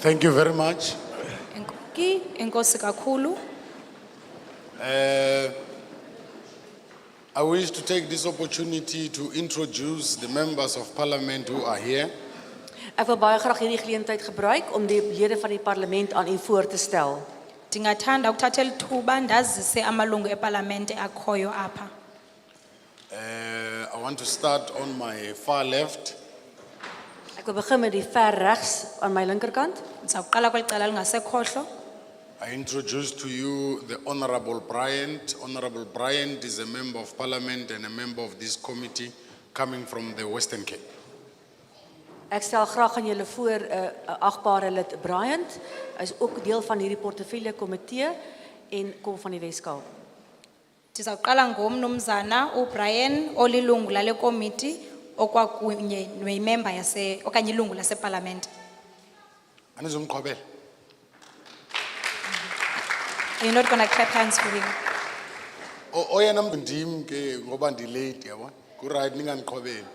Thank you very much. Enkosi kakhulu. I wish to take this opportunity to introduce the members of parliament who are here. Ek wil baie graag hierdie geleentheid gebruik om die lede van die parlement aan u voor te stel. Ndingathanda ukuthatha lithuba ndazise amalungu eParlamente akhoyo apha. I want to start on my far left. Ek wil begin met die ver regs aan my linkerkant. Ndizawuqala kwelicala lingasekhohlo. I introduce to you the Honorable Bryant. Honorable Bryant is a member of parliament and a member of this committee coming from the Western Cape. Ek stel graag aan julle voor agbare lid Bryant. Hy is ook deel van hierdie portefeulje komitee en kom van die Weskaap. Ndizawuqala ngomnumzana uBrian olilungu lale committee okwakunye nemember yase okanye ilungu laseParlament. Anizumqhobela. You're not going to clap hands for him. Oyena ndim ke ngoba ndi late yabo. Ku right ninganiqhobeli.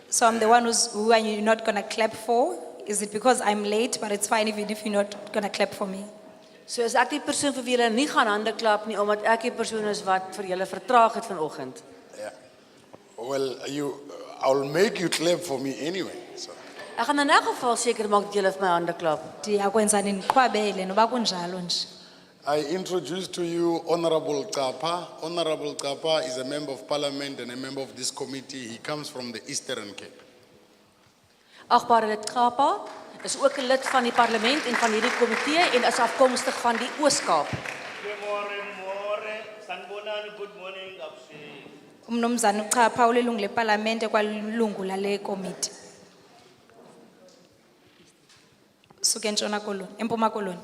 So I'm the one who are you not going to clap for? Is it because I'm late, but it's fine even if you're not going to clap for me? So is ek die persoon vir wie julle nie gaan hande klap nie omdat ek die persoon is wat vir julle vertraag het vanoggend. Yeah. Well, I'll make you clap for me anyway. So. Ek gaan in 'n geval seker maak dat julle vir my hande klap. Ndiyakwenza niqhwabele noba kunjalo nje. I introduce to you Honorable Kapa. Honorable Kapa is a member of parliament and a member of this committee. He comes from the Eastern Cape. Agbare lid Kapa is ook 'n lid van die parlement en van hierdie komitee en is afkomstig van die Oos-Kaap. Good morning, Absi. Umnumzana uChapha ulilungu leParlamente kwalilungu lale committee. Suke eNtshona Koloni, eMpuma Koloni.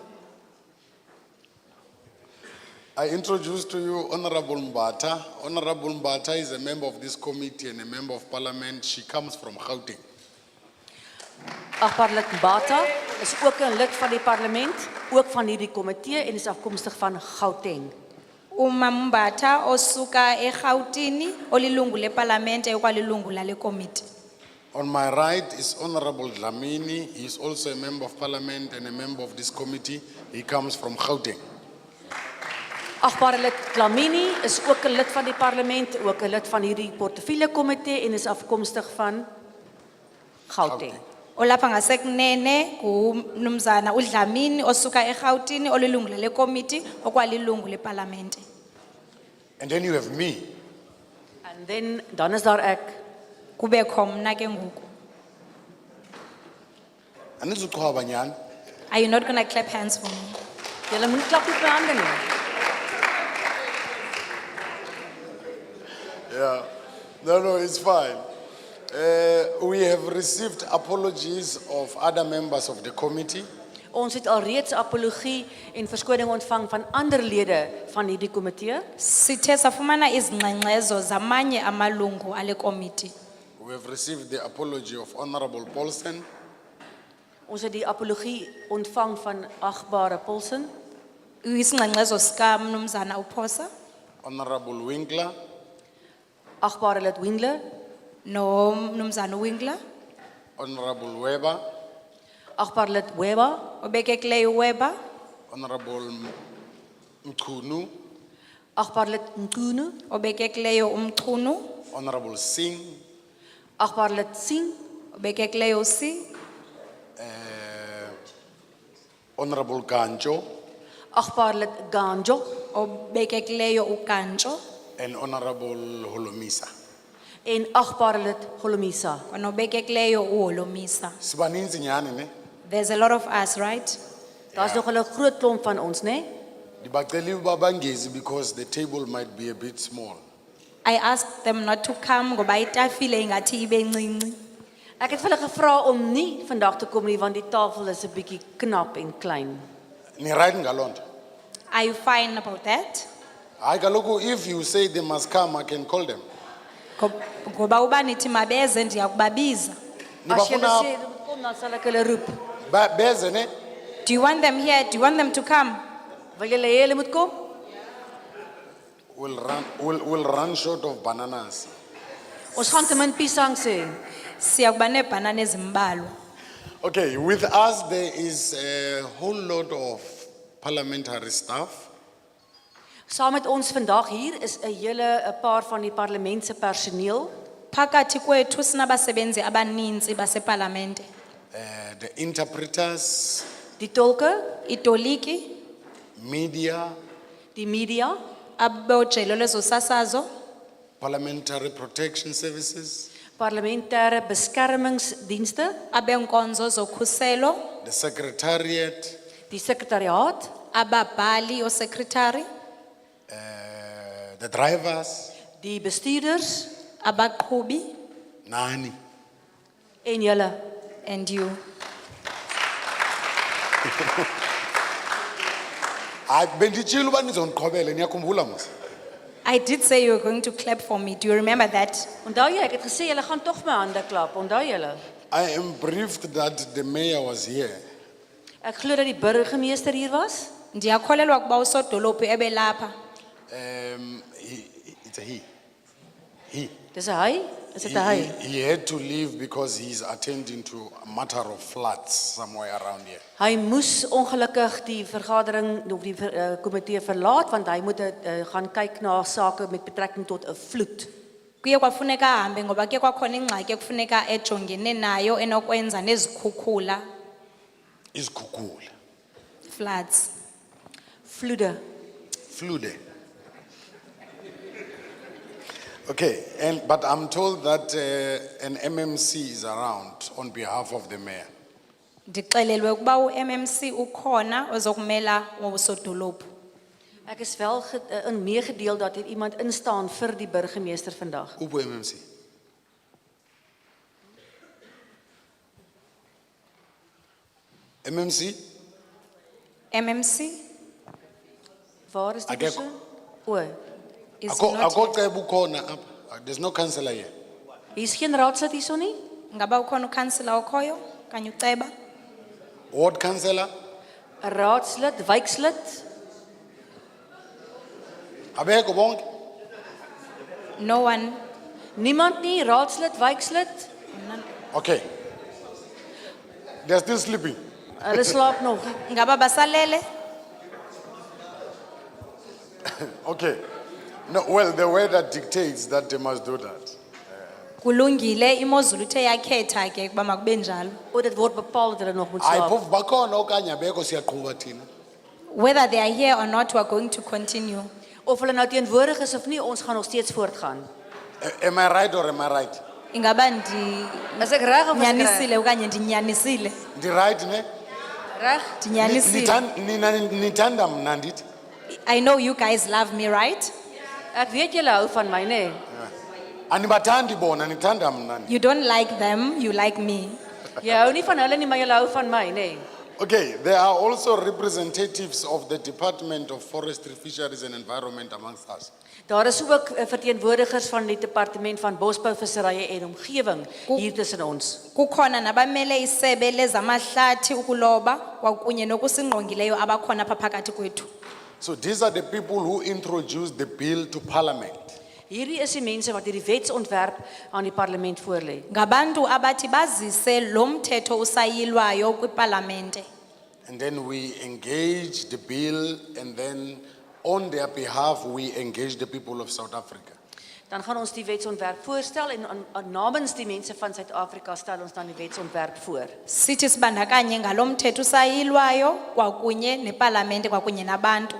I introduce to you Honorable Mbata. Honorable Mbata is a member of this committee and a member of parliament. She comes from Gauteng. Agbare lid Bata is ook 'n lid van die parlement, ook van hierdie komitee en is afkomstig van Gauteng. Umambatha osuka eGautini olilungu leParlamente kwalilungu lale committee. On my right is Honorable Dlamini. He is also a member of parliament and a member of this committee. He comes from Gauteng. Agbare lid Dlamini is ook 'n lid van die parlement, ook 'n lid van hierdie portefeulje komitee en is afkomstig van Gauteng. Olapha ngasekunene ngumnumzana uDlamini osuka eGautini olilungu lale committee okwalilungu leParlamente. And then you have me. En dan is daar ek. Kubekho mna ke ngoku. Anizuqhwaba nyani. Are you not going to clap hands for me? Julle moet klap op my hande nie. Yeah. No, it's fine. We have received apologies of other members of the committee. Ons het al reeds apologie en verskoning ontvang van ander lede van hierdie komitee. Sithe safumana izingxengxezo zamanye amalungu ale committee. We have received the apology of Honorable Paulsen. Ons het die apologie ontvang van agbare Paulsen, Isingxengxezo sika mnumzana uPhosa Honorable Winkler. agbare lid Wingler, no mnumzana uWinkler, Honorable Weber. agbare lid Weber, obekekileyo Weber, Honorable Mchunu. agbare lid Nkunu, obekekileyo uMchunu, Honorable Singh. agbare lid Singh, obekekileyo Si, Honorable Ganjo. agbare lid Ganjo obekekileyo uKantsho, And Honorable Holomisa. en agbare lid Holomisa. kwanobekekileyo uHolomisa. Sibaninzi nyani ne? There's a lot of us, right? Daar's nog 'n groot klomp van ons, né? Dibaceli babangezi because the table might be a bit small. I asked them not to come ngoba itafile ingathi ibe ncinci. Ek het vir hulle gevra om nie vandag te kom nie want die tafel is 'n bietjie knap en klein. Ni right ngalonto. Are you fine about that? Hayi kaloku if you say they must come, I can call them. Ngoba uba nithi mabeze ndiyakubabiza. As jy Nibafuna sê kom dan sal ek hulle roep. beze ne? Do you want them here? Do you want them to come? Wil julle hê hulle moet kom? We'll run short of bananas. Ons gaan te min piesang sê. Siyakuba neebhanana ezimbalwa. Okay, with us there is a whole lot of parliamentary staff. Saam met ons vandag hier is 'n paar van die parlement se personeel, Phakathi kwethu sinabasebenzi abaninzi basepalamente. The interpreters, die tolke, Itoliki, media, die media, abojelo lezosasazo, parliamentary protection services, parlementêre beskermingsdienste, abenkonzo zokhuselo, the secretariat, die sekretariaat, ababhali o secretary, the drivers, die bestuurders abaqhubi, nani. en julle. and you. Benditshilo uba nizondiqhobele, niyakhumbula mos? I did say you were going to clap for me. Do you remember that? Onthou jy, ek het gesê julle gaan tog my hande klap, onthou julle. I am briefed that the mayor was here. Ek glo dat die burgemeester hier was. Ndiyakholelwa kuba usodolophu ebelapha. It's a he. He. Dis 'n hy, is dit 'n hy? He had to leave because he's attending to a matter of floods somewhere around here. Hy moes ongelukkig die vergadering of die komitee verlaat want hy moet gaan kyk na sake met betrekking tot 'n vloed. Kuye kwafuneka ahambe ngoba ke kwakhona ingxaki ekufuneka ejongene nayo enokwenza nezikhukhula, Izikhukhula. floods. Vloede. Flude. Okay, but I'm told that an MMC is around on behalf of the mayor. Ndixelelwe ukuba uMMC ukhona ozokumela usodolophu. Ek is wel meegedeel dat hier iemand instaan vir die burgemeester vandag. Upo MMC. MMC? MMC Waar is die Akekho. persoon? O, is not Akocebo ukhona apha. There's no councillor here. hier is geen raadslid hierso nie. ngaba ukhona ukansila okhoyo kanye uceba. Ward councillor? 'n Raadslid, wijkslid, Abekho bonke? No one. niemand nie, raadslid, wijkslid. Okay. They're still sleeping. Hulle slaap nog. Ngaba basalele? Okay. No, well, the weather dictates that they must do that. Kulungile imozulu uthe yakhetha ke kuba makube njalo. O, dit word bepaal dat hulle nog moet Hayi slaap. phofu bakhona okanye abekho siyaqhuba thina. Whether they are here or not, we are going to continue. Of hulle nou teenwoordig is of nie, ons gaan nog steeds voortgaan. Am I right or am I right? Ingaba Is ek reg of is ek reg? ndinyanisile okanye ndinyanisile? Ndi right ne? Reg? Ndinyanisile. Nithanda mna ndithi? I know you guys love me, right? Ek weet julle hou van my, nê? Anibathandi bona nithanda mna. You don't like them, you like me. Jy hou nie van hulle nie, maar julle hou van my, nê? Okay, there are also representatives of the Department of Forestry, Fisheries and Environment amongst us. Daar is ook verteenwoordigers van die departement van bosbou, visserye en omgewing hier tussen ons. Kukhona nabamele isebe lezamahlathi ukuloba kwakunye nokusingqongileyo abakhona apha phakathi kwethu. So these are the people who introduced the bill to Parliament. Hierdie is die mense wat hierdie wetsontwerp aan die parlement voorlê. Ngabantu abathi bazise lo mthetho usayilwayo kwipalamente. And then we engage the bill and then on their behalf we engage the people of South Africa. Dan gaan ons die wetsontwerp voorstel en namens die mense van Suid-Afrika stel ons dan die wetsontwerp voor. Sithi sibandakanye ngalo mthetho usayilwayo kwakunye nepalamente kwakunye nabantu.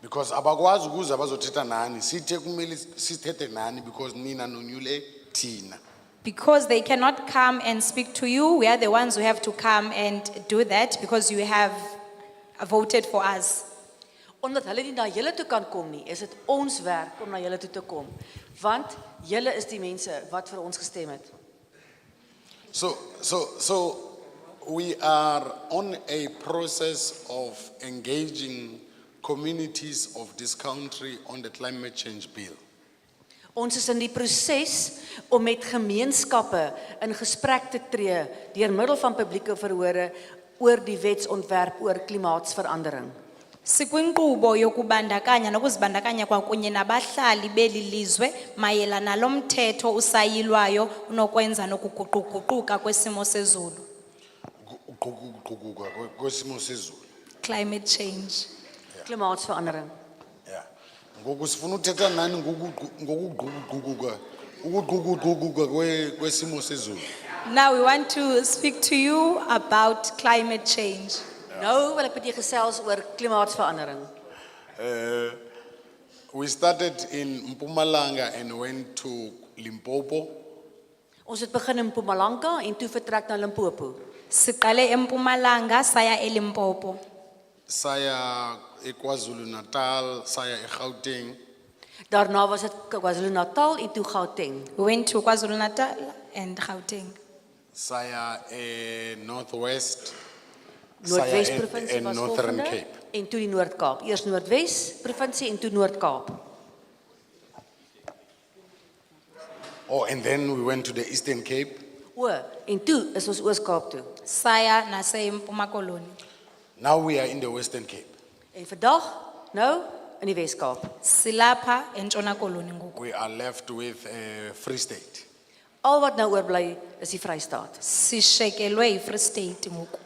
Because abakwazi ukuza bazothetha nani sithe kumele sithethe nani because nina nonyule thina. Because they cannot come and speak to you, we are the ones who have to come and do that because you have voted for us. Omdat hulle nie na julle toe kan kom nie, is dit ons werk om na julle toe te kom. Want julle is die mense wat vir ons gestem het. So we are on a process of engaging communities of this country on the climate change bill. Ons is in die proses om met gemeenskappe in gesprek te tree deur middel van publieke verhore oor die wetsontwerp oor klimaatsverandering. Sikwinkqubo yokubandakanya nokuzibandakanya kwakunye nabahlali beli lizwe mayelana lo mthetho usayilwayo unokwenza nokuguquguquka kwesimo sezulu. ukuguquguquka kwesimo sezulu. climate change. Klimaatsverandering. Yeah. Ngoku sifuna uthetha nani ngokuguquguquka kwesimo sezulu. Now we want to speak to you about climate change. Nou wil ek met julle gesels oor klimaatsverandering. We started in Mpumalanga and went to Limpopo. Ons het begin in Mpumalanga en toe vertrek na Limpopo. Siqale eMpumalanga saya eLimpopo. Saya eKwaZulu Natal, saya eGauteng. Daarna was dit KwaZulu-Natal en toe Gauteng. We went to KwaZulu-Natal and Gauteng. Saya Northwest. Noordwes Saya provinsie en was Northern volgende Cape. en toe die Noord-Kaap. Eers Noordwes provinsie en toe Noord-Kaap. Oh, and then we went to the Eastern Cape. O, en toe is ons Oos-Kaap toe. Saya naseMpuma Koloni. Now we are in the Western Cape. En vandag nou in die Wes-Kaap. Silapha eNtshona Koloni ngoku. We are left with Free State. Al wat nou oorbly is die Vrystaat. Sishekelwe iFree State ngoku.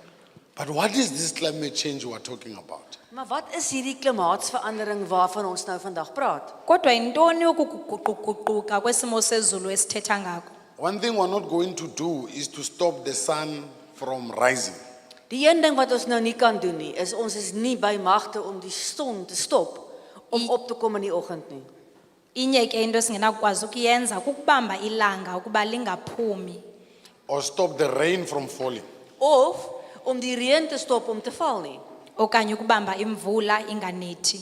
But what is this climate change we are talking about? Maar wat is hierdie klimaatsverandering waarvan ons nou vandag praat? Kodwa intoni ukuguquguquka kwesimo sezulu esithetha ngako? One thing we're not going to do is to stop the sun from rising. Die een ding wat ons nou nie kan doen nie, is ons is nie by magte om die son te stop om op te kom in die oggend nie. Inye ke into esingenakwazi ukuyenza kukubamba ilanga ukuba lingaphumi Or stop the rain from falling. Of om die reën te stop om te val nie. okanye ukubamba imvula inganethi.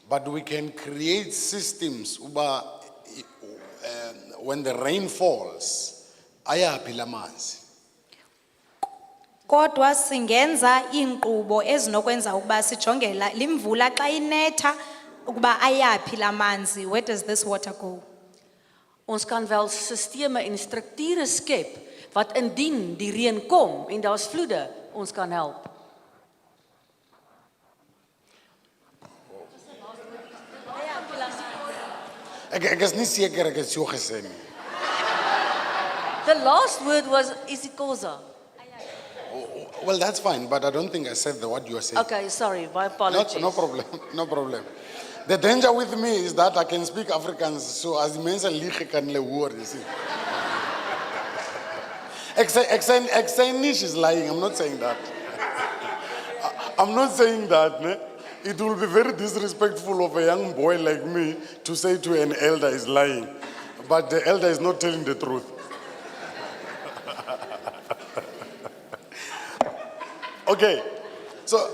But we can create systems uba when the rain falls, ayaphi lamanzi. Kodwa singenza inkqubo ezinokwenza ukuba sijongela limvula xa inetha ukuba ayaphi lamanzi, where does this water go? Ons kan wel sisteme en strukture skep wat indien die reën kom en daar's vloede, ons kan help. Ek is nie seker ek het so gesê nie. The last word was isiXhosa. Well, that's fine, but I don't think I said what you are saying. Okay, sorry, my apologies. No problem, no problem. The danger with me is that I can speak Afrikaans, so as mensen liegen kan le hoor, you see. Exenish is lying, I'm not saying that. I'm not saying that. Ne? It will be very disrespectful of a young boy like me to say to an elder is lying. But the elder is not telling the truth. Okay, so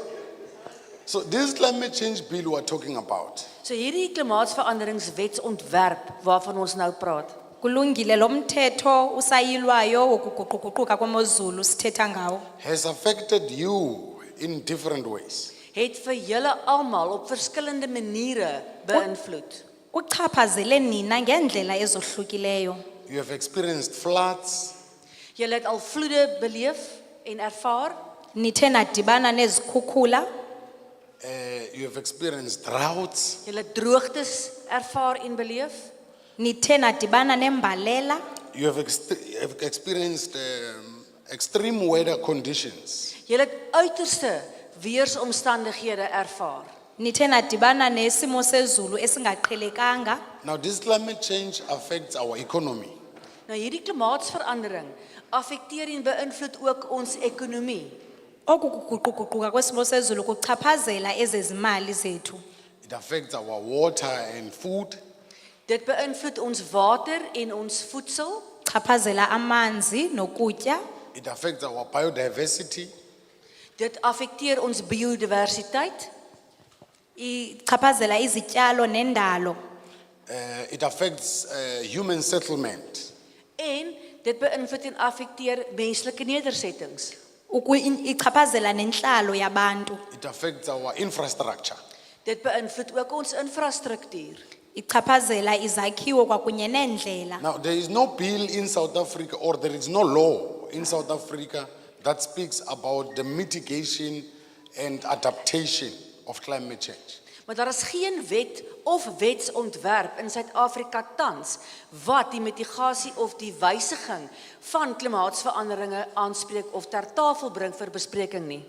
this climate change bill we're talking about, So hierdie klimaatsveranderingswetsontwerp waarvan ons nou praat. Kulungile lo mthetho usayilwayo wokuguquguquka kwemozulu sithetha ngawo. has affected you in different ways. Het vir julle almal op verskillende maniere beïnvloed. Uchaphazele nina ngendlela ezohlukileyo. You have experienced floods, Julle het al vloede beleef en ervaar. Nithe nadibana nezikhukhula, you have experienced droughts, Julle het droogtes ervaar en beleef. nithe nadibana nembalela, you have experienced extreme weather conditions. Julle het uiterste weersomstandighede ervaar. nithe nadibana nesimo sezulu esingaqhelekanga. Now this climate change affects our economy. Nou hierdie klimaatsverandering affekteer en beïnvloed ook ons ekonomie. Oku kuguquguquka kwesimo sezulu kuchaphazela ezezimali zethu. It affects our water and food. Dit beïnvloed ons water en ons voedsel. Chaphazela amanzi nokutya. It affects our biodiversity. Dit affekteer ons biodiversiteit. Ichaphazela izityalo nendalo. It affects human settlement. En dit beïnvloed en affekteer menslike nedersettings. Ichaphazela nentlalo yabantu. It affects our infrastructure. Dit beïnvloed ook ons infrastruktuur. Ichaphazela izakhiwo kwakunye neendlela. Now there is no bill in South Africa or there is no law in South Africa that speaks about the mitigation and adaptation of climate change. Maar daar is geen wet of wetsontwerp in Suid-Afrika tans wat die mitigasie of die wysiging van klimaatsveranderinge aanspreek of ter tafel bring vir bespreking nie.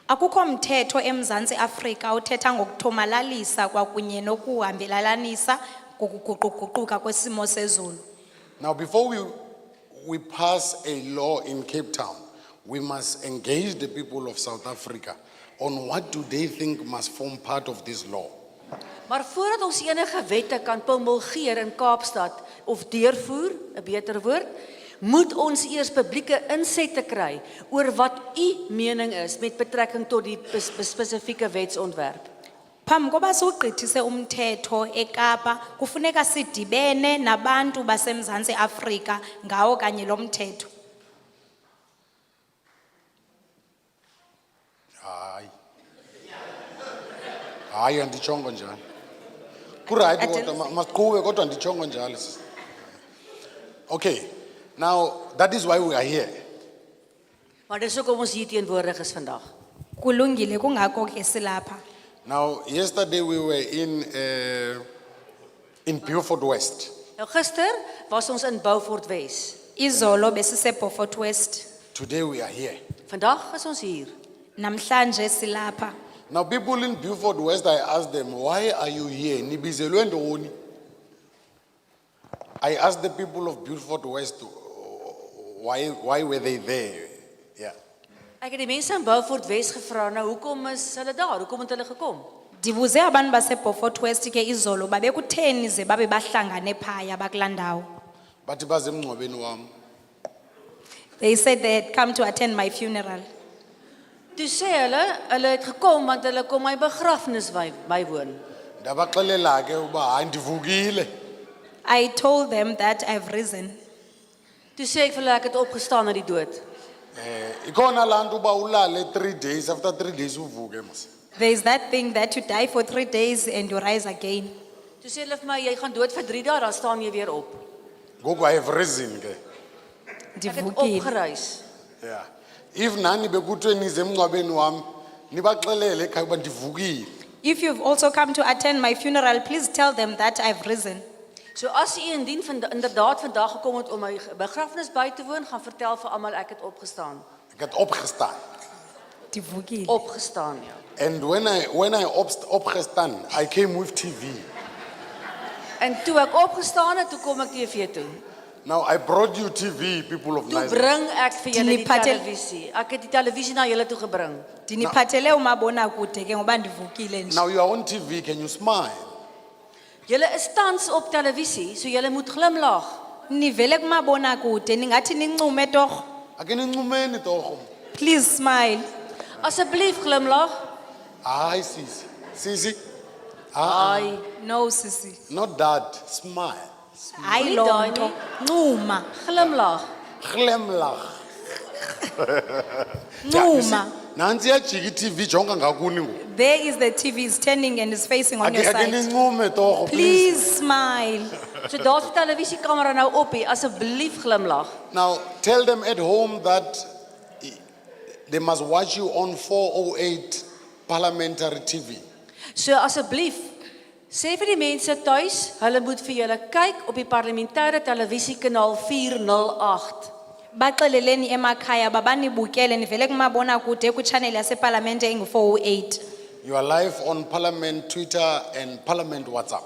Akukho mthetho eMzantsi Afrika othetha ngokuthomalalisa kwakunye nokuhambelalanisa kokuguquguquka kwesimo sezulu. Now, before we pass a law in Cape Town, we must engage the people of South Africa on what do they think must form part of this law. Maar voordat ons enige wette kan promulgeer in Kaapstad of deurvoer, 'n beter woord, moet ons eers publieke insette kry oor wat u mening is met betrekking tot die spesifieke wetsontwerp. Phambi koba siwugqithise umthetho eKapa, kufuneka sidibene nabantu baseMzantsi Afrika ngawo kanye lo mthetho. Hayi andichongo njalo. Kuright I didn't kodwa masiqhube kodwa andichongo njalo. Okay. Now that is why we are here. Maar dis hoekom ons hier teenwoordig is vandag. Kulungile kungako ke silapha. Now yesterday we were in Beaufort West. Nou gister was ons in Beaufort Wes. Izolo besise Beaufort West. Today we are here. Vandag is ons hier. Namhlanje silapha. Now people in Beaufort West, I asked them, why are you here? Nibizelwe ntoni? I asked the people of Beaufort West, why were they there? Yeah. Ek het die mense in Beaufort Wes gevra, nou hoekom is hulle daar? Hoekom het hulle gekom? Ndibuze abantu base Beaufort West ke izolo babekutheni ze babe bahlangane phaya bakulandawo. Bathi baze emngcwabeni wami. They said they had come to attend my funeral. Toe sê hulle het gekom want hulle kom my begrafnis bywoon. Ndabaxelela ke uba hayi ndivukile. I told them that I've risen. Toe sê ek vir hulle ek het opgestaan uit die dood. Ikhona laa nto uba ulale 3 days, after 3 days uvuke mos. There is that thing that you die for 3 days and you rise again. Toe sê hulle vir my jy gaan dood vir 3 dae, dan staan jy weer op. Ngoku I have risen ke. Ek het Ndivukile. opgereis. Yeah. If nani bekuthiwe nize emngcwabeni wami, nibaxelele ekhaya uba ndivukile. If you've also come to attend my funeral, please tell them that I've risen. So as u inderdaad vandag gekom het om my begrafnis by te woon, gaan vertel vir almal ek het opgestaan. Ek het opgestaan. Ndivukile. Opgestaan, ja. And when I opgestaan, I came with TV. En toe ek opgestaan het, toe kom ek TV toe. Now I brought you TV, people of Toe Knysna. bring ek vir julle die Diniphathele- televisie. Ek het die televisie na julle toe gebring. Ndiniphathele umabonakude ke ngoba ndivukile nje. Now you are on TV, can you smile? Julle is tans op televisie, so julle moet glimlag. Nivele kumabonakude ningathi nincume torho. Ake nincumeni torho. Please smile. Asseblief glimlag. Hayi sisi. Sisi. Ai, No sisi. Not that. Smile. Hayi Moenie lo daai nto. nie. Ncuma. glimlag. Glimlag. Ncuma. Nansi iyajika i-TV jonga ngakuni ngoku. There is the TV is turning and is facing on your Ake side. nincume torho, please. Please smile. So daar's die televisiekamera nou op hier. Asseblief glimlag. Now tell them at home that they must watch you on 408 parliamentary TV. So asseblief sê vir die mense tuis, hulle moet vir julle kyk op die parlementêre televisiekanaal 408. Baxeleleni emakhaya babanibukele nivele kumabonakude ku-channel yaseParlamente engu-408. You are live on Parliament Twitter and Parliament WhatsApp.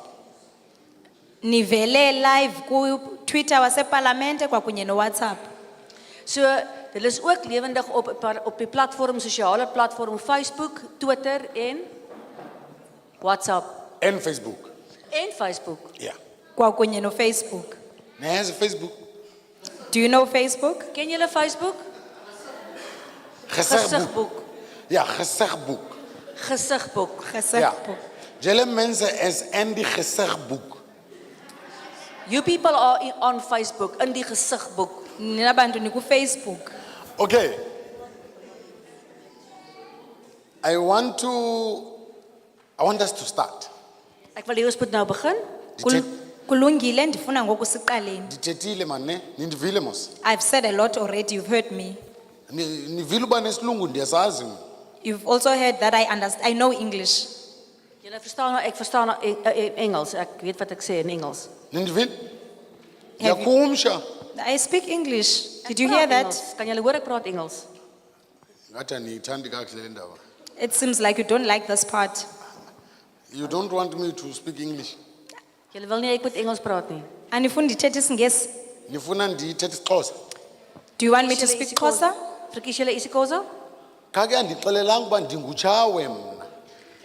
Nivele live ku-Twitter waseParlamente kwakunye no-WhatsApp. So dit is ook lewendig op die platform, sosiale platform Facebook, Twitter en WhatsApp And Facebook. en Facebook. Yeah. Kwakunye no-Facebook. There's Facebook. Do you know Facebook? Ken julle Facebook? Gesigboek. Gesigboek. Ja, gesigboek. Gesigboek. Ja. Gesigboek. Julle mense is in die gesigboek. You people are on Facebook in die gesigboek. Nina bantu niku-Facebook. Okay. I want us to start. Ek wil hê ons moet nou begin. Kulungile ndifuna ngoku siqaleni. Ndithetile man ne, nindivile mos. I've said a lot already, you've heard me. Nivile uba nesilungu ndiyasazi. You've also heard that I know English. Julle verstaan, ek verstaan Engels. Ek weet wat ek sê in Engels. Nindivile? Have you- Yakumsha. I speak English. Did you Ek hear praat that? Engels. Kan julle hoor ek praat Engels? Ngathi aniyithandi kakuhle le ndaba. It seems like you don't like this part. You don't want me to speak English. Julle wil nie ek moet Engels praat nie. Anifuni ndithethe isiNgesi? Nifuna ndithethe isiXhosa. Do you want me to Verkies julle speak Xhosa? Verkies julle isiXhosa? Kake andixelelanga uba ndingutshawe mna.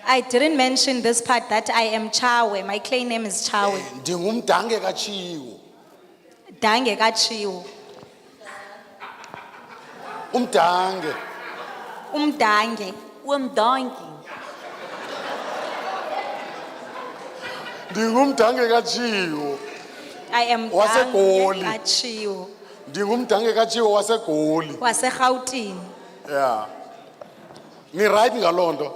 I didn't mention this part that I am Chawe. My claim name is Chawe. Ndingumdange kaTshiwo. Dange kaChiwo. Umdange. Umdange. Oom Daantjie. Ndingumdange kaTshiwo. I am WaseGoli. Dange kaChiwo. Ndingumdange kaTshiwo waseGoli. WaseGauteng. Yeah. Ni right ngaloo nto.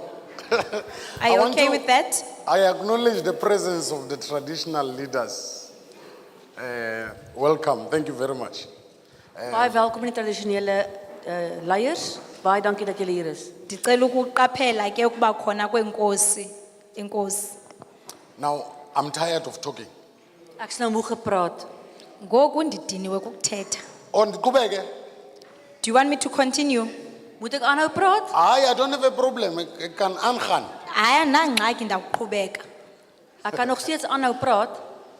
Are I you want okay to- with that? I acknowledge the presence of the traditional leaders. Welcome. Thank you very much. Baie welkom aan die tradisionele leiers. Baie dankie dat julle hier is. Ndicela ukuqaphela ke ukuba khona kwenkosi. Enkosi. Now, I'm tired of talking. Ek is nou moeg gepraat. Ngoku ndidiniwe kukuthetha. On Kubeke, Do you want me to continue? Moet ek aanhou praat? I don't have a problem. I can aangaan. Hayi anangxaki ndakuqhubeka. Ek kan nog steeds aanhou praat.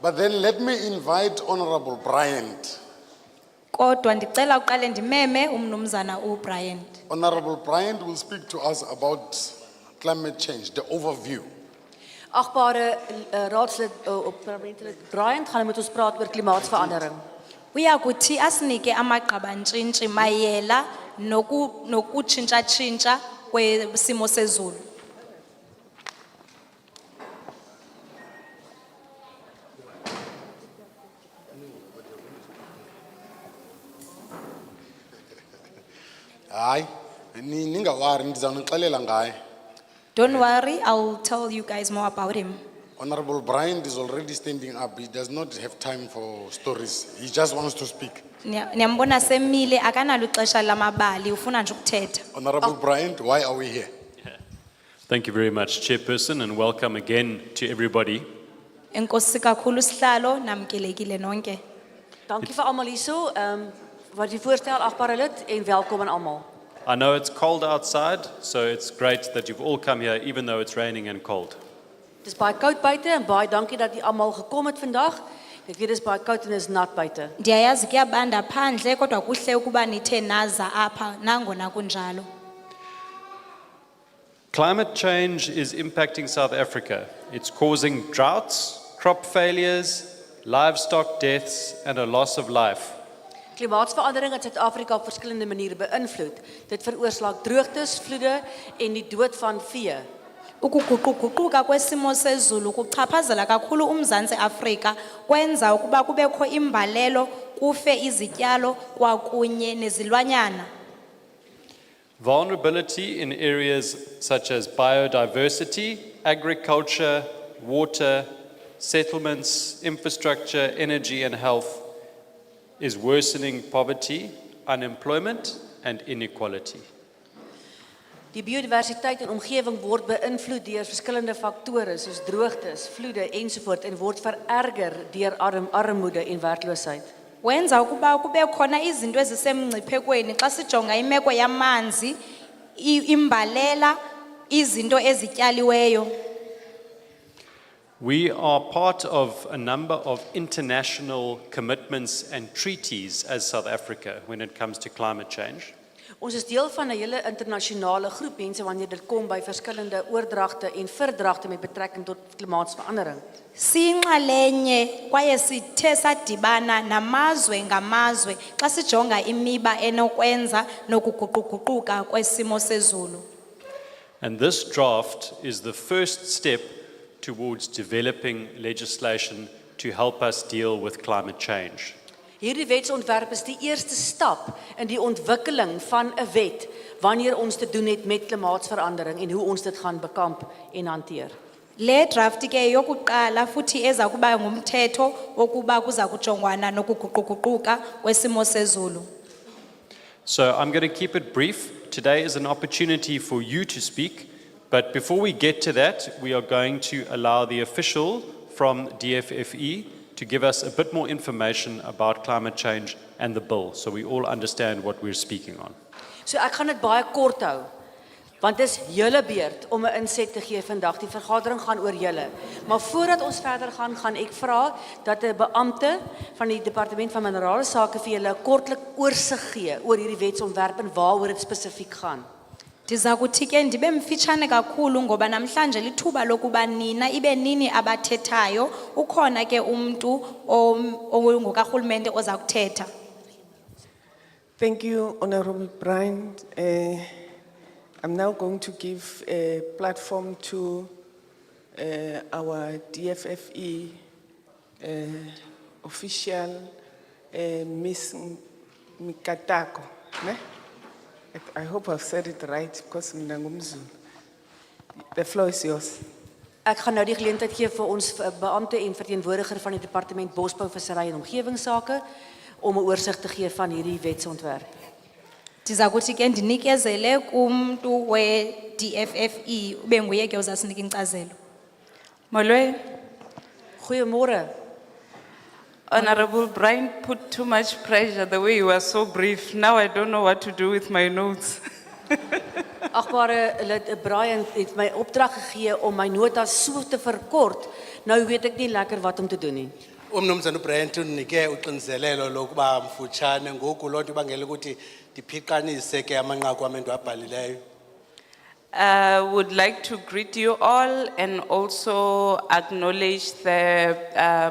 But then let me invite Honorable Bryant. Kodwa ndicela uqale ndimeme umnumzana uBryant. Honorable Bryant will speak to us about climate change, the overview. Agbare raadslid op parlementslid Brian gaan met ons praat oor klimaatsverandering. Uyakuthi asinike amagqabantshintshi mayela nokutshintsha-tshintsha kwesimo sezulu. Hayi, ningawari ndizawunixelela ngaye. Don't worry, I'll tell you guys more about him. Honorable Bryant is already standing up. He does not have time for stories. He just wants to speak. Niyambona semile akanalo ixesha lamabali ufuna nje ukuthetha. Honorable Bryant, why are we here? Thank you very much, Chairperson, and welcome again to everybody. Enkosi kakhulu sihlalo namkelekile nonke. Dankie vir almal hierso, wat jy voorstel agbare lid en welkom aan almal. I know it's cold outside, so it's great that you've all come here, even though it's raining and cold. Dit is baie koud buite en baie dankie dat julle almal gekom het vandag. Ek weet dit is baie koud en is nat buite. Ndiyayazi kuyabanda phandle kodwa kuhle ukuba nithe naza apha nangona kunjalo. Climate change is impacting South Africa. It's causing droughts, crop failures, livestock deaths, and a loss of life. Klimaatsverandering het Suid-Afrika op verskillende maniere beïnvloed. Dit veroorsaak droogtes, vloede en die dood van vee. Ukuguquguquka kwesimo sezulu kuchaphazela kakhulu uMzantsi Afrika kwenza ukuba kubekho imbalelo kufe izityalo kwakunye nezilwanyana. Vulnerability in areas such as biodiversity, agriculture, water, settlements, infrastructure, energy, and health is worsening poverty, unemployment, and inequality. Die biodiversiteit en omgewing word beïnvloed deur verskillende faktore soos droogtes, vloede ensovoort en word vererger deur armoede en werkloosheid. Wenza ukuba kube khona izinto ezisemngciphekweni xa sijonga imeko yamanzi, imbalela, izinto ezityaliweyo. We are part of a number of international commitments and treaties as South Africa when it comes to climate change. Ons is deel van 'n hele internasionale groep mense wanneer dit kom by verskillende oordragte en verdragte met betrekking tot klimaatsverandering. Siyinxalenye kwaye sithe sadibana namazwe ngamazwe xa sijonga imiba enokwenza nokuguquguquka kwesimo sezulu. And this draft is the first step towards developing legislation to help us deal with climate change. Hierdie wetsontwerp is die eerste stap in die ontwikkeling van 'n wet wanneer ons te doen het met klimaatsverandering en hoe ons dit gaan bekamp en hanteer. Le draft ke yokuqala futhi eza kuba ngumthetho wokuba kuza kujongwana nokuguquguquka kwesimo sezulu. So I'm going to keep it brief. Today is an opportunity for you to speak, But before we get to that, we are going to allow the official from DFFE to give us a bit more information about climate change and the bill, so we all understand what we're speaking on. So ek gaan dit baie kort hou. Want dis julle beurt om 'n inset te gee vandag. Die vergadering gaan oor julle. Maar voordat ons verder gaan, gaan ek vra dat 'n beampte van die Departement van Minerale Sake vir julle 'n kortlik oorsig gee oor hierdie wetsontwerp en waaroor dit spesifiek gaan. Ndiza kuthi ke ndibe mfitshane kakhulu ngoba namhlanje lithuba lokuba nina ibe nini abathethayo. Ukhona ke umuntu ongokarhulumente oza kuthetha. Thank you, Honorable Brian. I'm now going to give a platform to our DFFE official, Ms. Mikatako. Ne? I hope I've said it right because mina ngumZulu. The floor is yours. Ek gaan nou die geleentheid gee vir ons beampte en verteenwoordiger van die Departement Bosbou, Vissery en Omgewingsake om 'n oorsig te gee van hierdie wetsontwerp. Ndiza kuthi ke ndinikezele kumntu we-DFFE ube nguye ke uzasinika inkcazelo. Molweni. Goeiemôre. Honorable Brian put too much pressure the way he was so brief. Now I don't know what to do with my notes. Agbare Brian het my opdrag gegee om my notas so te verkort. Nou weet ek nie lekker wat om te doen nie. Umnumzana uBrian unike uqiniselelo lokuba mfutshane ngoku lonto ibangela ukuthi diphiqanise ke amanqaku amendu abhalileyo. Would like to greet you all and also acknowledge the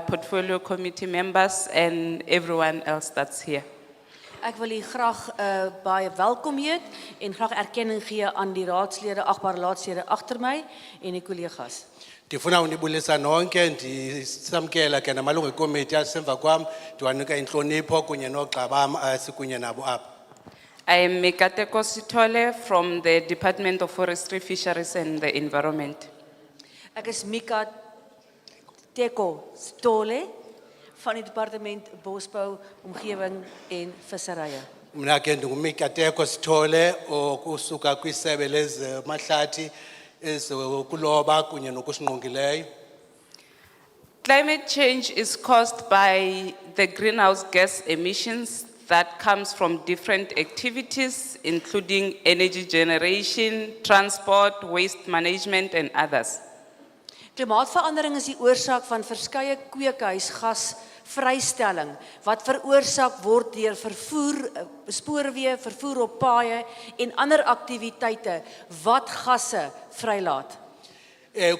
portfolio committee members and everyone else that's here. Ek wil u graag baie welkom heet en graag erkenning gee aan die raadslede, agbare raadslede agter my en die kollegas. Ndifuna unibulisa nonke ndisamkela ke namalungu ekomiti asemva kwam ndiwanika inhlonipho kunye nogxa bam sikunye nabo apha. I am Khayalethu Sithole from the Department of Forestry, Fisheries and the Environment. Ek is Mika Teko Stole van die Departement Bosbou, Omgewing en Visserye. Mina ke ndingumikateko Sithole okusuka kwisebe lezemahlathi ezokuloba kunye nokusingqongileyo. Climate change is caused by the greenhouse gas emissions that comes from different activities, including energy generation, transport, waste management, and others. Klimaatverandering is die oorsaak van verskeie kweekhuisgasvrystelling wat veroorsaak word deur vervoer, spoorweë, vervoer op paaie en ander aktiwiteite wat gasse vrylaat.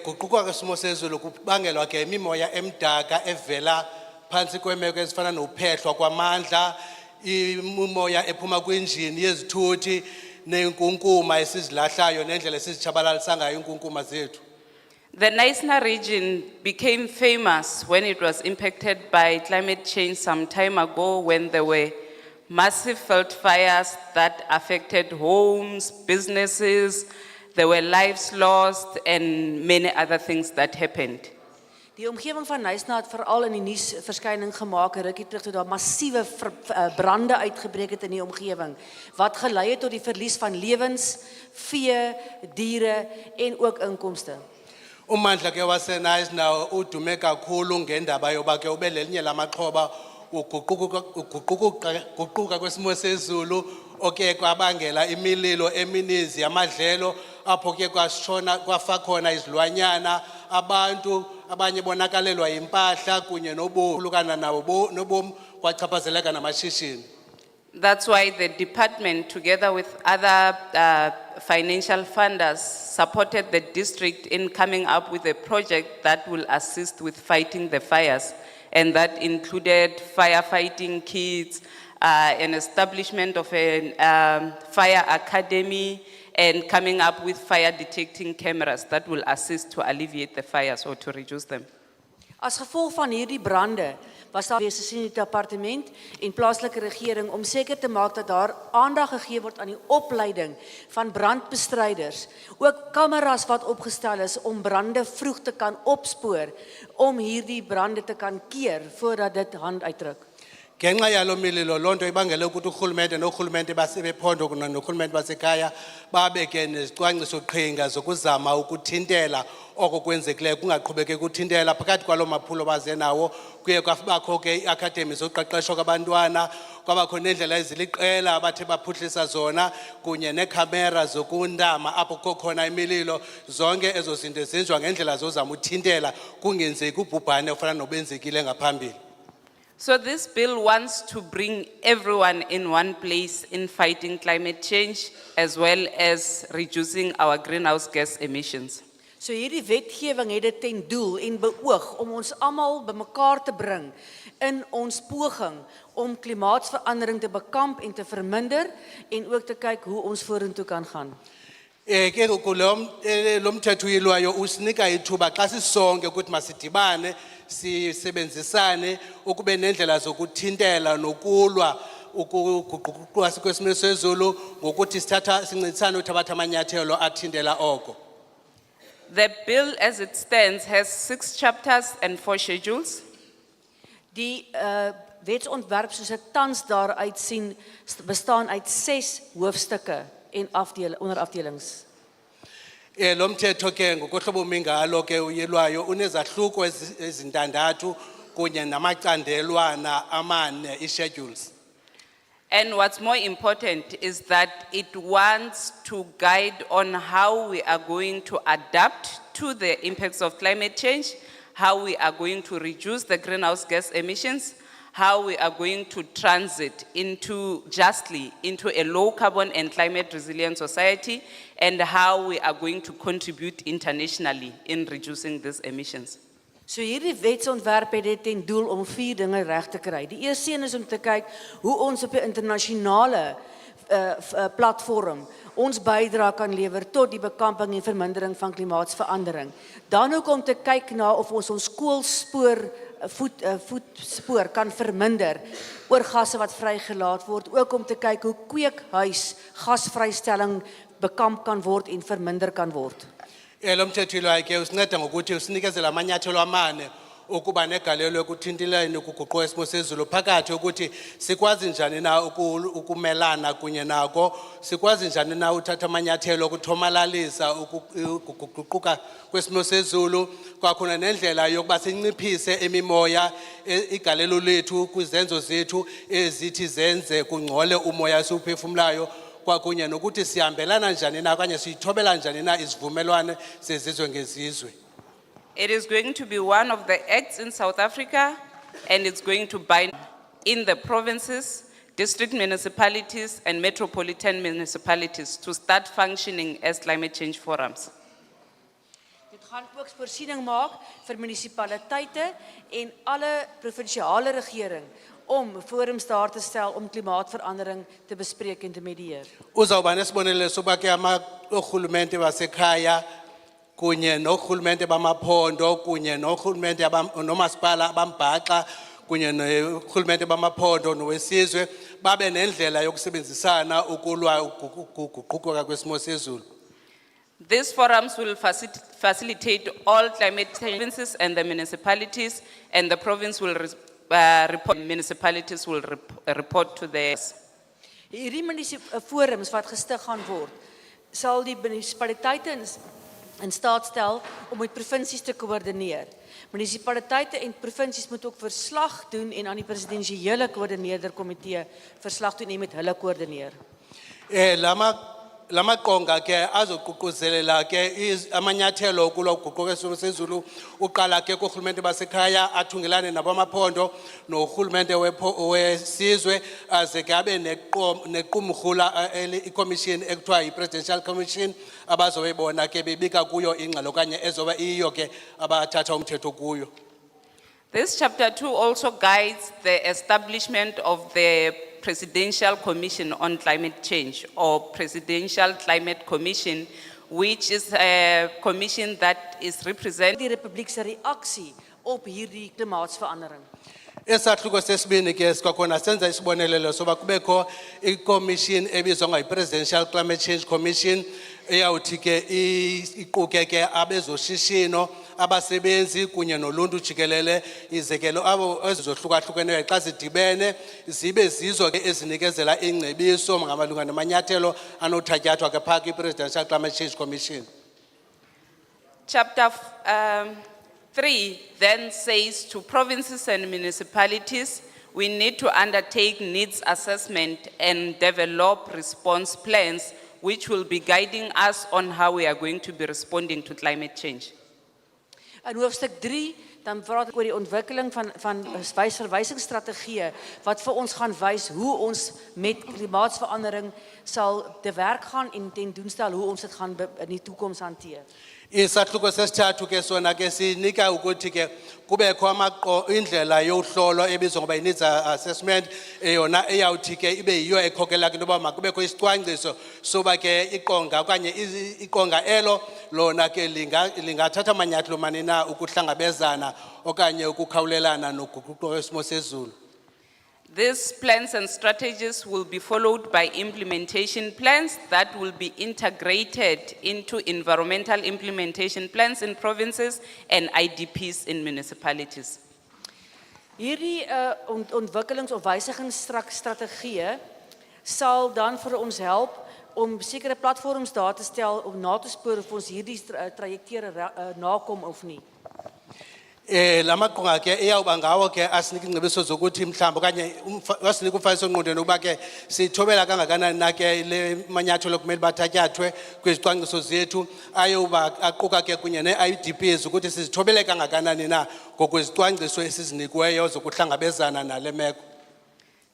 Kuquka kwesimo sezulu kubangelwa ke imimoya emdaka evela phansi kwemeko ezifana nophehlwa kwamandla, imimoya ephuma kwinjini yezithuthi nenkunkuma esizilahlayo nendlela esizitshabalalisa ngayo inkunkuma zethu. The Knysna region became famous when it was impacted by climate change some time ago when there were massive veld fires that affected homes, businesses, there were lives lost and many other things that happened. Die omgewing van Knysna het veral in die nuusverskyning gemaak 'n rukkie terug toe daar massiewe brande uitgebreek het in die omgewing wat gelei het tot die verlies van lewens, vee, diere en ook inkomste. Ummandla ke waseNysna udume kakhulu ngendaba yoba ke ube lelinye lamaxhoba uguquka kwesimo sezulu oke kwabangela imililo emininzi yamadlelo apho ke kwashona kwafa khona izilwanyana abantu abanye bonakalelwa impahla kunye nobuhlukana nabo nobomi kwachaphazeleka namashishini. That's why the department, together with other financial funders, supported the district in coming up with a project that will assist with fighting the fires. And that included firefighting kits, an establishment of a fire academy, and coming up with fire detecting cameras that will assist to alleviate the fires or to reduce them. As gevolg van hierdie brande was daar besig in die departement en plaaslike regering om seker te maak dat daar aandag gegee word aan die opleiding van brandbestryders, ook kameras wat opgestel is om brande vroeg te kan opspoor, om hierdie brande te kan keer voordat dit hand uitdruk. Ngenxa yalo mililo lonto ibangele ukuthi urhulumente norhulumente basebephondo kunye norhulumente basekhaya babeke nezicwangciso qhinga zokuzama ukuthintela oko kwenzekileyo kungaqhubekeki ukuthintela phakathi kwalo maphulo baze nawo kuye kwabakho ke iiacademy zoqeqesho kwabantwana kwabakho neendlela eziliqela abathe baphuhlisa zona kunye neekhamera zokundama apho kokhona imililo zonke ezo zinto zenziwa ngendlela zozama uthintela kungenzeki ubhubhane ofana nobenzekile ngaphambili. So this bill wants to bring everyone in one place in fighting climate change as well as reducing our greenhouse gas emissions. So hierdie wetgewing het dit ten doel en beoog om ons almal bymekaar te bring in ons poging om klimaatsverandering te bekamp en te verminder en ook te kyk hoe ons vorentoe kan gaan. Ke lo mthetho uyilwayo usinika ithuba xa sisonke ukuthi masidibane sisebenzisane ukube nendlela zokuthintela nokulwa ukuguquguquka kwesimo sezulu ngokuthi sincedisane uthabatha amanyathelo athintela oko. The bill as it stands has 6 chapters and 4 schedules. Die wetsontwerp soos dit tans daar uitsien bestaan uit 6 hoofstukke en onderafdelings. Lo mthetho ke ngokohlobo umingalo ke uyilwayo unezahluko ezintandathu kunye namacandelwana amane schedules. And what's more important is that it wants to guide on how we are going to adapt to the impacts of climate change, how we are going to reduce the greenhouse gas emissions, how we are going to transit justly into a low carbon and climate resilient society, and how we are going to contribute internationally in reducing these emissions. So hierdie wetsontwerp het dit ten doel om 4 dinge reg te kry. Die eerste een is om te kyk hoe ons op 'n internasionale platform ons bydrae kan lewer tot die bekamping en vermindering van klimaatsverandering. Dan ook om te kyk na of ons koolspoor voetspoor kan verminder oor gasse wat vrygelaat word, ook om te kyk hoe kweekhuis gasvrystelling bekamp kan word en verminder kan word. Lo mthetho uyilwayo ke usinceda ngokuthi usinikezela amanyathelo amane ukuba negalelo ekuthinteleni ukuguquka kwesimo sezulu phakathi ukuthi sikwazi njani na ukumelana kunye nako, sikwazi njani na uthatha amanyathelo okuthomalalisa ukuguquka kwesimo sezulu, kwakhona nendlela yokuba sinciphise imimoya igalelo lethu kwizenzo zethu ezithi zenze kungcole umoya esiwuphefumlayo, kwakunye nokuthi sihambelana njani na okanye siyithobela njani na izivumelwano zezizwe ngezizwe. It is going to be one of the acts in South Africa, and it's going to bind in the provinces, district municipalities, and metropolitan municipalities to start functioning as climate change forums. Dit gaan ook voorsiening maak vir munisipaliteite en alle provinsiale regering om forums daar te stel om klimaatverandering te bespreek en te medieer. Uzawuba nesibonelelo sokuba ke urhulumente basekhaya kunye norhulumente bamaphondo kunye norhulumente nomasipala abambaxa kunye norhulumente bamaphondo nowesizwe babe nendlela yokusebenzisana ukulwa ukuguquka kwesimo sezulu. These forums will facilitate all climate change provinces and the municipalities, and the province will report, municipalities will report to the. Hierdie forums wat gestig gaan word, sal die munisipaliteite in staat stel om met provinsies te koördineer. Munisipaliteite en provinsies moet ook verslag doen en aan die presidensiële koördineerderkomitee verslag doen en met hulle koördineer. Lama qonga ke azoququzelela ke amanyathelo okulwa ukuguquka kwesimo sezulu uqala ke kurhulumente basekhaya athungelane nabamaphondo norhulumente wesizwe aze ke abe nequmrhula iCommission ekuthiwa yi-Presidential Commission abazoyibona ke bebika kuyo ingxelo okanye ezoba iyo ke abathatha umthetho kuyo. This chapter 2 also guides the establishment of the Presidential Commission on Climate Change, or Presidential Climate Commission, which is a commission that is representing Die Republiek se reaksie op hierdie klimaatsverandering. Esahluko sesibini ke sikwakhona senza isibonelelo soba kubekho iCommission ebizwa ngoyi-Presidential Climate Change Commission eyawuthi ke iquke ke abezoshishino abasebenzi kunye noluntu jikelele izekelo abo ezizohlukahlukeneyo xa zidibene zibe zizo ke ezinikezela ingcebiso ngamalunga namanyathelo anothatyathwa ke phaa kwi-Presidential Climate Change Commission. Chapter 3 then says to provinces and municipalities, we need to undertake needs assessment and develop response plans which will be guiding us on how we are going to be responding to climate change. In hoofstuk 3 dan praat ek oor die ontwikkeling van verwysingsstrategieë wat vir ons gaan wys hoe ons met klimaatsverandering sal te werk gaan en ten doen stel hoe ons dit gaan in die toekoms hanteer. Isahluko sesithathu ke sona ke sinika ukuthi ke kubekho indlela yohlolo ebizwa ngoba needs assessment eyona eyawuthi ke ibe yiyo ekhokela ke ngoba makubekho isicwangciso soba ke iqonga okanye iqonga elo lona ke lingathatha amanyathelo mani na ukuhlangabezana okanye ukukhawulelana noguquko wesimo sezulu. These plans and strategies will be followed by implementation plans that will be integrated into environmental implementation plans in provinces and IDPs in municipalities. Hierdie ontwikkelings- of wysigingsstrategieë sal dan vir ons help om sekere platforms daar te stel om na te spoor of ons hierdie trajecteure nakom of nie. Lama qonga ke eyawuba ngawo ke asinika ingcebiso zokuthi mhlawumbe okanye wasinika umfanekiso engqondweni ukuba ke sithobela kangakanani na ke le manyathelo kumele bathatyathwe kwizicwangciso zethu ayoba aquka ke kunye ne-IDPs ukuthi sizithobele kangakanani na ngokwezicwangciso esizinikiweyo zokuhlangabezana nale meko.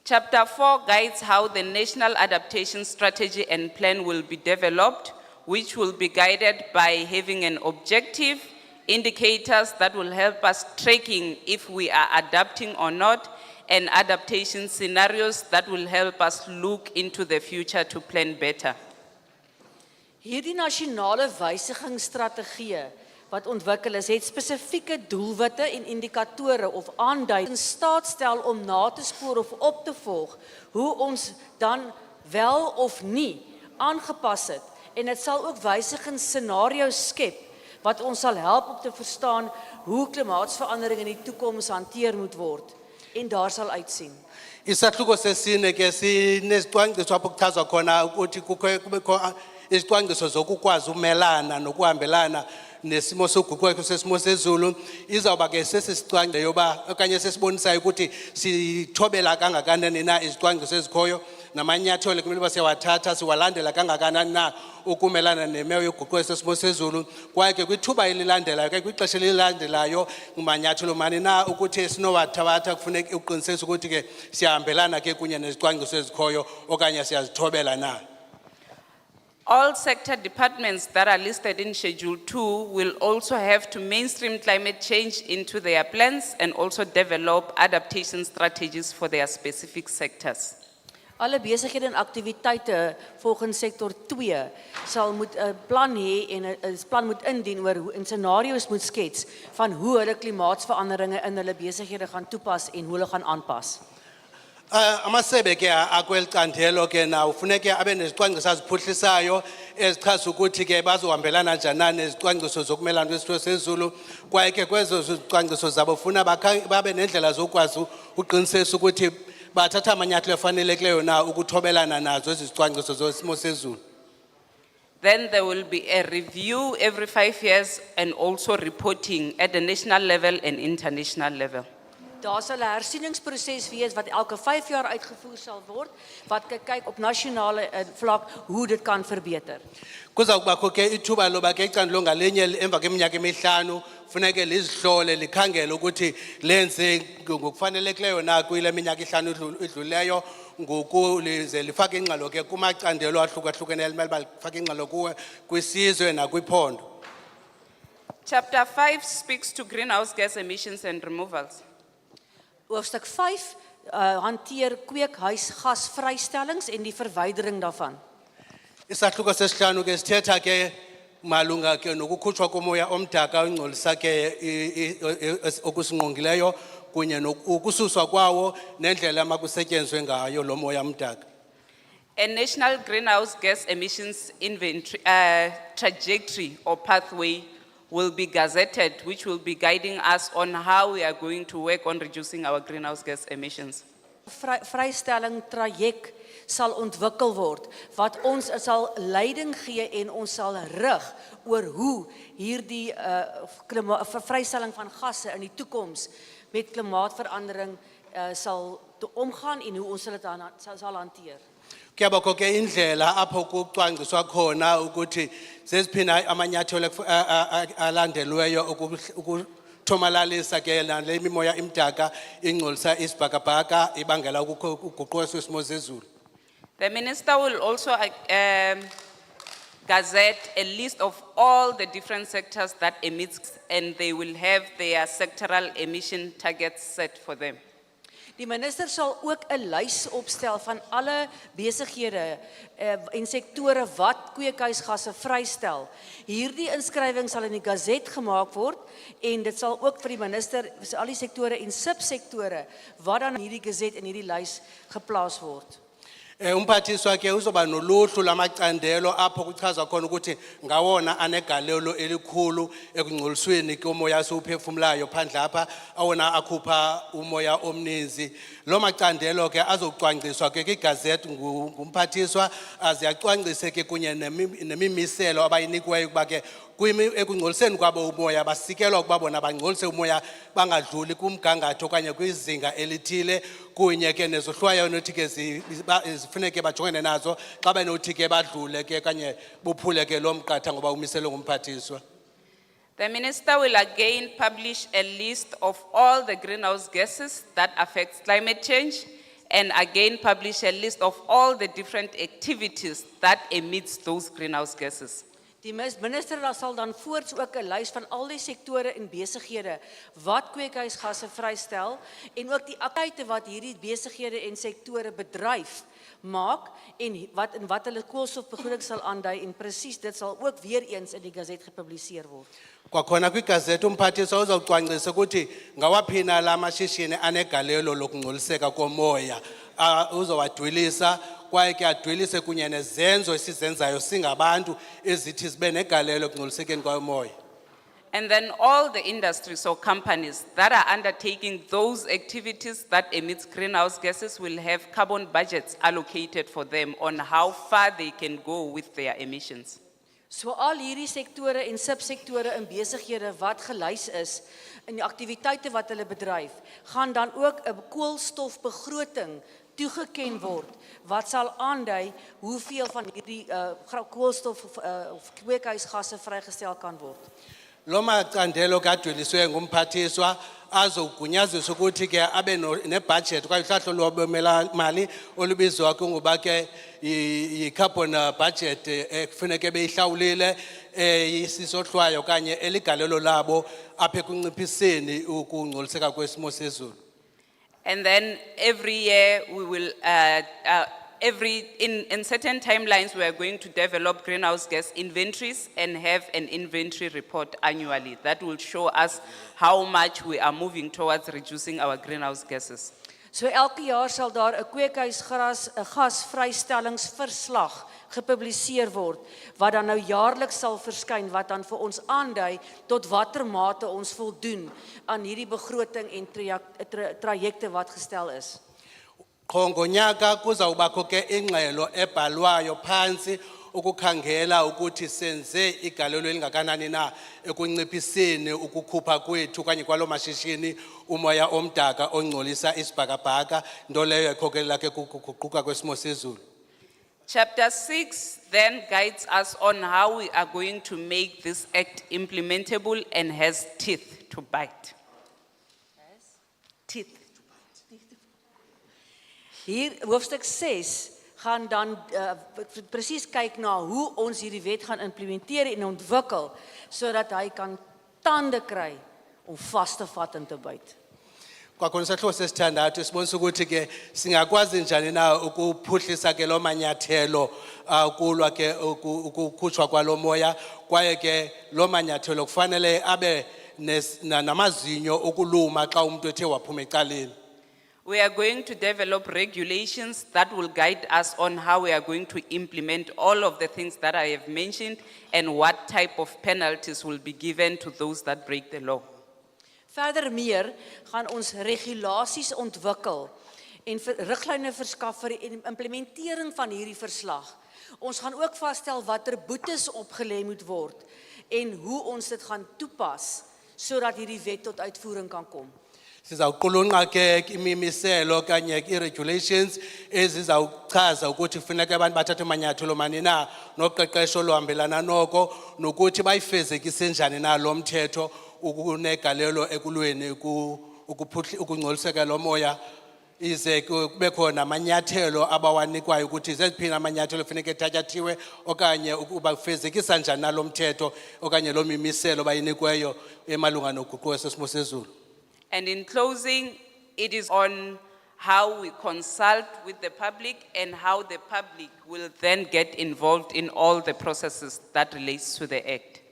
Chapter 4 guides how the national adaptation strategy and plan will be developed, which will be guided by having an objective, indicators that will help us tracking if we are adapting or not, and adaptation scenarios that will help us look into the future to plan better. Hierdie nasionale wysigingsstrategieë wat ontwikkel is, het spesifieke doelwitte en indikatore of aanduidings in staat stel om na te spoor of op te volg hoe ons dan wel of nie aangepas het. En dit sal ook wysigingsscenario's skep wat ons sal help om te verstaan hoe klimaatsverandering in die toekoms hanteer moet word en daar sal uitsien. Isahluko sesine ke sinesicwangciso apho kuchazwa khona ukuthi kubekho izicwangciso zokukwazi umelana nokuhambelana nesimo soguquko sesimo sezulu izawuba ke sesisicwangciso yoba okanye sesibonisayo ukuthi sithobela kangakanani na izicwangciso ezikhoyo namanyathelo kumele basiyawathatha siwalandela kangakanani na ukumelana nemeko yoguquko sesimo sezulu kwaye ke kwithuba elilandelayo ke kwixesha elilandelayo umanyathelo mani na ukuthi sinowathabatha kufuneka uqiniseke ukuthi ke siyahambelana ke kunye nezicwangciso ezikhoyo okanye siyazithobela na. All sector departments that are listed in Schedule 2 will also have to mainstream climate change into their plans and also develop adaptation strategies for their specific sectors. Alle besighede en aktiwiteite volgens sektor 2 sal moet 'n plan hê en 'n plan moet indien oor hoe en scenario's moet skets van hoe hulle klimaatsveranderinge in hulle besighede gaan toepas en hoe hulle gaan aanpas. Amasebe ke akwelcandelo ke na ufuneke abe nezicwangciso aziphuhlisayo ezichaza ukuthi ke bazohambelana njani nezicwangciso zokumelana nesimo sezulu kwaye ke kwezo zicwangciso zabo ufuna babe nendlela zokwazi uqiniseka ukuthi bathatha amanyathelo afanelekileyo na ukuthobelana nazo ezicwangciso zesimo sezulu. Then there will be a review every 5 years and also reporting at the national level and international level. Daar sal 'n hersieningsproses wees wat elke 5 jaar uitgevoer sal word wat kyk op nasionale vlak hoe dit kan verbeter. Kuzawubakho ke ithuba loba ke icandelo ngalinye emva kweminyaka emihlanu funeke lizihlole likhangele ukuthi lenze ngokufanelekileyo na kule minyaka ihlanu idluleyo ngokulize lifake ingxelo ke kumacandelo ahlukahlukeneyo elimele balifake ingxelo kuwe kwisizwe nakwiphondo. Chapter 5 speaks to greenhouse gas emissions and removals. Hoofstuk 5 hanteer kweekhuisgasvrystellings en die verwydering daarvan. Isahluko sesihlanu ke sithetha ke malunga ke nokukhutshwa komoya omdaka ongcolisa ke okusingqongileyo kunye nokususwa kwawo nendlela makusetyenzwe ngayo lo moya omdaka. A national greenhouse gas emissions inventory trajectory or pathway will be gazetted, which will be guiding us on how we are going to work on reducing our greenhouse gas emissions. Vrystelling traject sal ontwikkel word, wat ons sal leiding gee en ons sal rig oor hoe hierdie vrystelling van gasse in die toekoms met klimaatsverandering sal omgaan en hoe ons dit sal hanteer. Kuyabakho ke indlela apho kucwangciswa khona ukuthi zeziphi amanyathelo alandelweyo ukuthomalalisa ke nale mimoya imdaka ingcolisa isibhakabhaka ibangela ukuguquka kwesimo sezulu. The minister will also gazette a list of all the different sectors that emit, and they will have their sectoral emission targets set for them. Die minister sal ook 'n lys opstel van alle besighede en sektore wat kweekhuisgasse vrystel. Hierdie inskrywing sal in die gazet gemaak word en dit sal ook vir die minister vir al die sektore en subsektore wat dan in hierdie gazet en hierdie lys geplaas word. Umphathiswa ke uzoba noluhlu lamacandelo apho kuchazwa khona ukuthi ngawona anegalelo elikhulu ekungcolisweni komoya esiwuphefumulayo phandle apha awona akhupha umoya omninzi. Lo macandelo ke azocwangciswa ke kwigazette ngumphathiswa aze acwangcise ke kunye nemimiselo abayinikweyo kuba ke ekungcoliseni kwabo umoya basikelwa ukuba bona bangcolise umoya bangadluli kumgangatho okanye kwizinga elithile kunye ke nezohlwayo nothi ke zifuneke bajongene nazo xa benothi ke badlule ke kanye buphule ke lo mqatha ngoba umiselwe ngumphathiswa. The minister will again publish a list of all the greenhouse gases that affect climate change, and again publish a list of all the different activities that emits those greenhouse gases. Die minister sal dan voorts ook 'n lys van al die sektore en besighede wat kweekhuisgasse vrystel en ook die aktiwiteite wat hierdie besighede en sektore bedryf maak en wat hulle koolstofbegroting sal aandui en presies dit sal ook weer eens in die gazette gepubliseer word. Kwakhona kwigazette umphathiswa uzawucwangcisa ukuthi ngawaphina la mashishini anegalelo lokungcoliseka komoya uzowadwilisa kwaye ke adwilise kunye nezenzo esizenzayo singabantu ezithi zibe negalelo ekungcolisekeni komoya. And then all the industries or companies that are undertaking those activities that emit greenhouse gases will have carbon budgets allocated for them on how far they can go with their emissions. So al hierdie sektore en subsektore en besighede wat gelys is in die aktiwiteite wat hulle bedryf, gaan dan ook 'n koolstofbegroting toegeken word wat sal aandui hoeveel van hierdie koolstof of kweekhuisgasse vrygestel kan word. Lo macandelo kadweliswe ngumphathiswa azogunyaziswa ukuthi ke abe nebudget kwaye uhlahlo lwabemali olubizwa ngoba ke i-carbon budget ekufuneka beyihlawulile isisohlwayo kanye eligalelo labo apha ekunciphiseni ukungcoliseka kwesimo sezulu. And then every year we will, in certain timelines, we are going to develop greenhouse gas inventories and have an inventory report annually that will show us how much we are moving towards reducing our greenhouse gases. So elke jaar sal daar 'n gasvrystellingsverslag gepubliseer word wat dan nou jaarliks sal verskyn wat dan vir ons aandui tot watter mate ons voldoen aan hierdie begroting en trajecte wat gestel is. Ngonyaka kuzawubakho ke ingxelo ebhalwayo phansi ukukhangela ukuthi senze igalelo elingakanani na ekunciphiseni ukukhupha kwethu kanye kwalo mashishini umoya omdaka ongcolisa isibhakabhaka nto leyo ekhokelela ke kuguquka kwesimo sezulu. Chapter 6 then guides us on how we are going to make this act implementable and has teeth to bite. Teeth. Hier hoofstuk 6 gaan dan presies kyk na hoe ons hierdie wet gaan implementeer en ontwikkel sodat hy kan tande kry om vas te vat en te byt. Kwakhona isahluko sesithandathu sibonisa ukuthi ke singakwazi njani na ukuphuhlisa ke lo manyathelo kulwa ke ukukhutshwa kwalo moya kwaye ke lo manyathelo kufanele abe namazinyo okuluma xa umuntu ethe waphuma ecaleni. We are going to develop regulations that will guide us on how we are going to implement all of the things that I have mentioned and what type of penalties will be given to those that break the law. Verdermeer gaan ons regulasies ontwikkel en riglyne verskaf vir die implementering van hierdie verslag. Ons gaan ook vasstel watter boetes opgelê moet word en hoe ons dit gaan toepas sodat hierdie wet tot uitvoering kan kom. Sizawuqulunqa ke imimiselo kanye i-regulations ezizawuchaza ukuthi kufuneka abantu bathathe amanyathelo mani na noqeqesho oluhambelana noko nokuthi bayifezekise njani na lo mthetho ukunegalelo ekulweni ukungcoliseka lomoya ize kube khona amanyathelo abawanikwayo ukuthi zeziphi amanyathelo kufuneka ethatyathiwe okanye ukuba kufezekisa njani na lo mthetho okanye lo mimiselo bayinikweyo emalunga noguquko sesimo sezulu. And in closing, it is on how we consult with the public and how the public will then get involved in all the processes that relates to the act.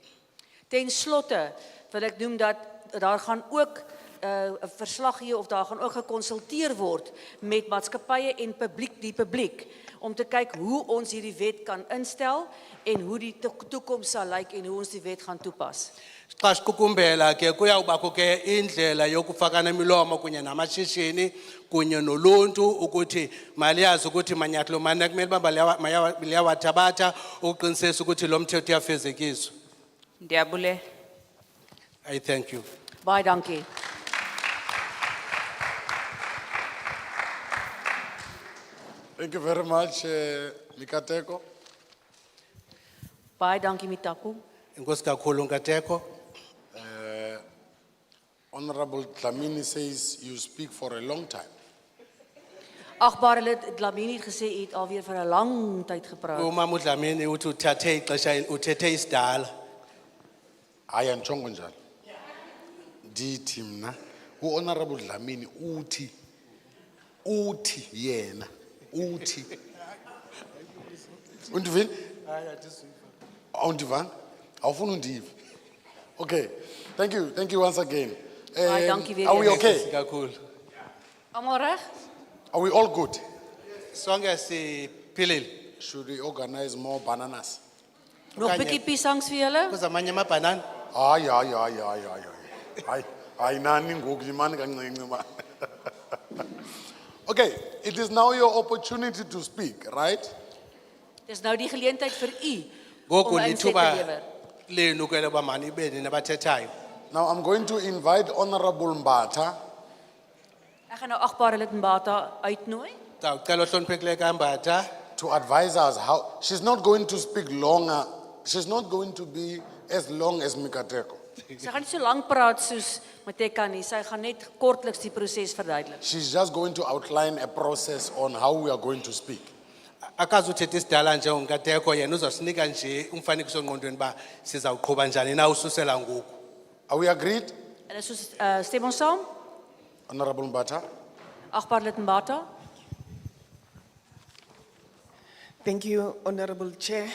Ten slotte wil ek noem dat daar gaan ook 'n verslag hier of daar gaan ook gekonsulteer word met maatskappye en die publiek om te kyk hoe ons hierdie wet kan instel en hoe die toekoms sal lyk en hoe ons die wet gaan toepas. Xa siqukumbela ke kuyawubakho ke indlela yokufakana imilomo kunye namashishini kunye noluntu ukuthi maliyazi ukuthi manyathelo mani kumele uba liyawathabatha ukuqinisekisa ukuthi lo mthetho uyafezekiswa. Ndiyabulela. I thank you. Baie dankie. Thank you very much, Mikateko. Baie dankie Mitaku. Enkosi kakhulu Nkateko. Honorable Dlamini says you speak for a long time. Agbare lid Dlamini het gesê hy het alweer vir 'n lang tyd gepraat. Umama uDlamini uthi uthathe ixesha uthethe isidala. Hayi anditshongo njalo. Ndithi mna uHonorable Dlamini uthi yena uthi undivini? Awundivanga? Awufuni undiva? Okay. Thank you once again. Baie dankie weer Are we eens. okay? Kakhulu. Almal reg? Are we all good? Sonke siphilile. Should we organize more bananas? Nog 'n bietjie piesangs vir julle? Kuzamanye amabhanana. Hayi. Hayi nani ngoku yimani kancinci man. Okay, it is now your opportunity to speak, right? Dis nou die geleentheid vir u Ngoku om 'n insette te lithuba lewer. lenu ke loba mani beni nabathethayo. Now I'm going to invite Honorable Mbatha Ek gaan nou agbare lid Mbata uitnooi Ndawucela ohloniphekileyo kaMbatha to advise us how. She's not going to speak longer. She's not going to be as long as Mikateko. Sy gaan nie so lank praat soos Mateka nie. Sy gaan net kortliks die proses verduidelik. She's just going to outline a process on how we are going to speak. akazuthetha isidala nje uNkateko yena uzosinika nje umfanekiso ngqondweni ba sizawuqhubha njani na ususela ngoku. Are we agreed? En is soos stem ons saam? Honorable Mbatha? Agbare lid Mbata. Thank you, Honorable Chair.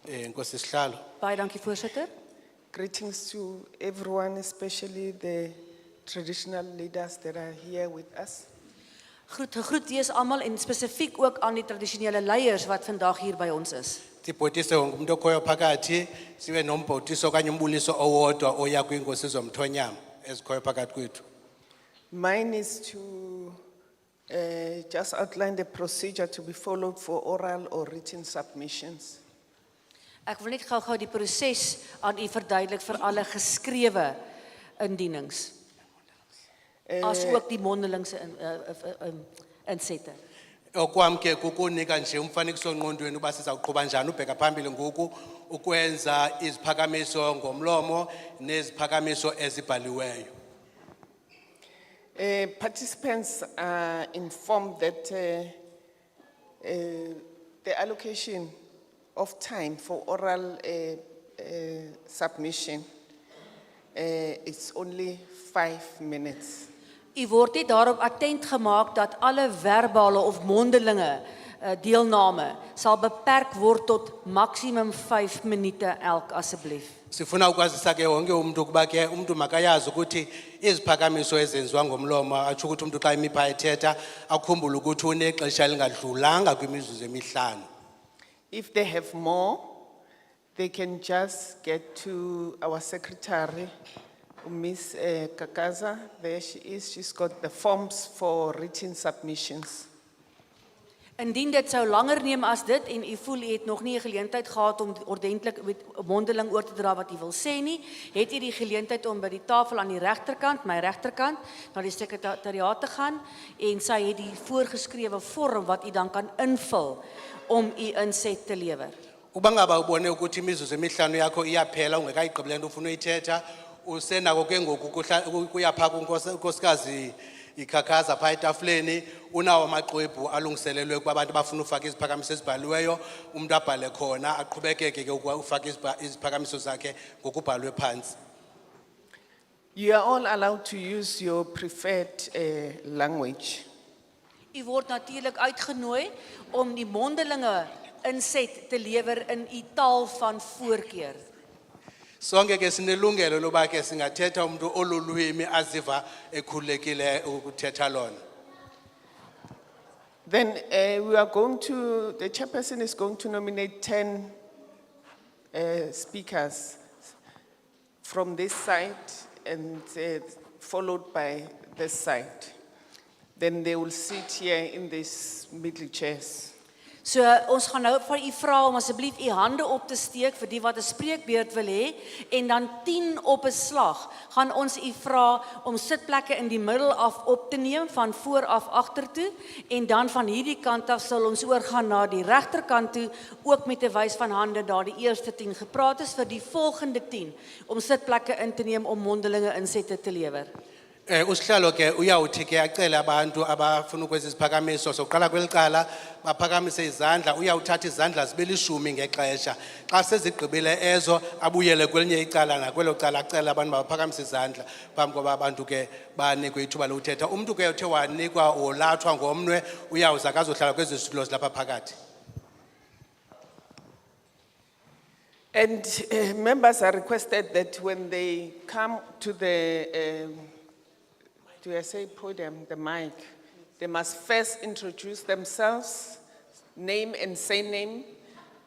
Nkosi sihlalo. Baie dankie voorsitter. Greetings to everyone, especially the traditional leaders that are here with us. Gegroet wees almal en spesifiek ook aan die tradisionele leiers wat vandag hier by ons is. Sibhotise wonke umuntu okhoyo phakathi sibe nombhotiso okanye umbuliso owodwa oya kwinkosi zomthonyama ezikhoyo phakathi kwethu. Mine is to just outline the procedure to be followed for oral or written submissions. Ek wil net gou-gou die proses aan u verduidelik vir alle geskrewe indienings. As ook die mondelingse insette. Okwam ke kukunika nje umfanekiso ngqondweni uba sizawuqhubha njani ubheka phambili ngoku ukwenza iziphakamiso ngomlomo neziphakamiso ezibhaliweyo. Participants are informed that the allocation of time for oral submission is only 5 minutes. U word net daarop attent gemaak dat alle verbale of mondelinge deelname sal beperk word tot maksimum 5 minute elk asseblief. Sifuna ukwazisa ke wonke umuntu ukuba ke umuntu makayazi ukuthi iziphakamiso ezenziwa ngomlomo atsho ukuthi umuntu xa imipha ethetha akhumbule ukuthi unexesha elingadlulanga kwimizuzu emihlanu. If they have more, they can just get to our secretary, Miss Kakaza. There she is. She's got the forms for written submissions. Indien dit sou langer neem as dit en u voel u het nog nie 'n geleentheid gehad om ordentlik mondeling oor te dra wat u wil sê nie, het u die geleentheid om by die tafel aan die regterkant, my regterkant, na die sekretariaat te gaan en sy het die voorgeskrewe vorm wat u dan kan invul om u inset te lewer. Uba ngaba ubone ukuthi imizuzu emihlanu yakho iyaphela ungekayigqibile into ufuna uyithetha, usenako ke ngoku ukuya phaa kunkosikazi ikhakhaza phaa etafuleni, unawo amaqwebhu alungiselelwe ukuba abantu bafuna ufaka iziphakamiso ezibhaliweyo, umuntu abhale khona aqhubekeke ke ufaka iziphakamiso zakhe ngokubhalwe phansi. You are all allowed to use your preferred language. U word natuurlik uitgenooi om die mondelinge inset te lewer in u taal van voorkeur. Sonke ke sinelungelo loba ke singathetha umuntu olulwimi aziva ekhulekile ukuthetha lona. Then the chairperson is going to nominate 10 speakers from this side and followed by this side. Then they will sit here in these middle chairs. So ons gaan nou van u vra om asseblief u hande op te steek vir die wat 'n spreekbeurt wil hê en dan 10 op 'n slag gaan ons u vra om sitplekke in die middel af op te neem van voor af agtertoe en dan van hierdie kant af sal ons oorgaan na die regterkant toe ook met 'n wys van hande daar die eerste 10 gepraat is vir die volgende 10 om sitplekke in te neem om mondelinge insette te lewer. Usihlalo ke uyawuthi ke acele abantu abafuna ukwenza isiphakamiso sokuqala kwelicala baphakamise izandla, uyawuthatha izandla zibe 10 ngexesha. Xa sezigqibile ezo abuyele kwelinye icala nakwelo cala acele abantu baphakamise izandla phambi koba abantu ke banikwe ithuba lokuthetha. Umuntu ke uthe wanikwa olathwa ngomnwe uyawuza kazohlala kwezi zitulo zilapha phakathi. And members are requested that when they come to the do I say podium, the mic, they must first introduce themselves, name and surname,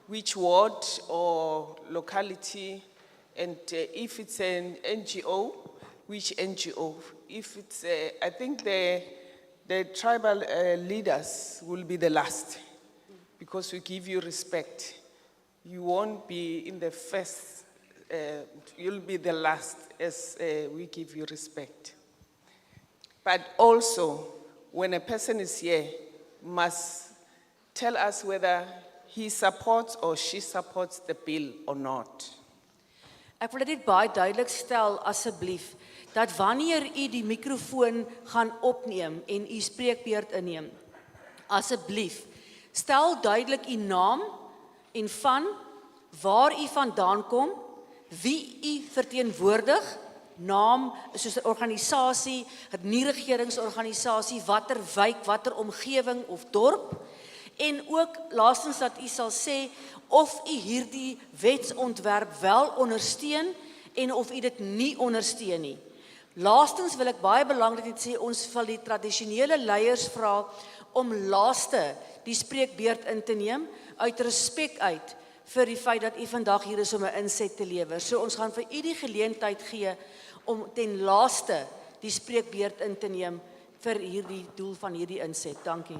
which ward or locality, and if it's an NGO, which NGO. If it's, I think the tribal leaders will be the last, because we give you respect. You won't be in the first, you'll be the last as we give you respect. But also, when a person is here, must tell us whether he supports or she supports the bill or not. Ek wil dit baie duidelik stel asseblief dat wanneer u die mikrofoon gaan opneem en u spreekbeurt inneem, asseblief stel duidelik u naam en van waar u vandaan kom, wie u verteenwoordig, naam soos 'n organisasie, 'n nie-regeringsorganisasie, watter wijk, watter omgewing of dorp en ook laastens dat u sal sê of u hierdie wetsontwerp wel ondersteun en of u dit nie ondersteun nie. Laastens wil ek baie belangrik net sê ons wil die tradisionele leiers vra om laaste die spreekbeurt in te neem uit respek uit vir die feit dat u vandag hier is om 'n inset te lewer. So ons gaan vir u die geleentheid gee om ten laaste die spreekbeurt in te neem vir hierdie doel van hierdie inset. Dankie.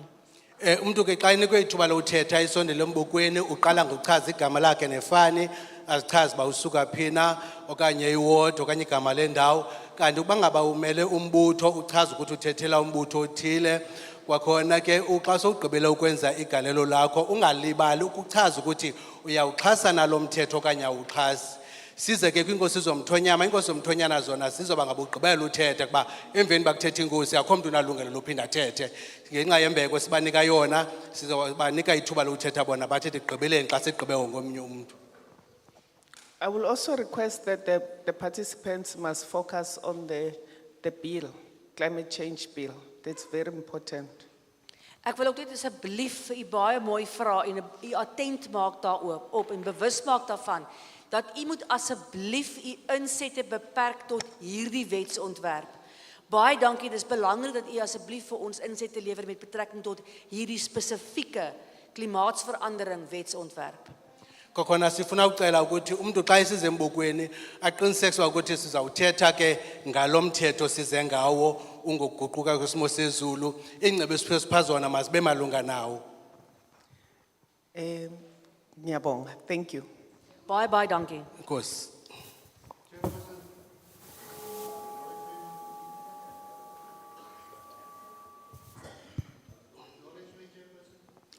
Umuntu ke xa inikwe ithuba lokuthetha isondele embukweni uqala ngokuchaza igama lakhe nefani, azichaze uba usuka phina okanye iward okanye igama lendawo, kanti ukuba ngaba umele umbutho uchaza ukuthi uthethela umbutho othile. Kwakhona ke xa sowugqibele ukwenza igalelo lakho ungalibali ukuchaza ukuthi uyawuxhasa nalo mthetho okanye awuxhasi. Size ke kwinkosi zomthonyama, inkosi zomthonyana zona sizoba ngaba ugqibela uthethe kuba emveni bakuthetha inkosi akho mntu unalungelo lophinda athethe. Ngenxa yembeko sibanika yona sizobanika ithuba lokuthetha bona bathethe ekugqibeleni xa segqibe ngomnye umuntu. I will also request that the participants must focus on the bill, climate change bill. That's very important. Ek wil ook net asseblief vir u baie mooi vra en u attent maak daarop en bewus maak daarvan dat u moet asseblief u insette beperk tot hierdie wetsontwerp. Baie dankie, dis belangrik dat u asseblief vir ons insette lewer met betrekking tot hierdie spesifieke klimaatsverandering wetsontwerp. Kokhona sifuna ukucela ukuthi umuntu xa esize embukweni aqinisekise ukuthi sizawuthetha ke ngalomthetho size ngawo ungokuguquka kwesimo sezulu ingcebo esiphezona masibe malunga nawo. Ngiyabonga. Thank you. Baie dankie. Nkosi.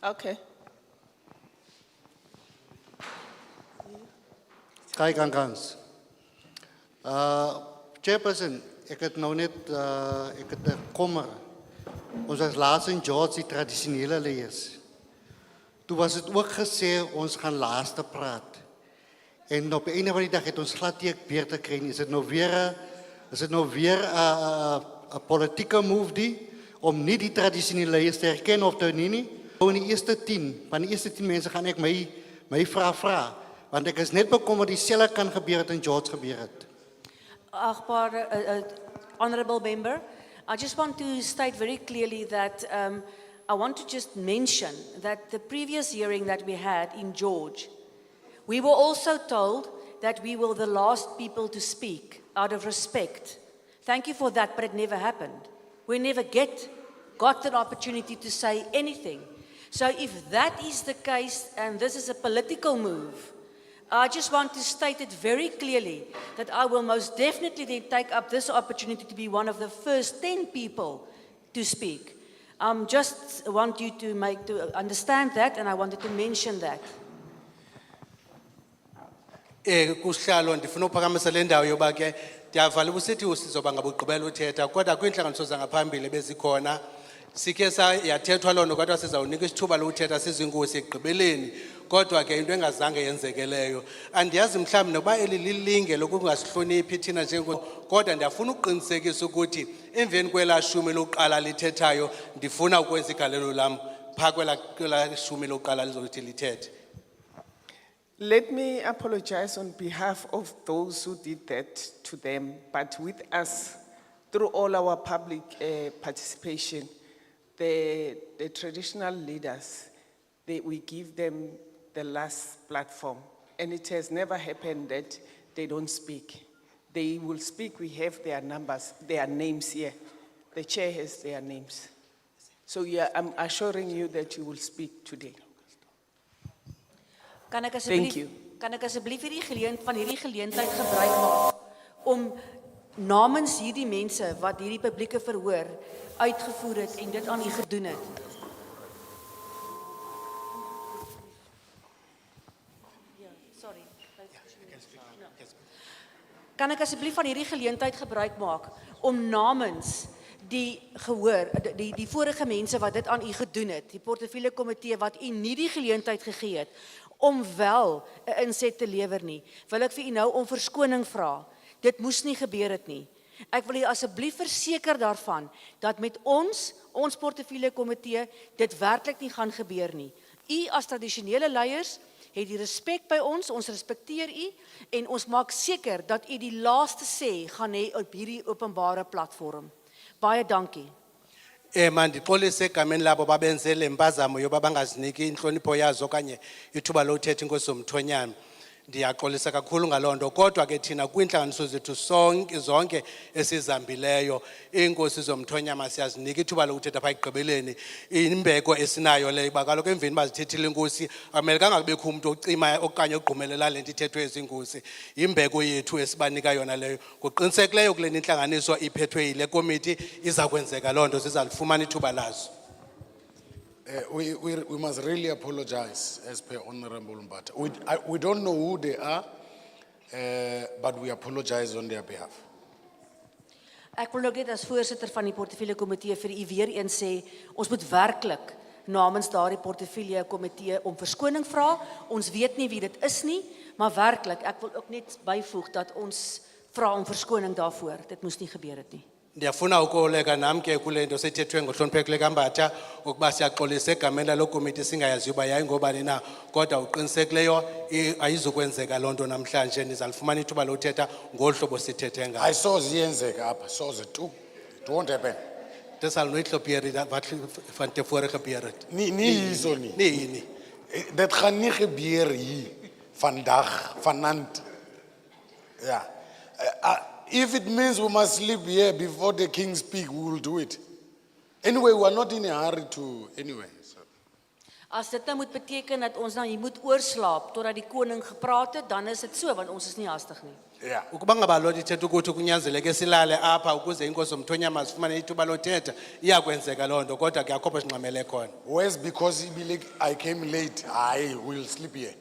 Okay. Kai kankans. Chairperson, ek het nou net ek het 'n kommer. Ons was laas in George die tradisionele leiers. Toe was dit ook gesê ons gaan laaste praat. En op 'n einde van die dag het ons glad nie weer te kry nie. Is dit nou weer 'n politieke move die om nie die tradisionele leiers te herken of te nie? Van die eerste 10 mense gaan ek my vra. Want ek is net bekommerd dieselfde kan gebeur het in George gebeur het. Achtbare honorable member, I just want to state very clearly that I want to just mention that the previous hearing that we had in George, we were also told that we were the last people to speak out of respect. Thank you for that, but it never happened. We never got an opportunity to say anything. So if that is the case, and this is a political move, I just want to state it very clearly that I will most definitely then take up this opportunity to be one of the first 10 people to speak. Just want you to understand that, and I wanted to mention that. Kuhlalo ndifuna uphakamisa le ndawo yoba ke ndiyavala ubusithi usizoba ngabugqibela uthetha kodwa kwintlanganiso zangaphambili bezikhona sikhe yathethwa loo nto kodwa sizawunika isithuba lokuthetha sizingosi ekugqibeleni kodwa ke into engazange yenzekeleyo andiyazi mhlawumbi nokuba eli lilinge lokungasihloniphi thina kodwa ndiyafuna ukuqinisekisa ukuthi emveni kwelaa shumi lokuqala lithethayo ndifuna ukwenza igalelo lam phaa kwelaa shumi lokuqala lizokuthi lithethe. Let me apologize on behalf of those who did that to them, but with us, through all our public participation, the traditional leaders, we give them the last platform. And it has never happened that they don't speak. They will speak, we have their numbers, their names here. The chair has their names. So yeah, I'm assuring you that you will speak today. Thank you. Kan ek asseblief hierdie geleentheid gebruik maak om namens hierdie mense wat hierdie publieke verhoor uitgevoer het en dit aan u gedoen het. Kan ek asseblief van hierdie geleentheid gebruik maak om namens die gehoor, die vorige mense wat dit aan u gedoen het, die portefeulje komitee wat u nie die geleentheid gegee het, om wel 'n inset te lewer nie, wil ek vir u nou om verskoning vra. Dit moes nie gebeur het nie. Ek wil u asseblief verseker daarvan, dat met ons portefeulje komitee, dit werklik nie gaan gebeur nie. U as tradisionele leiers, het die respek by ons respekteer u, en ons maak seker, dat u die laaste sê, gaan hê op hierdie openbare platform. Baie dankie. Mandixolise egameni labo babenze le mpazamo yoba bangaziniki inhlonipho yazo okanye ithuba lokuthetha inkosi yomthonyama. Ndiyaxolisa kakhulu ngaloo nto kodwa ke thina kwiintlanganiso zethu zonke esizambileyo iinkosi zomthonyama siyazinika ithuba lokuthetha phaa ekugqibeleni. Imbeko esinayo leyo uba kaloku emveni bazithethile inkosi amelekanga kubekho umntu ocima okanye ogqumelela le nto ithethwe ezinkosi. Yimbeko yethu esibanika yona leyo. Ngokuqinisekileyo kule intlanganiso iphethwe yile komiti iza kwenzeka loo nto zizalifumana ithuba lazo. We must really apologize as per Honorable Mbata. We don't know who they are, but we apologize on their behalf. Ek wil ook net as voorsitter van die portefeulje komitee vir u weer eens sê, ons moet werklik namens daardie portefeulje komitee om verskoning vra. Ons weet nie wie dit is nie, maar werklik, ek wil ook net byvoeg dat ons vra om verskoning daarvoor. Dit moes nie gebeur het nie. Ndiyafuna ukoleka nam ke kule nto sethethwe ngohloniphekile kambatha ukuba siyaxolisa egameni lalo komiti singayazi uba yayingobani na kodwa uqinisekileyo ayizukwenzeka loo nto namhlanje nizalifumana ithuba lothetha ngolu hlobo sithethe ngayo. Aysoze iyenzeka apha, soze tu. It won't happen. Dit sal nooit gebeur wat van tevore gebeur het. Nie hierso nie. Nee. Dit gaan nie gebeur hier vandag, vanand. Ja. If it means we must sleep here before the king speak, we will do it. Anyway, we are not in a hurry to anyway. So. As dit nou moet beteken dat ons nou hier moet oorslaap totdat die koning gepraat het, dan is dit so want ons is nie hastig nie. Yeah. Ukuba ngaba loo nto ithetha ukuthi kunyanzeleke silale apha ukuze inkosi zomthonyama zifumane ithuba lothetha iyakwenzeka loo nto kodwa ke akho apho sinqamele khona. Where's because I came late? I will sleep here.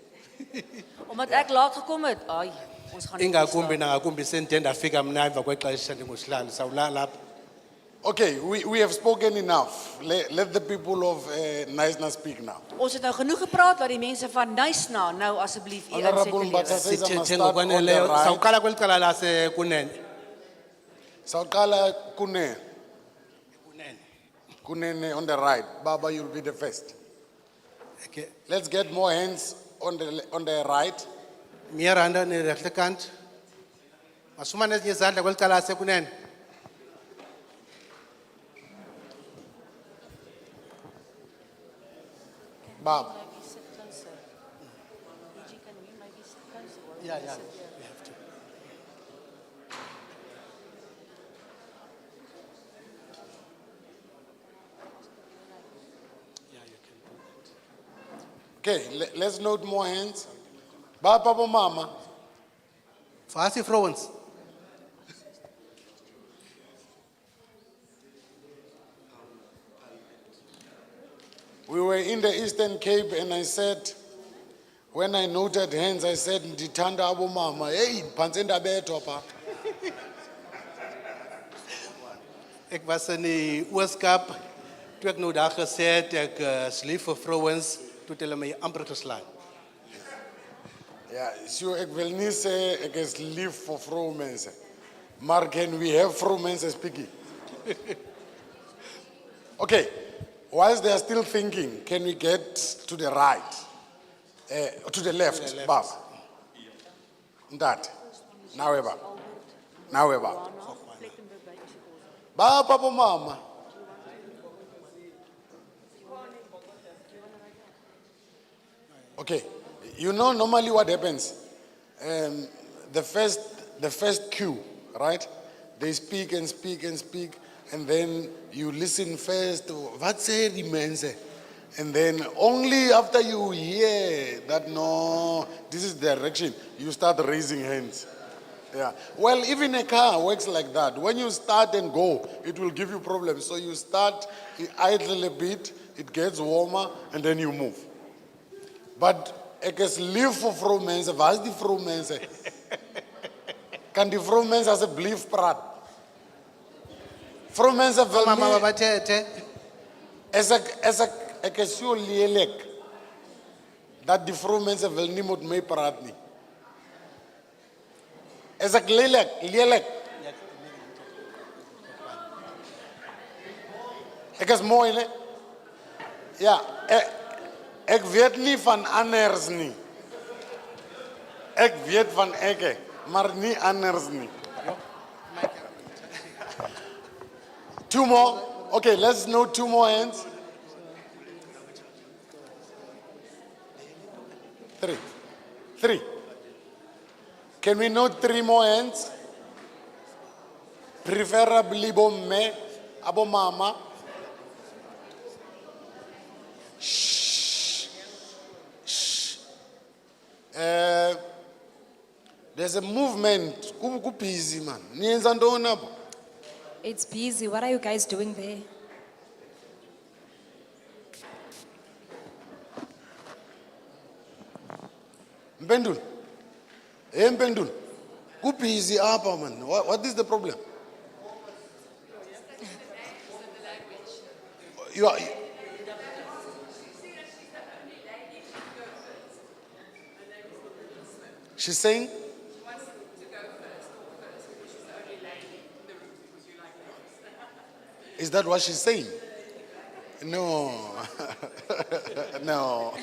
Omdat ek laat gekom het, ai, ons gaan nie Ingakumbi nangakumbi sendide ndafika mna emva kwexesha ndingusihlalo sawulala apha. Okay, we have spoken enough. Let the people of Knysna speak now. Ons het nou genoeg gepraat, laat die mense van Knysna nou asseblief u Honorable insette Mbatha lewer. says I must Sithethe start on the ngokwaneleyo right. sawuqala kweli cala lasekunene. Sawuqala Kunene on the right. Baba, you'll be the first. Okay. Let's get more hands on the right. Mieranda ni regterkant. Masifumane ezinye izandla kweli cala lasekunene. Baba. Yeah, we have to. Yeah, you can do that. Okay, let's note more hands. Baba, mama. Fasi vrouwens. We were in the Eastern Cape and I said, when I noted hands, I said, Ndithanda abo mama. Hey, panzenda beto pa. Ek was in die Ooskaap toe ek nou daar gesê het ek is lief vir vrouens toe het hulle my amper geslaan. Yeah, so ek wil nie sê ek is lief vir vroumense. Maar can we have vroumense speaking? Okay, whilst they are still thinking, can we get to the right? To the left, Baba. That. Now eba. Baba, mama. Okay, you know normally what happens. The first queue, right? They speak and speak and speak, and then you listen first. What's the mense? And then only after you hear that no, this is the direction, you start raising hands. Yeah. Well, even a car works like that. When you start and go, it will give you problems. So you start, you idle a bit, it gets warmer, and then you move. But ek is lief vir vroumense. Wat is die vroumense? Kan die vroumense asseblief praat? Vroumense wil Mama nie, bathethe. ek is so lelik dat die vroumense wil nie met my praat nie. Is ek lelik? Ek is mooi, ne? Ja, ek weet nie van anders nie. Ek weet van ekke, maar nie anders nie. Two more. Okay, let's note two more hands. Three. Can we note three more hands? Preferably bomme, abo mama. Shh. There's a movement. Ku busy man. Niyenza ntoni apho? It's busy. What are you guys doing there? Mpendul. Hey Mpendul. Ku busy apha man. What is the problem? You are, she's saying? Is that what she's saying? No. No.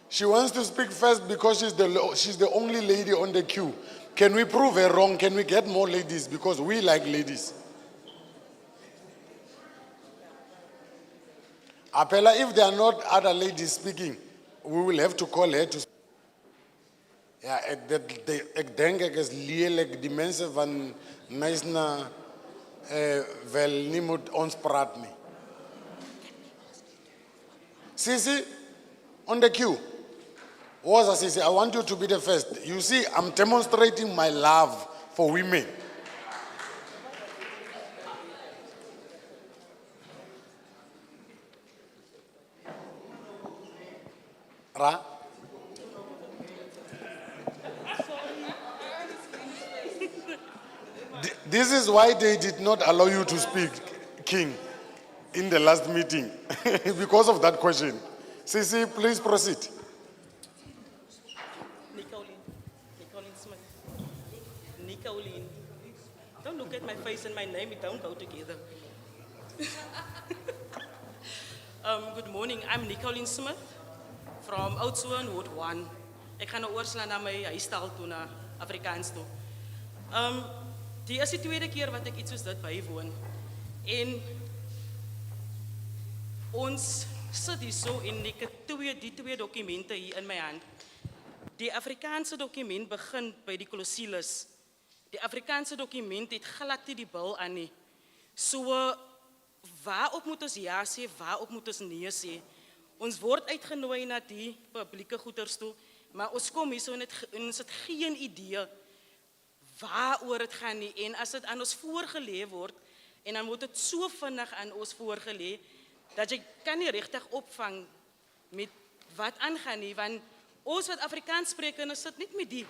She wants to speak first because she's the only lady on the queue. Can we prove her wrong? Can we get more ladies? Because we like ladies. Apela, if there are not other ladies speaking, we will have to call her to. Ja, ek denk ek is lelik die mense van Knysna wel nie moet ons praat nie. Sisi, on the queue. Was Sisi, I want you to be the first. You see, I'm demonstrating my love for women. Ra? This is why they did not allow you to speak, King, in the last meeting, because of that question. Sisi, please proceed. Nicoline Smith. Nicoline. Don't look at my face and my name, it don't go together. Good morning, I'm Nicoline Smith from Oudtshoorn, Ward 1. Ek gaan nou oorslaan na my huisstal toe, na Afrikaans toe. Die is die tweede keer wat ek iets soos dit bywoon. En ons sit hier so en ek het die twee dokumente hier in my hand. Die Afrikaanse dokument begin by die Colossulus. Die Afrikaanse dokument het glad nie die bil aan nie. So, waarop moet ons ja sê, waarop moet ons nee sê? Ons word uitgenooi na die publieke goeders toe, maar ons kom hier so en ons het geen idee waaroor het gaan nie. En as dit aan ons voorgelê word, en dan word dit so vinnig aan ons voorgelê, dat jy kan nie regtig opvang met wat aangaan nie, want ons wat Afrikaans spreek, en ons sit net met die.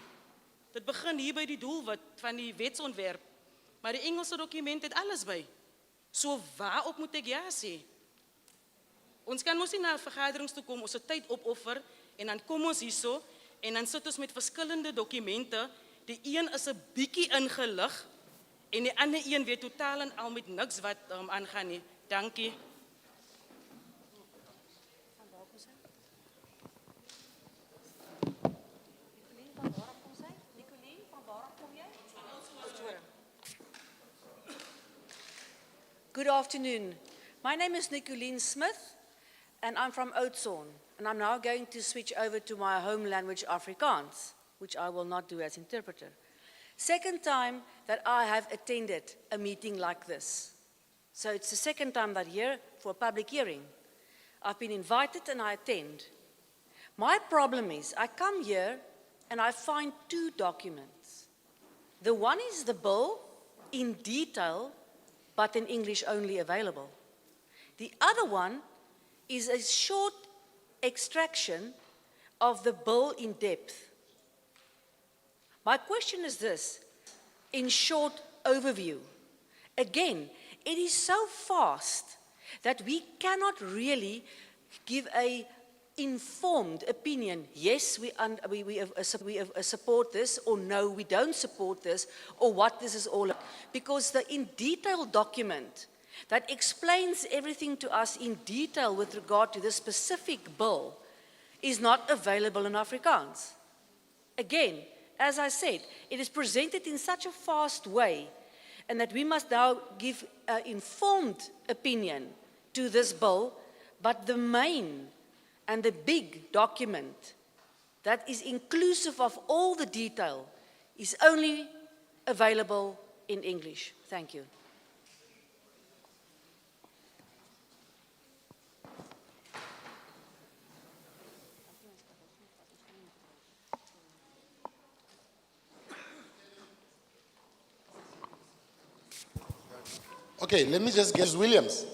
Dit begin hier by die doelwit van die wetsontwerp, maar die Engelse dokument het alles by. So waarop moet ek ja sê? Ons kan mos nie na vergaderings toe kom, ons het tyd opoffer, en dan kom ons hier so, en dan sit ons met verskillende dokumente. Die een is 'n bietjie ingelig, en die ander een weet totaal en al met niks wat aangaan nie. Dankie. Good afternoon. My name is Nicoline Smith, and I'm from Oudtshoorn. And I'm now going to switch over to my home language, Afrikaans, which I will not do as interpreter. Second time that I have attended a meeting like this. So it's the second time that here for a public hearing. I've been invited and I attend. My problem is I come here and I find two documents. The one is the bill in detail, but in English only available. The other one is a short extraction of the bill in depth. My question is this, in short overview. Again, it is so fast that we cannot really give a informed opinion. Yes, we support this, or no, we don't support this, or what this is all about. Because the in detail document that explains everything to us in detail with regard to this specific bill is not available in Afrikaans. Again, as I said, it is presented in such a fast way, and that we must now give an informed opinion to this bill, but the main and the big document that is inclusive of all the detail is only available in English. Thank you. Okay, let me just get Williams.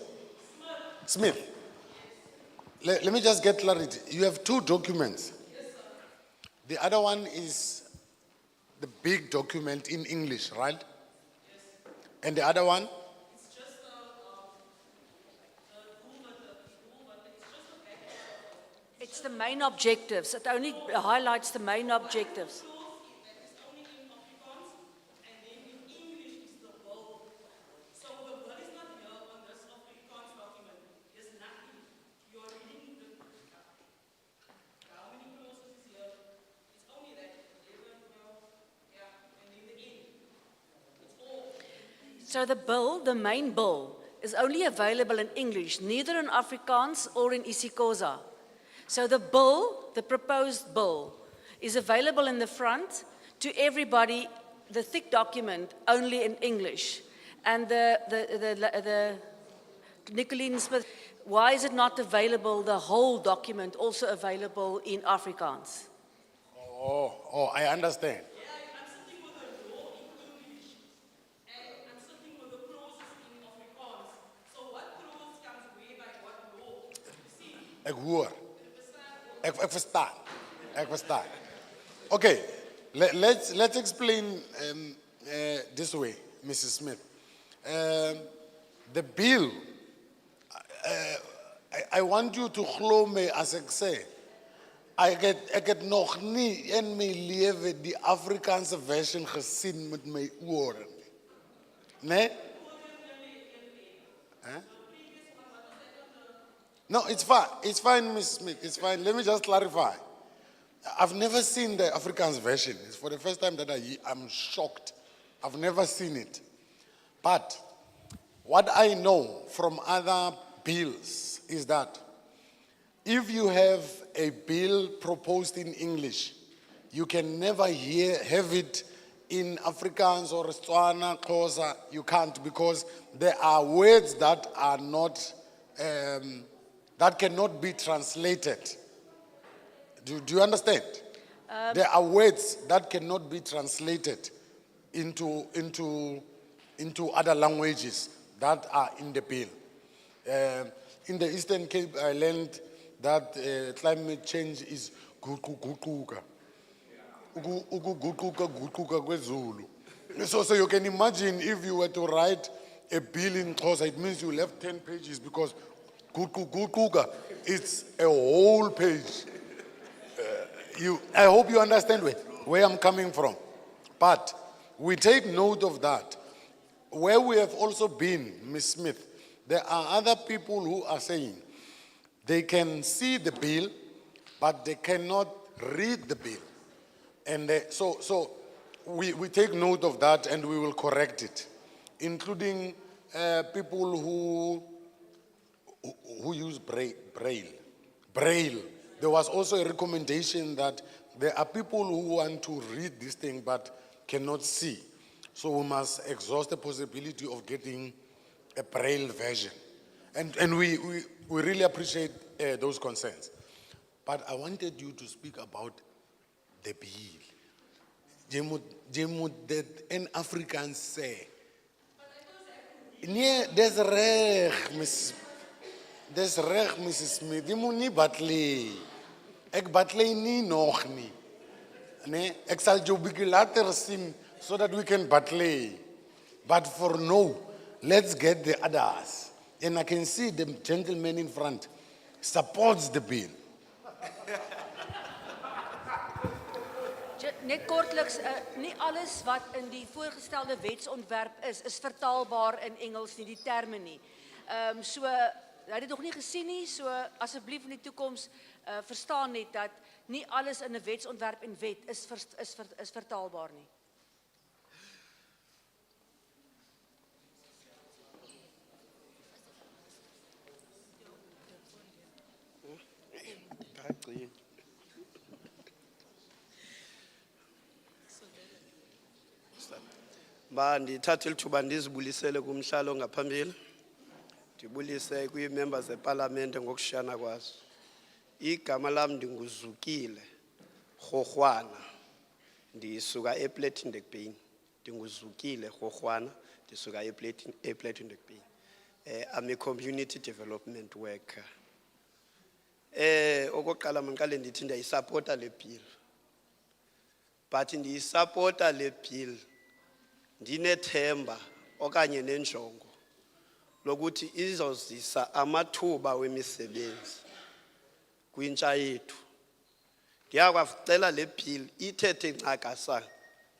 Smith. Let me just get clarity. You have two documents. Yes, sir. The other one is the big document in English, right? Yes. And the other one? It's just It's the main objectives. It only highlights the main objectives. So the bill, the main bill, is only available in English, neither in Afrikaans or in isiXhosa. So the bill, the proposed bill, is available in the front to everybody, the thick document, only in English. And the Nicolene Smith, why is it not available, the whole document, also available in Afrikaans? Oh, I understand. I'm sitting with the law in English and I'm sitting with the clauses in Afrikaans. So what clause comes where by what law? You see, Ek hoor. Ek verstaan. Okay, let's explain this way, Mrs. Smith. The bill, I want you to glo me as ek sê. Ek het nog nie in my lewe die Afrikaanse version gesien met my ore nie. Nee? Huh? No, it's fine, Ms. Smith, it's fine. Let me just clarify. I've never seen the Afrikaans version. It's for the first time that I'm shocked. I've never seen it. But what I know from other bills is that if you have a bill proposed in English, you can never have it in Afrikaans or Setswana, Xhosa. You can't, because there are words that are not, that cannot be translated. Do you understand? There are words that cannot be translated into other languages that are in the bill. In the Eastern Cape Island, that climate change is guquka kwezulu. So you can imagine if you were to write a bill in Xhosa, it means you left 10 pages because guquka, it's a whole page. I hope you understand where I'm coming from. But we take note of that. Where we have also been, Ms. Smith, there are other people who are saying they can see the bill, but they cannot read the bill. And so we take note of that and we will correct it, including people who use braille. There was also a recommendation that there are people who want to read this thing but cannot see. So we must exhaust the possibility of getting a braille version. And we really appreciate those concerns. But I wanted you to speak about the bill. That in Afrikaans say. Nee, there's reg, Mrs. Smith. Die moet nie batlei. Ek batlei nie nog nie. Nee, ek sal jou bietjie later sien so that we can batlei. But for now, let's get the others. And I can see the gentleman in front supports the bill. Net kortliks, nie alles wat in die voorgestelde wetsontwerp is vertaalbaar in Engels nie, die terme nie. So, hy het dit nog nie gesien nie, so asseblief in die toekoms verstaan net dat nie alles in 'n wetsontwerp en wet is vertaalbaar nie. Ndithathe lithuba ndizibulisele kumhlalo ngaphambili. Ndibulise kwii-members zeParlamente ngokushiyana kwazo. Igama lam ndinguzukile Rhorhwana. Ndisuka ePlatindex Bay. Ndinguzukile Rhorhwana, ndisuka ePlatindex Bay. I'm a community development worker. Okokuqala mandiqale ndithi ndiyayisapota le bill. But ndiyisapota le bill ndinethemba okanye nenjongo lokuthi izozisa amathuba wemisebenzi kwintsha yethu. Ndiyakwacela le bill ithethe ncakasa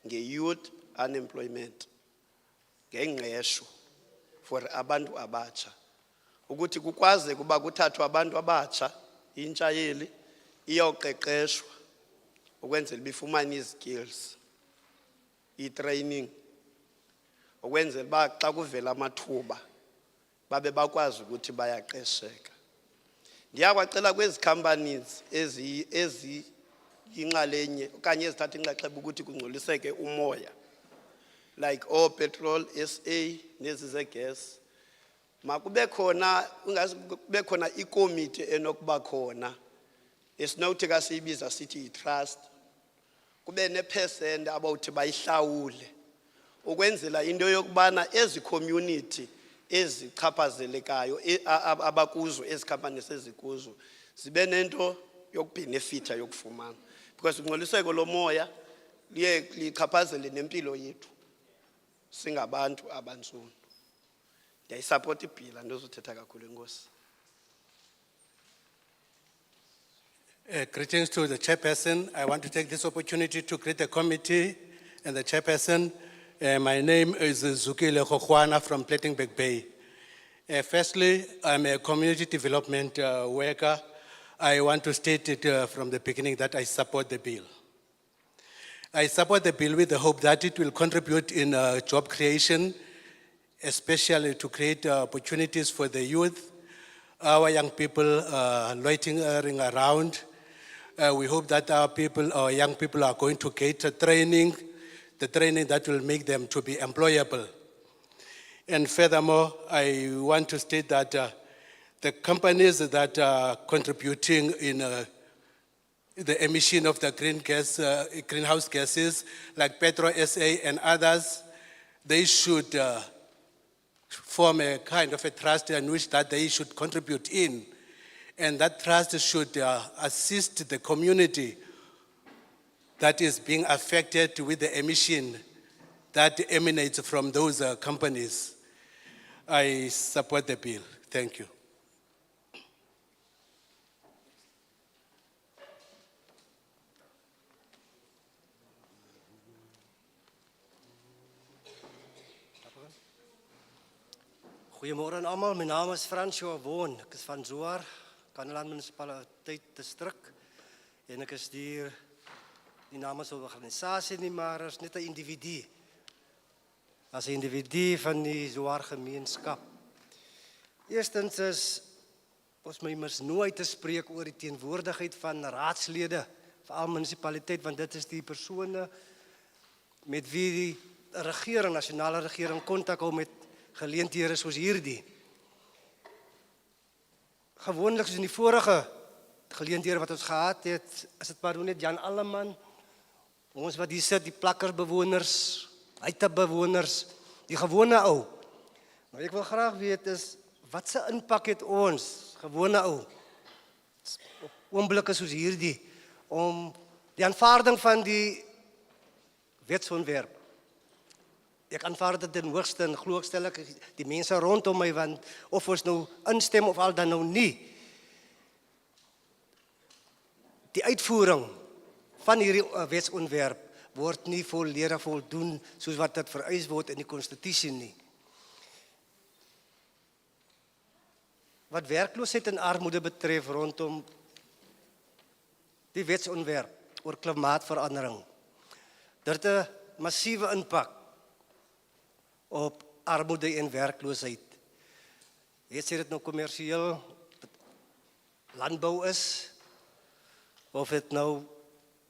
nge-youth unemployment, ngengqesho for abantu abatsha, ukuthi kukwaze kuba kuthathwa abantu abatsha, intsha yeli iyawuqeqeshwa ukwenzela bifumane izikills, i-training, ukwenzela uba xa kuvela amathuba babe bakwazi ukuthi bayaqesheka. Ndiyakwacela kwezi companies eziyinxalenye okanye ezithatha inxaxheba ukuthi kungcoliseke umoya, like all petrol SA nezi zegas, makube khona ungazi kube khona ikomiti enokuba khona esinowuthi kasiyibiza sithi trust, kube ne% abawuthi bayihlawule ukwenzela into yokubana ezi community ezichaphazelekayo abakuzo ezi companies ezikuzo zibe nento yokubhenefitha yokufumana, because ungcoliseko lomoya liye lichaphazele nempilo yethu singabantu abantsundu. Ndiyayisupport ibill, andizothetha kakhulu, enkosi. Greetings to the chairperson. I want to take this opportunity to greet the committee and the chairperson. My name is Zukile Khokhwana from Plettenberg Bay. Firstly, I'm a community development worker. I want to state it from the beginning that I support the bill. I support the bill with the hope that it will contribute in job creation, especially to create opportunities for the youth, our young people loitering around. We hope that our young people are going to get the training that will make them to be employable. And furthermore, I want to state that the companies that are contributing in the emission of the greenhouse gases, like Petro SA and others, they should form a kind of a trust in which that they should contribute in. And that trust should assist the community that is being affected with the emission that emanates from those companies. I support the bill. Thank you. Goeiemôre aan almal. My naam is François Woon. Ek is van Zoar, Kaneland Munisipaliteit Distrik. En ek is hier nie namens 'n organisasie nie, maar as net 'n individu. As 'n individu van die Zoar gemeenskap. Eerstens is ons my mos nooit te spreek oor die teenwoordigheid van raadslede veral munisipaliteit, want dit is die persone met wie die regering, nasionale regering kontak hou met geleenthede soos hierdie. Gewoonlik soos in die vorige geleenthede wat ons gehad het, is dit maar net Jan Alleman, ons wat hier sit, die plakkersbewoners, uitebewoners, die gewone ou. Maar ek wil graag weet is, wat se impak het ons, gewone ou, op oomblikke soos hierdie, om die aanvaarding van die wetsontwerp. Ek aanvaard dit ten hoogste en glo ek stel ek die mense rondom my, want of ons nou instem of al dan nou nie. Die uitvoering van hierdie wetsontwerp word nie volledig voldoen soos wat dit vereis word in die konstitusie nie. Wat werkloosheid en armoede betref rondom die wetsontwerp oor klimaatsverandering, dit het 'n massiewe impak op armoede en werkloosheid. Het sê dit nou kommersieel landbou is, of dit nou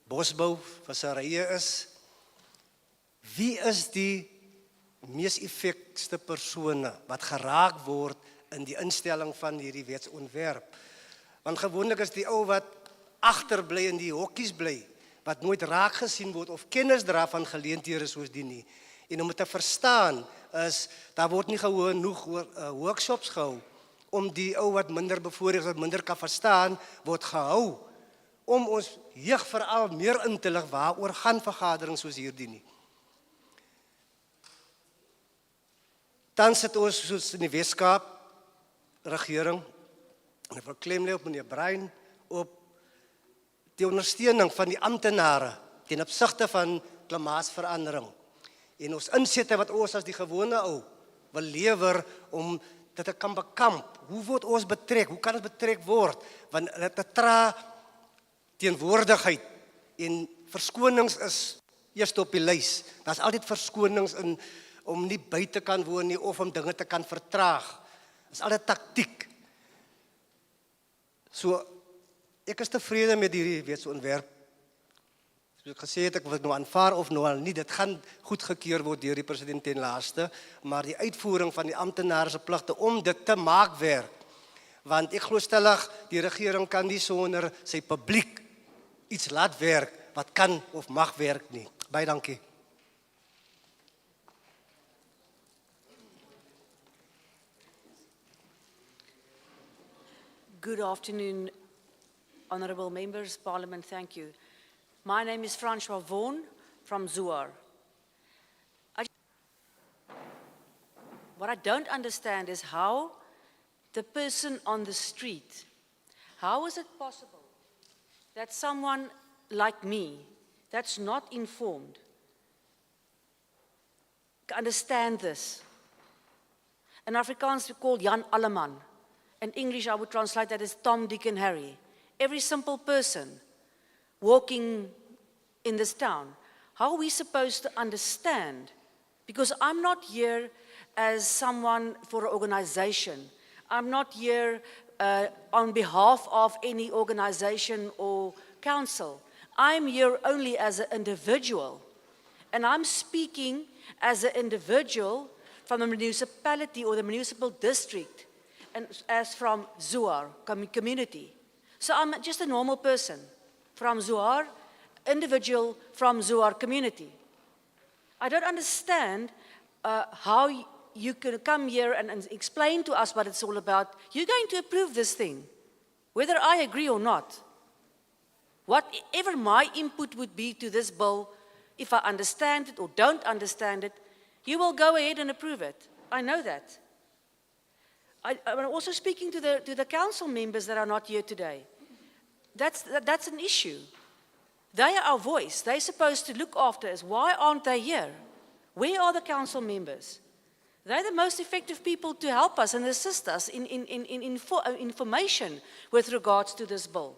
bosbou, visserye is, wie is die mees effektiefste persone wat geraak word in die instelling van hierdie wetsontwerp? Want gewoonlik is die ou wat agterbly in die hokkies bly, wat nooit raak gesien word of kennis dra van geleenthede soos die nie. En om dit te verstaan is, daar word nie genoeg workshops gehou, om die ou wat minder bevoorreg, wat minder kan verstaan, word gehou, om ons jeug veral meer in te lig waaroor gaan vergaderings soos hierdie nie. Dan sit ons soos in die Weskaap, regering, en ek wil klem lê op meneer Brein, op die ondersteuning van die amptenare, ten opsigte van klimaatsverandering. En ons insette wat ons as die gewone ou wil lewer om dit te kan bekamp. Hoe word ons betrek? Hoe kan dit betrek word? Want dit tra teenwoordigheid en verskonings is eerst op die lys. Daar's altyd verskonings in om nie by te kan woon nie of om dinge te kan vertraag. Dis al 'n taktiek. So ek is tevrede met hierdie wetsontwerp. Soos ek gesê het, ek wil dit nou aanvaar of nou al nie, dit gaan goedgekeur word deur die president ten laaste, maar die uitvoering van die amptenare se pligte om dit te maak werk. Want ek glo stellig, die regering kan nie sonder sy publiek iets laat werk wat kan of mag werk nie. Baie dankie. Good afternoon, honourable members, Parliament, thank you. My name is Francois Vaughan from Zouar. What I don't understand is how the person on the street, how is it possible that someone like me, that's not informed, can understand this? In Afrikaans we call Jan Alleman. In English I would translate that as Tom, Dick and Harry. Every simple person walking in this town, how are we supposed to understand? Because I'm not here as someone for an organization. I'm not here on behalf of any organization or council. I'm here only as an individual. And I'm speaking as an individual from the municipality or the municipal district, and as from Zouar community. So I'm just a normal person from Zouar, individual from Zouar community. I don't understand how you can come here and explain to us what it's all about. You're going to approve this thing, whether I agree or not. Whatever my input would be to this bill, if I understand it or don't understand it, you will go ahead and approve it. I know that. I'm also speaking to the council members that are not here today. That's an issue. They are our voice. They're supposed to look after us. Why aren't they here? Where are the council members? They're the most effective people to help us and assist us in information with regards to this bill.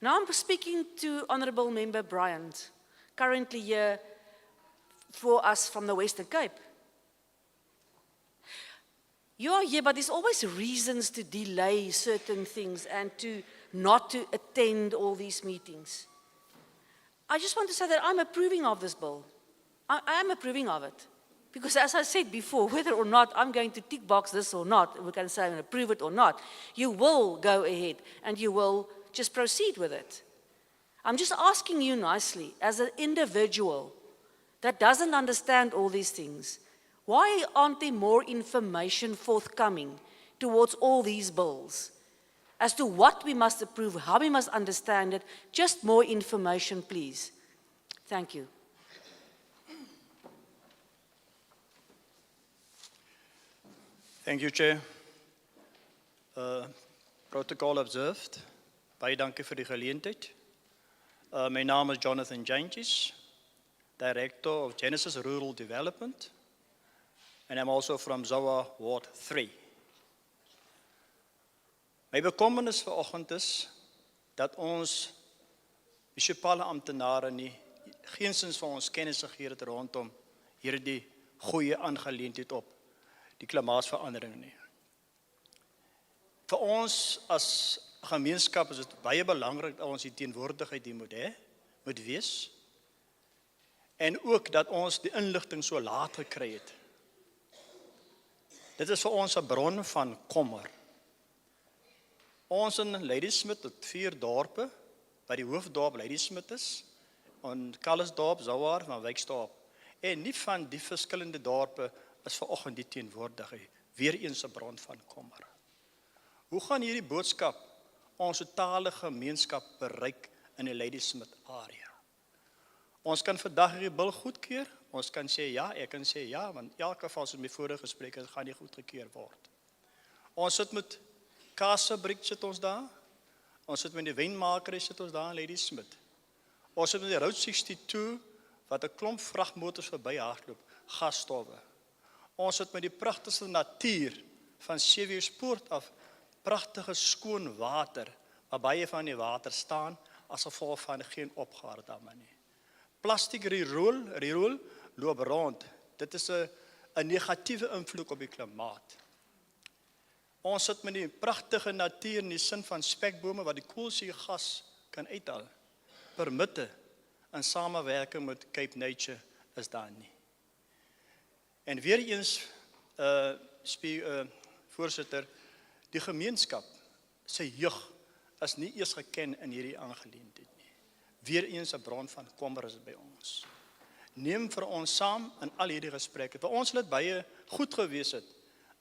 Now I'm speaking to Honourable Member Bryant, currently here for us from the Western Cape. You are here, but there's always reasons to delay certain things and not to attend all these meetings. I just want to say that I'm approving of this bill. I am approving of it. Because as I said before, whether or not I'm going to tick box this or not, we can say I'm going to approve it or not, you will go ahead and you will just proceed with it. I'm just asking you nicely, as an individual that doesn't understand all these things, why aren't there more information forthcoming towards all these bills as to what we must approve, how we must understand it? Just more information, please. Thank you. Thank you, Chair. Protocol observed. Baie dankie vir die geleentheid. My naam is Jonathan Jantjies, Director of Genesis Rural Development, and I'm also from Zouar Ward 3. My bekommernis vanoggend is dat ons munisipale amptenare geensins van ons kennis gegee het rondom hierdie goeie aangeleentheid op die klimaatsverandering nie. Vir ons as gemeenskap is dit baie belangrik dat ons die teenwoordigheid hier moet wees, en ook dat ons die inligting so laat gekry het. Dit is vir ons 'n bron van kommer. Ons in Ladysmith het 4 dorpe, waar die hoofdorp Ladysmith is, en Kallisdorp, Zouar, van Wyksdorp. En nie van die verskillende dorpe is vanoggend die teenwoordigheid weer eens 'n bron van kommer. Hoe gaan hierdie boodskap ons totale gemeenskap bereik in die Ladysmith area? Ons kan vandag hierdie bil goedkeur, ons kan sê ja, ek kan sê ja, want elke van ons in my vorige gesprekke gaan nie goedgekeur word. Ons sit met kaasfabriek sit ons daar, ons sit met die wynmakery sit ons daar in Ladysmith. Ons sit met die Route 62, wat 'n klomp vragmotors verby hardloop, gasstowwe. Ons sit met die pragtigste natuur van Seweespoort af, pragtige skoon water, waar baie van die water staan, as gevolg van geen opgaardamme nie. Plastiek riool loop rond, Dit is 'n negatieve invloed op die klimaat. Ons sit met die pragtige natuur in die sin van spekbome wat die koolstofgas kan uithaal. Permitte in samewerking met Cape Nature is daar nie. En weer eens, voorsitter, die gemeenskap se jeug is nie eers geken in hierdie aangeleentheid nie. Weer eens 'n bron van kommer is by ons. Neem vir ons saam in al hierdie gesprekke. Vir ons sal dit baie goed gewees het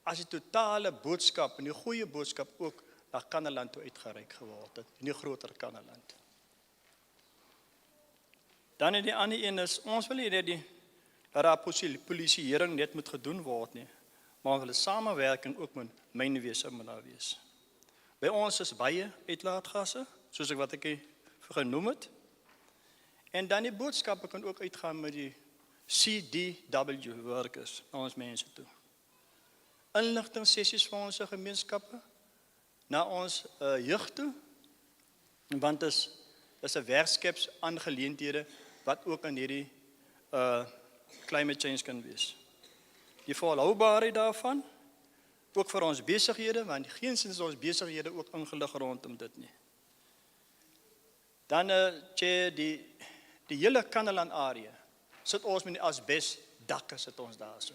as die totale boodskap en die goeie boodskap ook na Kannaland toe uitgereik geword het, in die groter Kannaland. Dan in die ander een is, ons wil nie dat daar polisieering net moet gedoen word nie, maar ons wil 'n samewerking ook met mynwese moet daar wees. By ons is baie uitlaatgasse, soos wat ek genoem het. En dan die boodskappe kan ook uitgaan met die CDW werkers, na ons mense toe. Inligtingssessies vir ons gemeenskappe, na ons jeug toe, want is 'n werkskeps aangeleenthede wat ook aan hierdie climate change kan wees. Die volhoubaarheid daarvan, ook vir ons besighede, want geensins ons besighede ook ingelig rondom dit nie. Dan die hele Kannaland area sit ons met die asbes dakke sit ons daar so,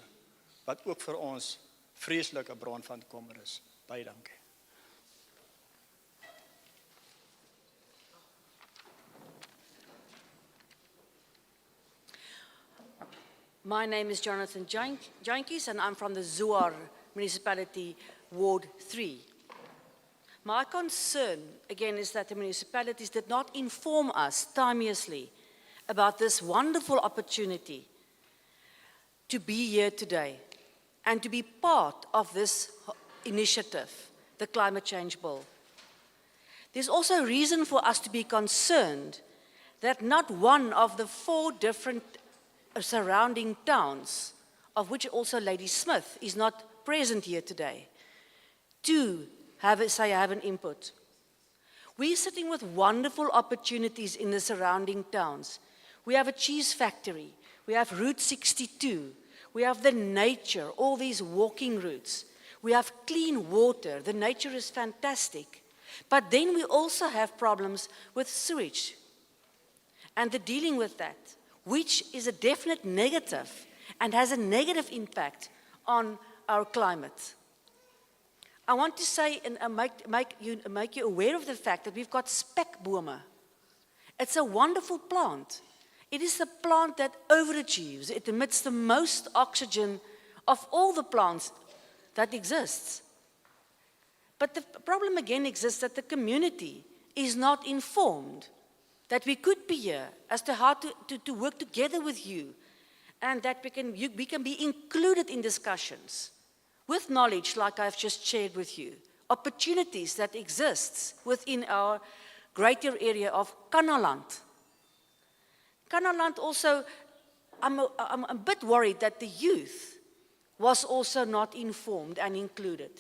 wat ook vir ons vreeslike bron van kommer is. Baie dankie. My name is Jonathan Jantjies, and I'm from the Zuar Municipality, Ward 3. My concern, again, is that the municipalities did not inform us timeously about this wonderful opportunity to be here today and to be part of this initiative, the Climate Change Bill. There's also reason for us to be concerned that not one of the 4 different surrounding towns, of which also Lady Smith is not present here today, to have an input. We're sitting with wonderful opportunities in the surrounding towns. We have a cheese factory, we have Route 62, we have the nature, all these walking routes, we have clean water, the nature is fantastic. But then we also have problems with sewage and the dealing with that, which is a definite negative and has a negative impact on our climate. I want to say and make you aware of the fact that we've got spekbome. It's a wonderful plant. It is a plant that overachieves. It emits the most oxygen of all the plants that exists. But the problem again exists that the community is not informed that we could be here as to how to work together with you, and that we can be included in discussions with knowledge like I've just shared with you, opportunities that exist within our greater area of Kannaland. Kannaland also, I'm a bit worried that the youth was also not informed and included.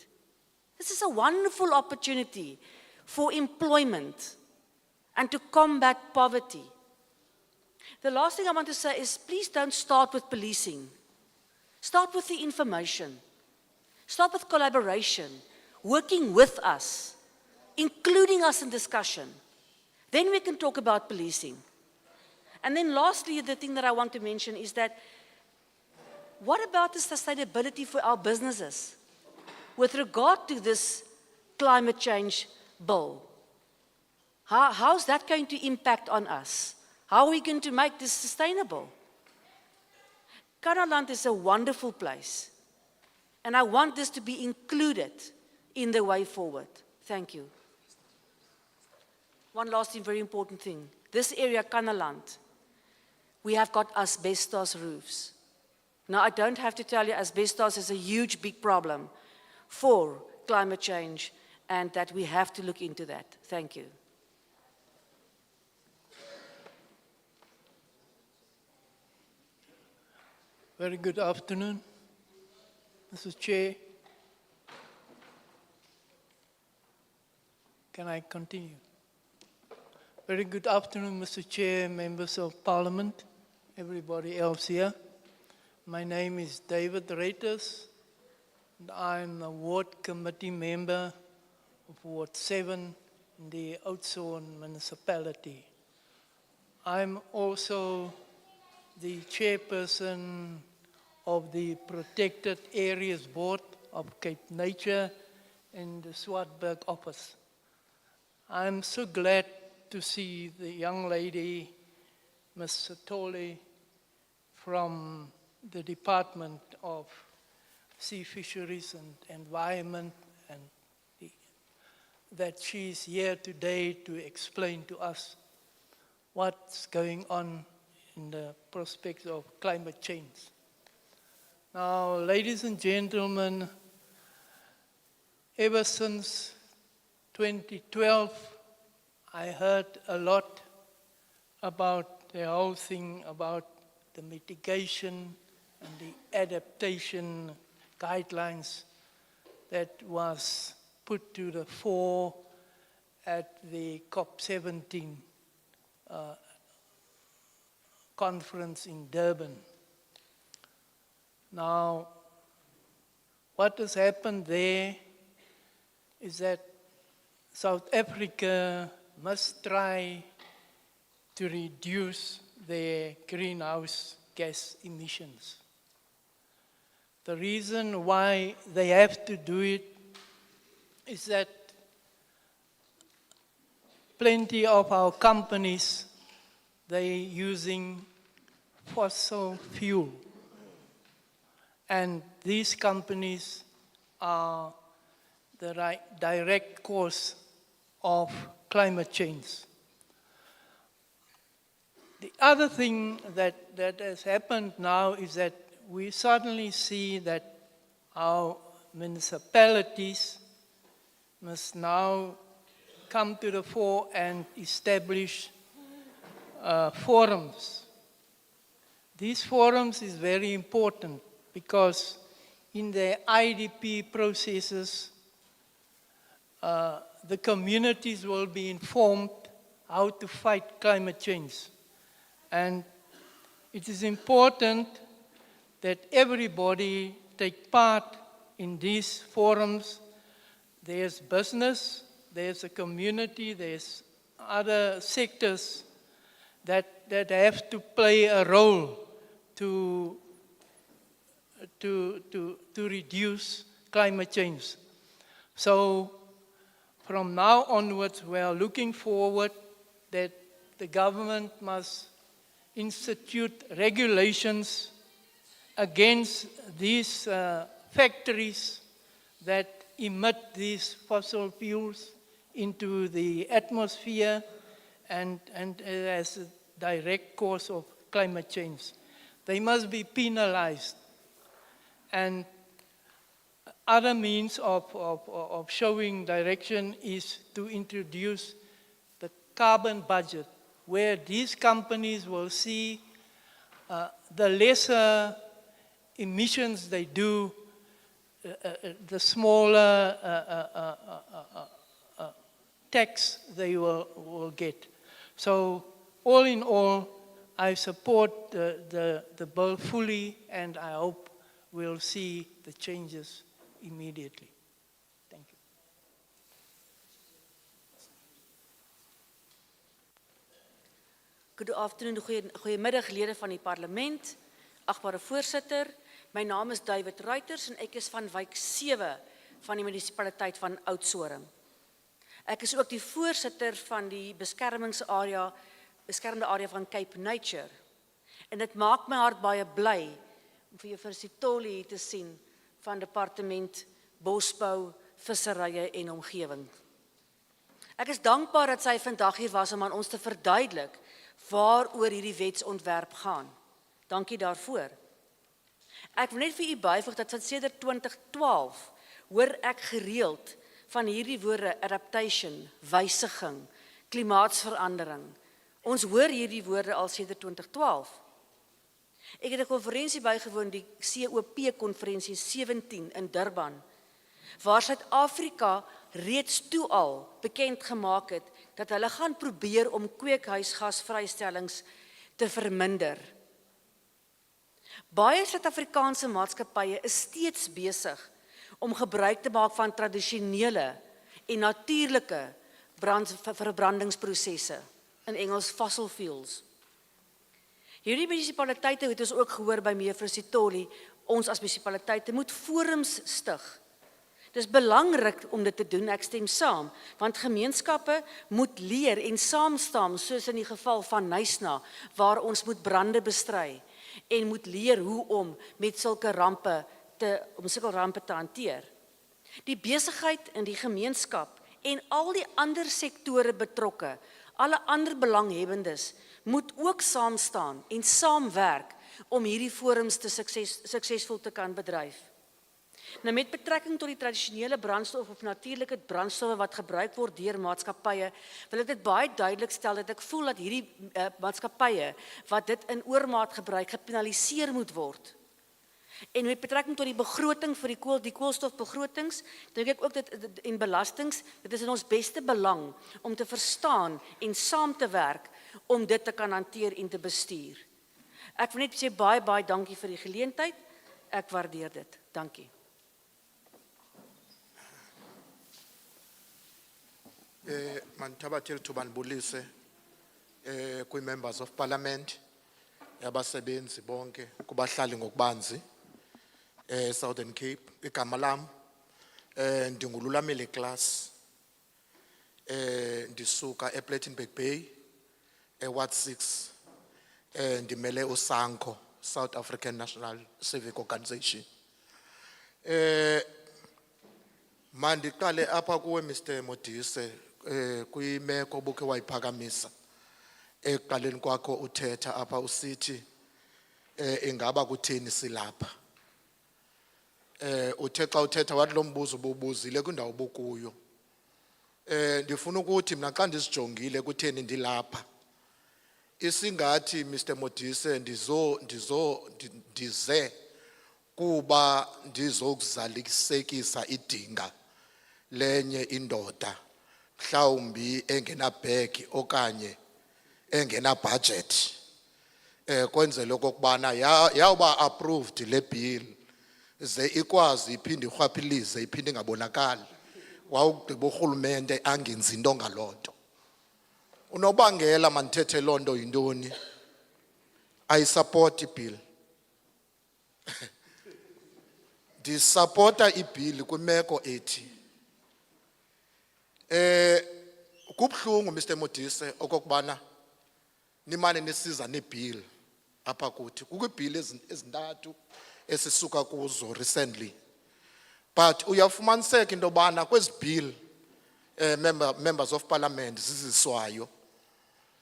This is a wonderful opportunity for employment and to combat poverty. The last thing I want to say is please don't start with policing. Start with the information. Start with collaboration, working with us, including us in discussion. Then we can talk about policing. And then lastly, the thing that I want to mention is that what about the sustainability for our businesses with regard to this climate change bill? How's that going to impact on us? How are we going to make this sustainable? Kannaland is a wonderful place, and I want this to be included in the way forward. Thank you. One last and very important thing. This area, Kannaland, we have got asbestos roofs. Now, I don't have to tell you, asbestos is a huge, big problem for climate change, and that we have to look into that. Thank you. Very good afternoon, Mr. Chair. Can I continue? Very good afternoon, Mr. Chair, members of Parliament, everybody else here. My name is David Reiters, and I'm a ward committee member of Ward 7 in the Oudtshoorn municipality. I'm also the chairperson of the Protected Areas Board of Cape Nature in the Swartberg office. I'm so glad to see the young lady, Ms. Satole, from the Department of Sea Fisheries and Environment, and that she's here today to explain to us what's going on in the prospects of climate change. Now, ladies and gentlemen, ever since 2012, I heard a lot about the whole thing about the mitigation and the adaptation guidelines that was put to the fore at the COP17 conference in Durban. Now, what has happened there is that South Africa must try to reduce their greenhouse gas emissions. The reason why they have to do it is that plenty of our companies, they're using fossil fuel. And these companies are the direct cause of climate change. The other thing that has happened now is that we suddenly see that our municipalities must now come to the fore and establish forums. These forums is very important because in the IDP processes, the communities will be informed how to fight climate change. And it is important that everybody take part in these forums. There's business, there's a community, there's other sectors that have to play a role to reduce climate change. So from now onwards, we are looking forward that the government must institute regulations against these factories that emit these fossil fuels into the atmosphere and as a direct cause of climate change. They must be penalized. And other means of showing direction is to introduce the carbon budget, where these companies will see the lesser emissions they do, the smaller tax they will get. So all in all, I support the bill fully, and I hope we'll see the changes immediately. Thank you. Good afternoon, goeiemiddag lede van die parlement, agbare voorsitter. My naam is David Reiters en ek is van wijk 7 van die munisipaliteit van Oudtshoorn. Ek is ook die voorsitter van die beskermde area van Cape Nature. En dit maak my hart baie bly om vir juffrou Sitole hier te sien van departement bosbou, visserye en omgewing. Ek is dankbaar dat sy vandag hier was om aan ons te verduidelik waaroor hierdie wetsontwerp gaan. Dankie daarvoor. Ek wil net vir u byvoeg dat van sedert 2012 hoor ek gereeld van hierdie woorde adaptation, wysiging, klimaatsverandering. Ons hoor hierdie woorde al sedert 2012. Ek het 'n konferensie bygewoon, die COP-konferensie 17 in Durban, waar Suid-Afrika reeds toe al bekend gemaak het dat hulle gaan probeer om kweekhuisgasvrystellings te verminder. Baie Suid-Afrikaanse maatskappye is steeds besig om gebruik te maak van tradisionele en natuurlike verbrandingsprosesse, in Engels fossil fuels. Hierdie munisipaliteite het ons ook gehoor by mevrou Sitoli, ons as munisipaliteite moet forums stig. Dis belangrik om dit te doen, ek stem saam, want gemeenskappe moet leer en saam staan, soos in die geval van Knysna, waar ons moet brande bestry en moet leer hoe om met sulke rampe te hanteer. Die besigheid in die gemeenskap en al die ander sektore betrokke, alle ander belanghebbendes, moet ook saam staan en saamwerk om hierdie forums te suksesvol te kan bedryf. Nou met betrekking tot die tradisionele brandstof of natuurlike brandstowwe wat gebruik word deur maatskappye, wil ek dit baie duidelik stel dat ek voel dat hierdie maatskappye wat dit in oormaat gebruik gepenaliseer moet word. En met betrekking tot die begroting vir die koolstofbegrotings, dink ek ook en belastings, dit is in ons beste belang om te verstaan en saam te werk om dit te kan hanteer en te bestuur. Ek wil net sê baie dankie vir die geleentheid. Ek waardeer dit. Dankie. Mandithabathele ithuba ndibulise kwi-members of parliament, yabasebenzi bonke, kubahlali ngokubanzi Southern Cape. Igama lam ndingululamile class ndisuka ePlattenberg Bay Ward 6 ndimele uSANCO, South African National Civic Organization. Mandiqale apha kuwe Mr Modise kwimeko obuke wayiphakamisa ekuqaleni kwakho uthetha apha usithi ingaba kutheni silapha. Uthe xa uthetha wathi lo mbuzo ubuzile kwindawo obukuyo. Ndifuna ukuthi mina xa ndisijongile kutheni ndilapha, isingathi Mr Modise ndize kuba ndizokuzalisekisa idinga lenye indoda mhlawumbi engenabhegi okanye engenabudget, kwenzela okokubana yawuba approved le bill ze ikwazi iphinde irhwaphilize iphinde ingabonakali, wawugqiba urhulumente angenzi into ngaloo nto. Unobangela mandithethe loo nto yintoni? I support ibill. Ndisupporta ibill kwimeko ethi kubhlungu Mr Modise okokubana nimane nisiza nebill apha kuthi. Kukho ibill ezintathu esisuka kuzo recently, but uyafumaniseka into yobana kwezi bill members of parliament ziziswayo,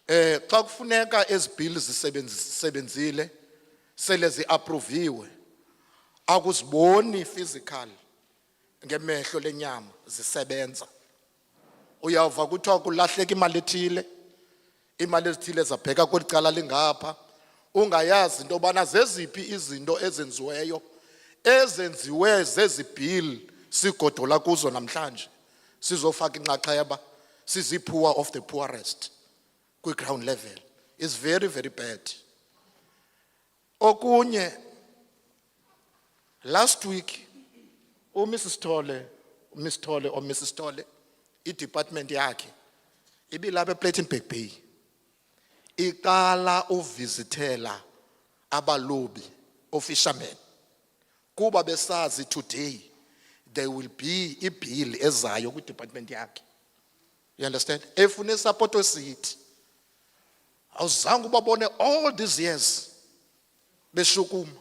xa kufuneka ezi bill zisebenzile sele ziapproviwe, akuziboni physical ngemehlo lenyama zisebenza. Uyawuva kuthiwa kulahleka imali ezithile zabheka kweli cala lingapha, ungayazi into yobana zeziphi izinto ezenziwe zezi bill sigodola kuzo namhlanje sizofaka inxaxheba sizi-poor of the poorest kwi-ground level. Is very bad. Okunye, last week Mrs. Tole or Mrs. Tole, i-department yakhe ibilapha ePlattenberg Bay, iqala uvizithela abalobi ofishermen kuba besazi today there will be a bill ezayo kwi-department yakhe. You understand? Efune support wesithi awuzange ubabone all these years beshukuma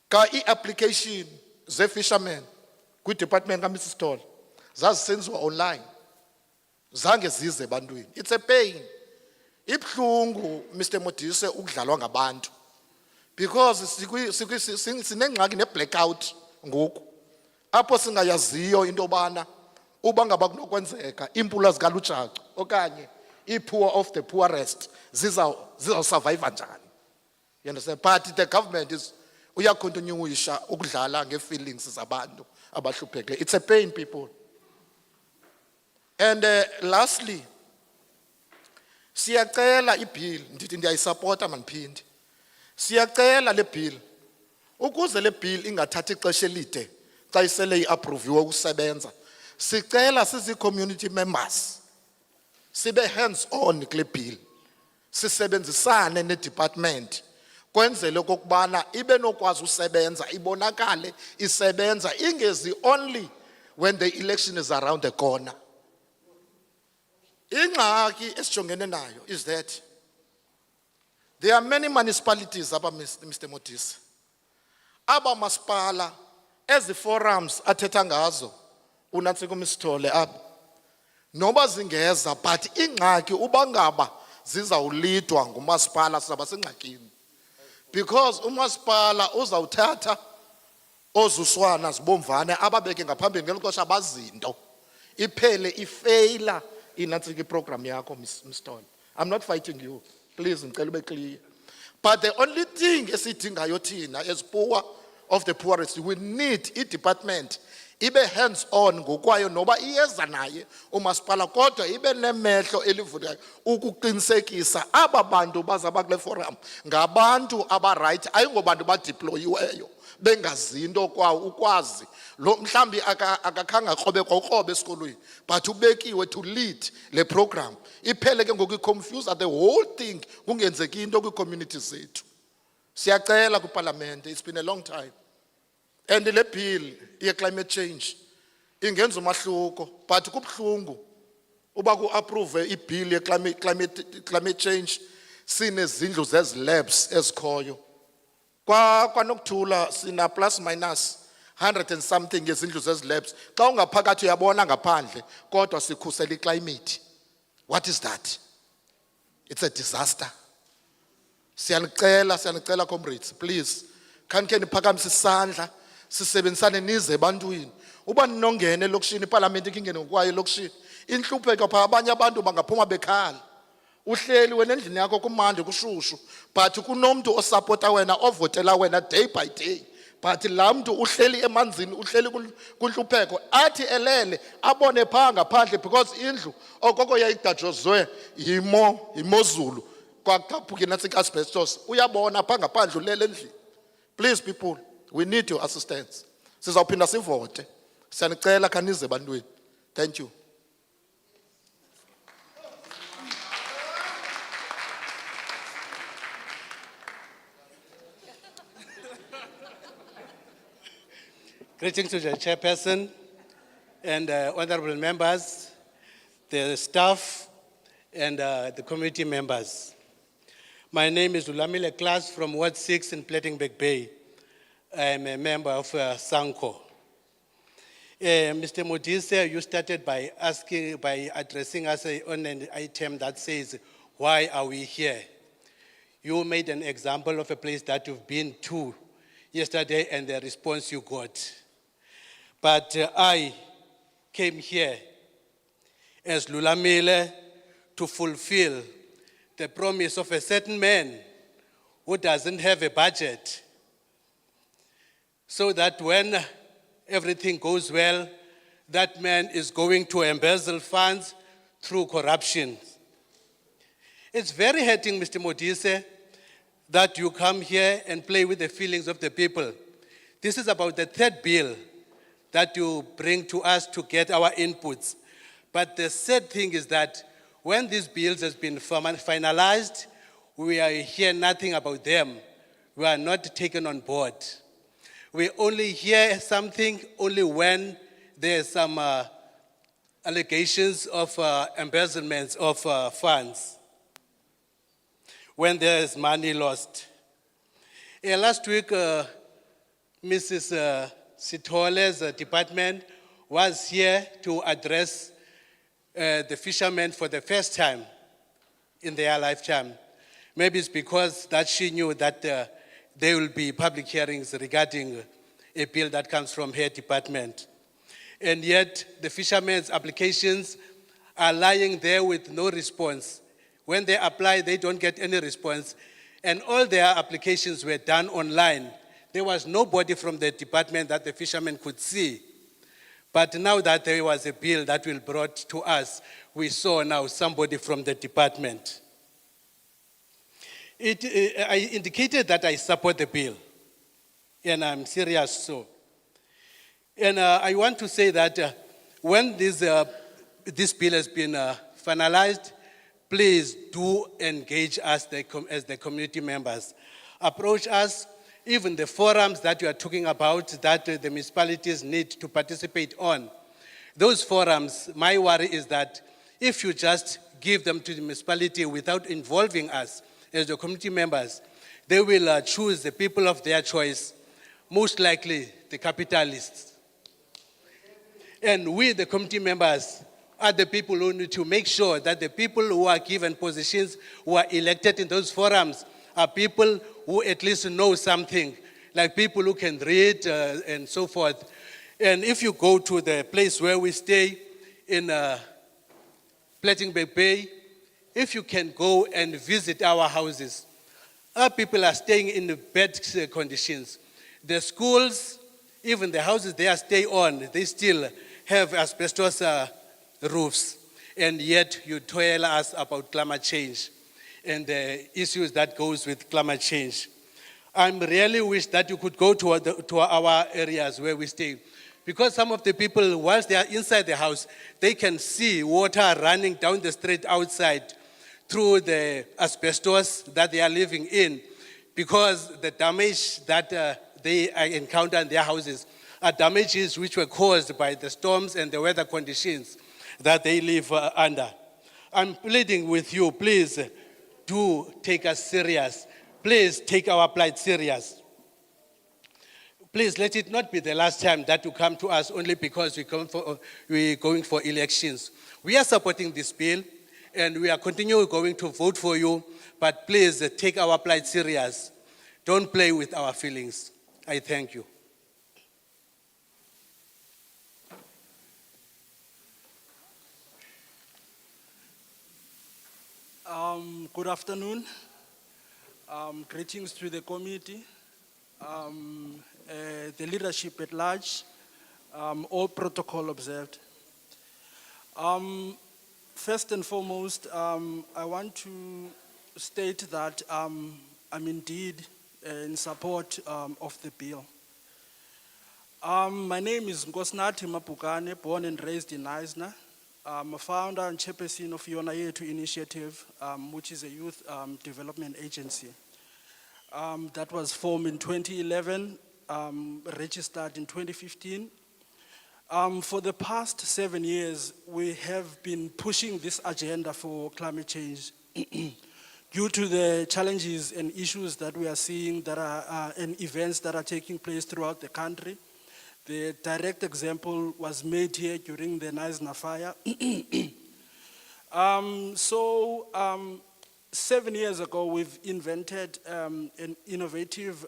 ka i-application ze-fishermen kwi-department kaMrs Tole zazisenziwa online, zange zize ebantwini. It's a pain. Ibhlungu Mr Modise ukudlalwa ngabantu, because sinengxaki ne-blackout ngoku apho singayaziyo into yobana uba ngaba kunokwenzeka iimpula zikalujacu okanye i-poor of the poorest zizawusurvive njani. You understand? But the government is uyakontinuisha ukudlala nge-feelings zabantu abahlupheke. It's a pain, people. And lastly, siyacela ibill, ndithi ndiyayisupporta mandiphinde. Siyacela le bill Ukuze le bill ingathathi ixesha elide xa isele iapproviwe ukusebenza, sicela sizi-community members sibe hands on kule bill, sisebenzisane ne-department kwenzele okokubana ibe nokwazi usebenza, ibonakale isebenza, ingezi only when the election is around the corner. Ingxaki esijongene nayo is that there are many municipalities apha Mr. Modise. Aba masipala ezi forums athetha ngazo uNantsiko Msithole apha noba zingeza, but ingxaki uba ngaba zizawulidwa ngumasipala sizaba sengxakini, because umasipala uzawuthatha ozuswana zibomvane ababeke ngaphambili ngeli xesha abazinto iphele ifeyila inantsika iprogram yakho Msithole. I'm not fighting you, please ngicela ube clear, but the only thing esidingayo thina as poor of the poorest, we need i-department ibe hands on ngokwayo noba iyeza naye umasipala kodwa ibe nemehlo elivuleyo ukuqinisekisa aba bantu bazaba kule forum ngabantu aba-right, ayingobantu badeployiweyo bengazinto kwawo ukwazi lo mhlambi akakhange akrobe kwakrobe esikolweni but ubekiwe to lead le program, iphele ke ngoku iconfuse the whole thing kungenzeki into kwi-community zethu. Siyacela kwiparlamente, it's been a long time, and le bill ye-climate change ingenza umahluko, but kubhlungu uba ku-approve i-bill ye-climate change sinezindlu zezi-labs ezikhoyo. Kwanokuthula sina plus minus 100 and something yezindlu zezi-labs, xa ungaphakathi uyabona ngaphandle kodwa sikhusela i-climate. What is that? It's a disaster. Siyanicela comrades, please khanike niphakamise isandla sisebenzisane nize ebantwini. Uba ninongena elokishini iparlamente kingene ngokwayo elokishini, inhlupheko phaa abanye abantu bangaphuma bekhala. Uhleli wena endlini yakho kumandi kushushu, but kunomntu osapota wena ovotela wena day by day, but laa mntu uhleli emanzini, uhleli kunhlupheko, athi elele abone phaa ngaphandle because indlu okoko yayidajozwe yimozulu kwaqhaphuka inantsika asbestos, uyabona phaa ngaphandle ulele endlini. Please people, we need your assistance. Sizawuphinda sivote. Siyanicela khanize ebantwini. Thank you. Greetings to the chairperson and honorable members, the staff and the committee members. My name is Lulamile Klaas from Ward 6 in Plettenberg Bay. I am a member of Sanco. Mr. Modise, you started by addressing us on an item that says, why are we here? You made an example of a place that you've been to yesterday and the response you got. But I came here as Lulamile to fulfill the promise of a certain man who doesn't have a budget, so that when everything goes well, that man is going to embezzle funds through corruption. It's very hurting, Mr. Modise, that you come here and play with the feelings of the people. This is about the third bill that you bring to us to get our inputs. But the sad thing is that when these bills has been finalized, we hear nothing about them. We are not taken on board. We only hear something only when there's some allegations of embezzlement of funds, when there is money lost. Last week, Mrs. Sithole's department was here to address the fishermen for the first time in their lifetime. Maybe it's because that she knew that there will be public hearings regarding a bill that comes from her department. And yet the fishermen's applications are lying there with no response. When they apply, they don't get any response. And all their applications were done online. There was nobody from the department that the fishermen could see. But now that there was a bill that will be brought to us, we saw now somebody from the department. I indicated that I support the bill. And I'm serious so. And I want to say that when this bill has been finalized, please do engage us as the community members. Approach us, even the forums that you are talking about that the municipalities need to participate on. Those forums, my worry is that if you just give them to the municipality without involving us as the community members, they will choose the people of their choice, most likely the capitalists. And we, the community members, are the people who need to make sure that the people who are given positions, who are elected in those forums, are people who at least know something, like people who can read and so forth. And if you go to the place where we stay in Plettenberg Bay, if you can go and visit our houses, our people are staying in bad conditions. The schools, even the houses they are staying on, they still have asbestos roofs. And yet you tell us about climate change and the issues that goes with climate change. I really wish that you could go to our areas where we stay. Because some of the people, whilst they are inside the house, they can see water running down the street outside through the asbestos that they are living in, because the damage that they encounter in their houses are damages which were caused by the storms and the weather conditions that they live under. I'm pleading with you, please do take us serious. Please take our plight serious. Please let it not be the last time that you come to us only because we're going for elections. We are supporting this bill and we are continuing going to vote for you, but please take our plight serious. Don't play with our feelings. I thank you. Good afternoon. Greetings to the committee, the leadership at large, all protocol observed. First and foremost, I want to state that I'm indeed in support of the bill. My name is Nkosinathi Mapukane, born and raised in Knysna. I'm a founder and chairperson of Khayalethu initiative, which is a youth development agency. That was formed in 2011, registered in 2015. For the past 7 years, we have been pushing this agenda for climate change due to the challenges and issues that we are seeing that are and events that are taking place throughout the country. The direct example was made here during the Knysna fire. 7 years ago, we've invented an innovative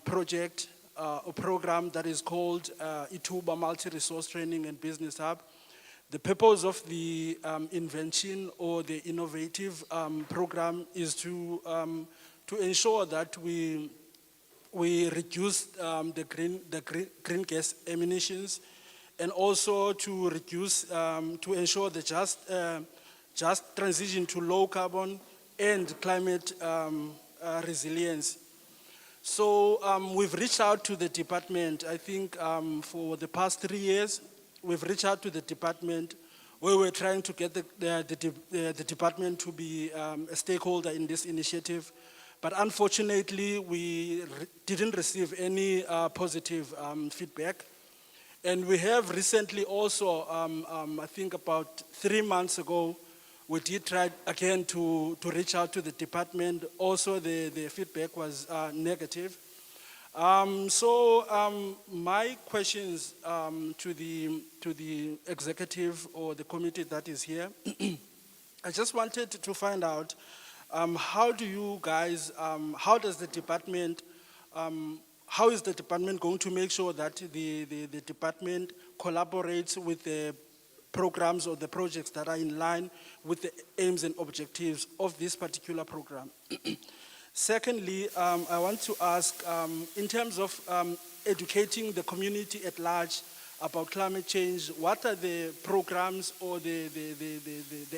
project, a program that is called Ituba Multi-Resource Training and Business Hub. The purpose of the invention or the innovative program is to ensure that we reduce the green gas emissions, and also to reduce, to ensure the just transition to low carbon and climate resilience. So we've reached out to the department. I think for the past 3 years, we've reached out to the department where we're trying to get the department to be a stakeholder in this initiative. But unfortunately, we didn't receive any positive feedback. And we have recently also, I think about 3 months ago, we did try again to reach out to the department. Also, the feedback was negative. My questions to the executive or the committee that is here, I just wanted to find out, how do you guys, how does the department, how is the department going to make sure that the department collaborates with the programs or the projects that are in line with the aims and objectives of this particular program? Secondly, I want to ask, in terms of educating the community at large about climate change, what are the programs or the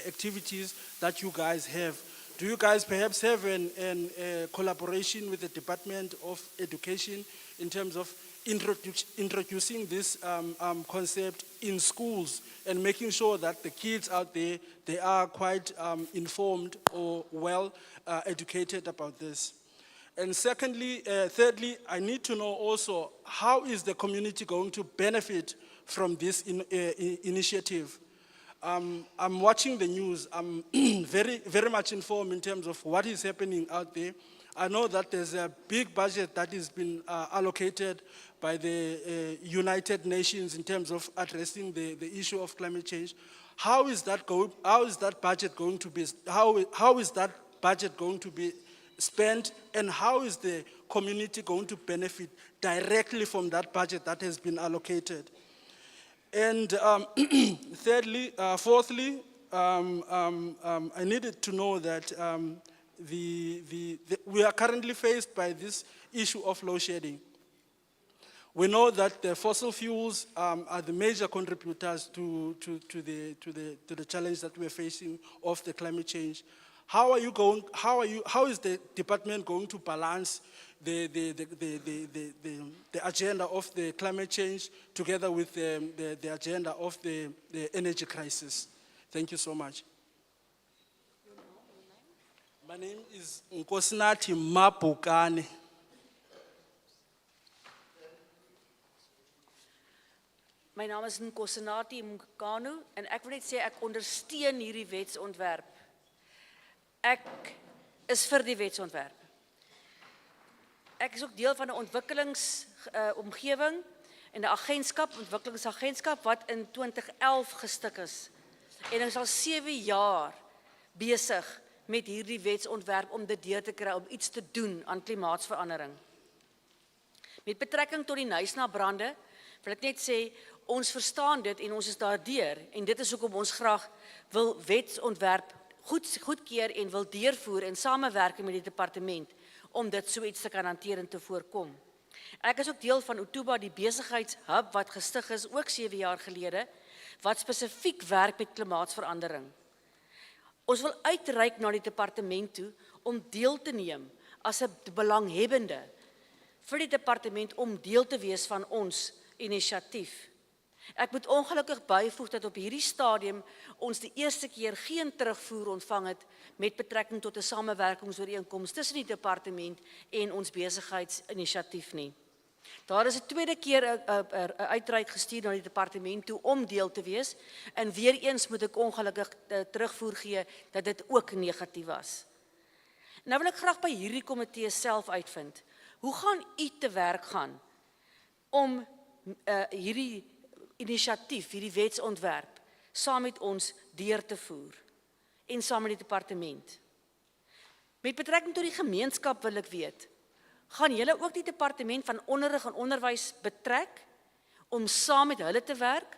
activities that you guys have? Do you guys perhaps have a collaboration with the Department of Education in terms of introducing this concept in schools and making sure that the kids out there, they are quite informed or well educated about this. And thirdly, I need to know also, how is the community going to benefit from this initiative? I'm watching the news. I'm very much informed in terms of what is happening out there. I know that there's a big budget that has been allocated by the United Nations in terms of addressing the issue of climate change. How is that budget going to be? How is that budget going to be spent, and how is the community going to benefit directly from that budget that has been allocated? And fourthly, I needed to know that we are currently faced by this issue of load shedding. We know that the fossil fuels are the major contributors to the challenge that we're facing of the climate change. How is the department going to balance the agenda of the climate change together with the agenda of the energy crisis? Thank you so much. My name is Nkosinathi Mabukane. My naam is Nkosinathi Mkano en ek wil net sê ek ondersteun hierdie wetsontwerp. Ek is vir die wetsontwerp. Ek is ook deel van 'n ontwikkelingsomgewing en 'n agentskap, ontwikkelingsagentskap wat in 2011 gestig is. En ons is al 7 jaar besig met hierdie wetsontwerp om dit deur te kry om iets te doen aan klimaatsverandering. Met betrekking tot die Knysna brande wil ek net sê ons verstaan dit en ons is daardeur en dit is hoekom ons graag wil wetsontwerp goedkeur en wil deurvoer in samewerking met die departement om dit so iets te kan hanteer en te voorkom. Ek is ook deel van Utuba, die besigheidshub wat gestig is ook 7 jaar gelede wat spesifiek werk met klimaatsverandering. Ons wil uitreik na die departement toe om deel te neem as 'n belanghebbende vir die departement om deel te wees van ons inisiatief. Ek moet ongelukkig byvoeg dat op hierdie stadium ons die eerste keer geen terugvoer ontvang het met betrekking tot 'n samewerkingsooreenkoms tussen die departement en ons besigheidsinisiatief nie. Daar is 'n tweede keer 'n uitreik gestuur na die departement toe om deel te wees en weer eens moet ek ongelukkig terugvoer gee dat dit ook negatief was. Nou wil ek graag by hierdie komitee self uitvind. Hoe gaan u te werk gaan om hierdie inisiatief, hierdie wetsontwerp saam met ons deur te voer en saam met die departement? Met betrekking tot die gemeenskap wil ek weet, gaan julle ook die departement van onderrig en onderwys betrek om saam met hulle te werk,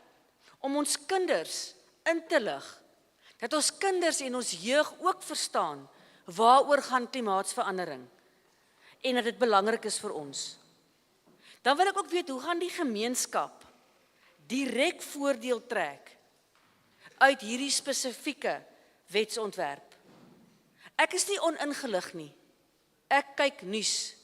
om ons kinders in te lig, dat ons kinders en ons jeug ook verstaan waaroor gaan klimaatsverandering en dat dit belangrik is vir ons. Dan wil ek ook weet, hoe gaan die gemeenskap direk voordeel trek uit hierdie spesifieke wetsontwerp? Ek is nie oningelig nie. Ek kyk nuus.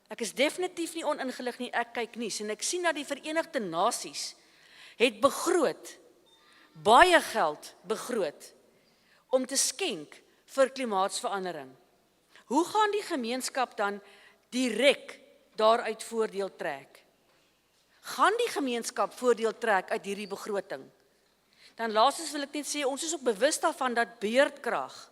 Ek is definitief nie oningelig nie, ek kyk nuus en ek sien dat die Verenigde Nasies het begroot, baie geld begroot om te skenk vir klimaatsverandering. Hoe gaan die gemeenskap dan direk daaruit voordeel trek? Gaan die gemeenskap voordeel trek uit hierdie begroting? Dan laastens wil ek net sê, ons is ook bewus daarvan dat beurtkrag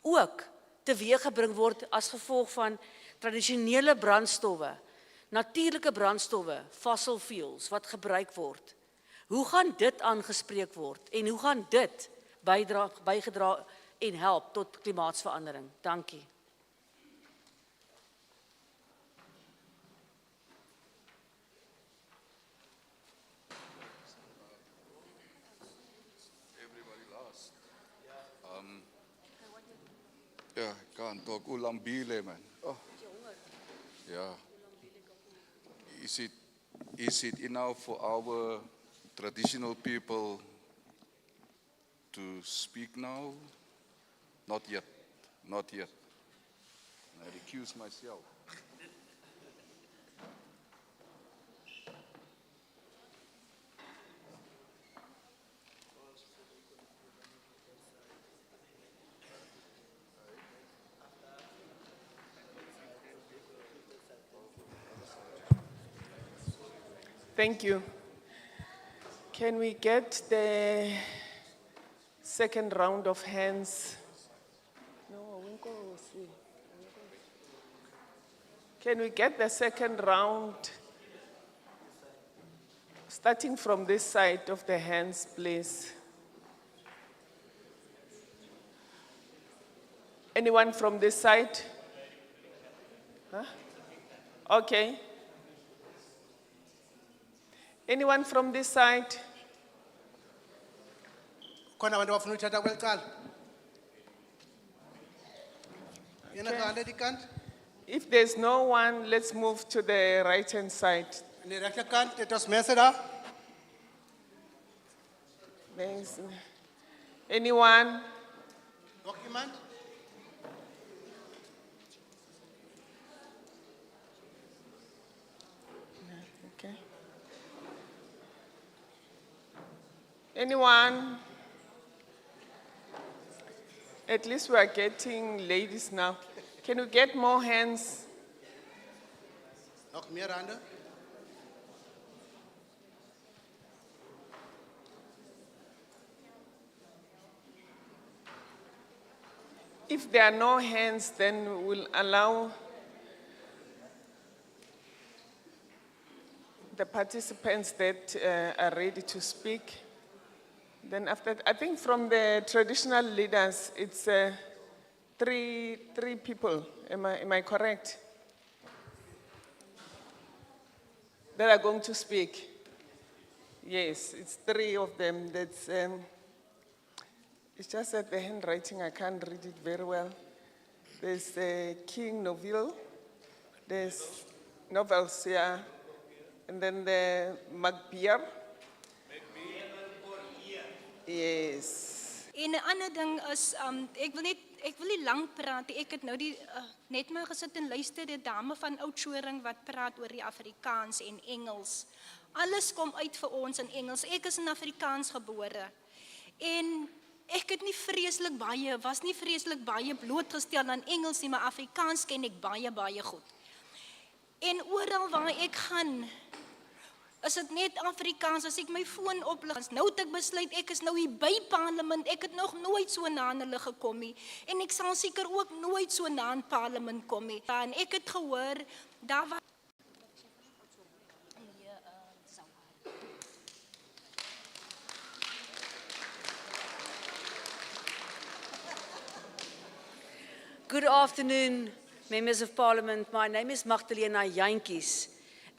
ook teweeggebring word as gevolg van tradisionele brandstowwe, natuurlike brandstowwe, fossil fuels wat gebruik word. Hoe gaan dit aangespreek word en hoe gaan dit bygedra en help tot klimaatsverandering? Dankie. Ja, ik kan toch ulambile man. Oh. Ja. Is it enough for our traditional people to speak now? Not yet. Not yet. I recuse myself. Thank you. Can we get the second round of hands? No, we go see. Can we get the second round? Starting from this side of the hands, please. Anyone from this side? Huh? Okay. Anyone from this side? Khona abantu abafuna ukuthatha kwelicala. Yena Okay. kale dikant. If there's no one, let's move to the right-hand side. Ne regte kant, dit was mense daar. There's anyone? Nog iemand? Okay. Anyone? At least we are getting ladies now. Can we get more hands? Nog meer hande? If there are no hands, then we'll allow the participants that are ready to speak. Then after, I think from the traditional leaders, it's three people. Am I correct? That are going to speak. Yes, it's three of them. That's. It's just that the handwriting, I can't read it very well. There's King Noville, there's Novels, yeah, and then the Magbier. Yes. En 'n ander ding is ek wil nie lank praat nie. Ek het nou net maar gesit en luister die dame van Oudtshoorn wat praat oor die Afrikaans en Engels. Alles kom uit vir ons in Engels. Ek is in Afrikaans gebore. En ek het was nie vreeslik baie blootgestel aan Engels nie, maar Afrikaans ken ek baie goed. En oral waar ek gaan, is dit net Afrikaans. As ek my foon oplig, nou het ek besluit, ek is nou hier by Parlement, ek het nog nooit so na hulle gekom nie, en ek sal seker ook nooit so na in Parlement kom nie. En ek het gehoor, daar was Good afternoon, members of Parliament. My name is Magdalena Jantjies,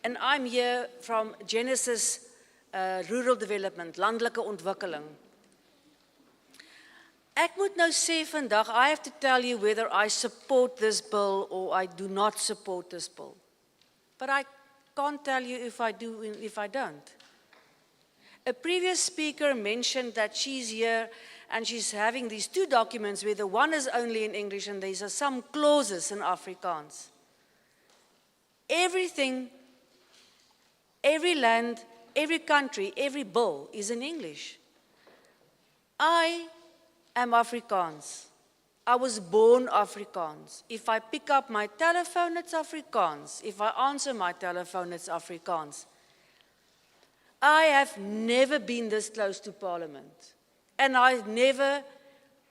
and I'm here from Genesis Rural Development, landelike ontwikkeling. Ek moet nou sê vandag, I have to tell you whether I support this bill or I do not support this bill. But I can't tell you if I do, if I don't. A previous speaker mentioned that she's here and she's having these two documents where the one is only in English and there's some clauses in Afrikaans. Everything, every land, every country, every bill is in English. I am Afrikaans. I was born Afrikaans. If I pick up my telephone, it's Afrikaans. If I answer my telephone, it's Afrikaans. I have never been this close to Parliament. And I never,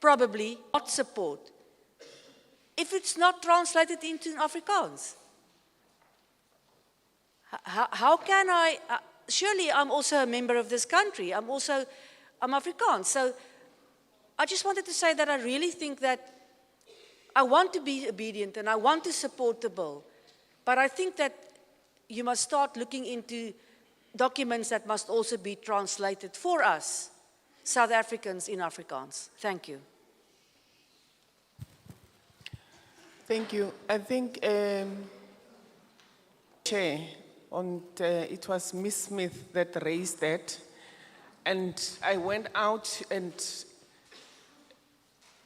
probably, not support if it's not translated into Afrikaans. How can I, surely I'm also a member of this country, I'm Afrikaans. So I just wanted to say that I really think that I want to be obedient and I want to support the bill. But I think that you must start looking into documents that must also be translated for us, South Africans, in Afrikaans. Thank you. Thank you. I think, Chair, it was Ms. Smith that raised that. And I went out and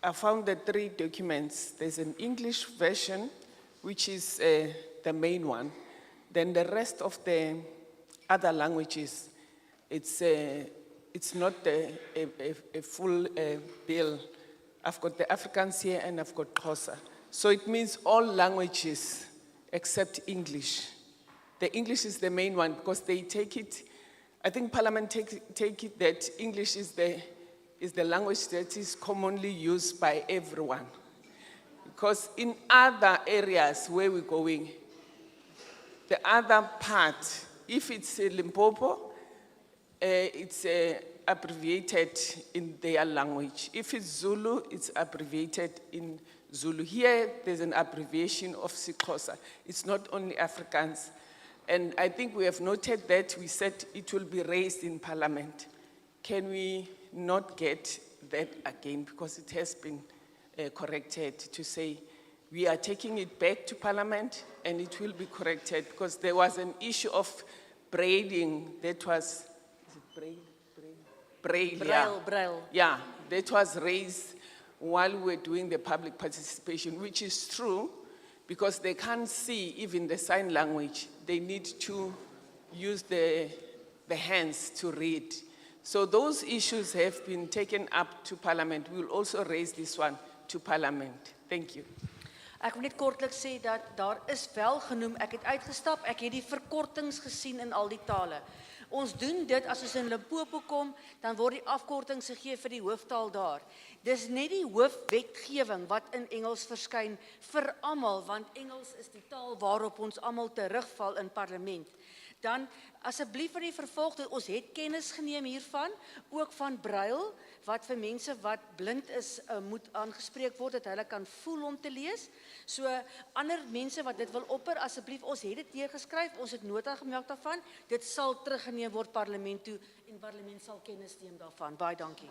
I found the three documents. There's an English version, which is the main one. Then the rest of the other languages, it's not a full bill. I've got the Afrikaans here and I've got Xhosa. So it means all languages except English. The English is the main one because they take it, I think Parliament take it that English is the language that is commonly used by everyone. Because in other areas where we're going, the other part, if it's Limpopo, it's abbreviated in their language. If it's Zulu, it's abbreviated in Zulu. Here, there's an abbreviation of Xhosa. It's not only Afrikaans. And I think we have noted that. We said it will be raised in Parliament. Can we not get that again? Because it has been corrected to say we are taking it back to Parliament and it will be corrected because there was an issue of braiding that was, is it braid? Braille, yeah. Braille. Yeah, that was raised while we were doing the public participation, which is true because they can't see even the sign language. They need to use the hands to read. So those issues have been taken up to Parliament. We will also raise this one to Parliament. Thank you. Ek wil net kortlik sê dat daar is wel genoem, ek het uitgestap, ek het die verkortings gesien in al die tale. Ons doen dit as ons in Limpopo kom, dan word die afkortings gegee vir die hooftaal daar. Dis net die hoofwetgewing wat in Engels verskyn vir almal, want Engels is die taal waarop ons almal terugval in parlement. Dan asseblief van die vervolgde, ons het kennis geneem hiervan, ook van Braille, wat vir mense wat blind is, moet aangespreek word, dat hulle kan voel om te lees. So, ander mense wat dit wil opper, asseblief, ons het dit neergeskryf, ons het nota gemaak daarvan, dit sal teruggeneem word parlement toe, en parlement sal kennis neem daarvan. Baie dankie.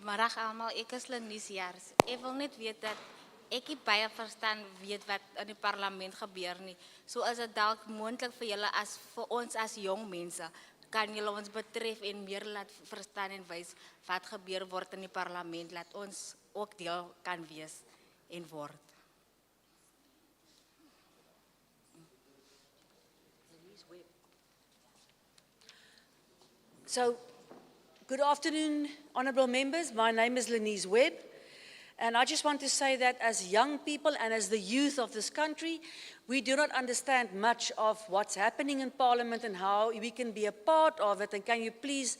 Middag allemaal, ek is Lenies Jars. Ek wil net weet dat ek nie baie verstaan weet wat in die parlement gebeur nie. So is dit dalk moontlik vir julle as vir ons as jong mense, kan julle ons betref en meer laat verstaan en wys wat gebeur word in die parlement, laat ons ook deel kan wees en word. So, good afternoon, honourable members. My name is Lenise Webb, and I just want to say that as young people and as the youth of this country, we do not understand much of what's happening in Parliament and how we can be a part of it. And can you please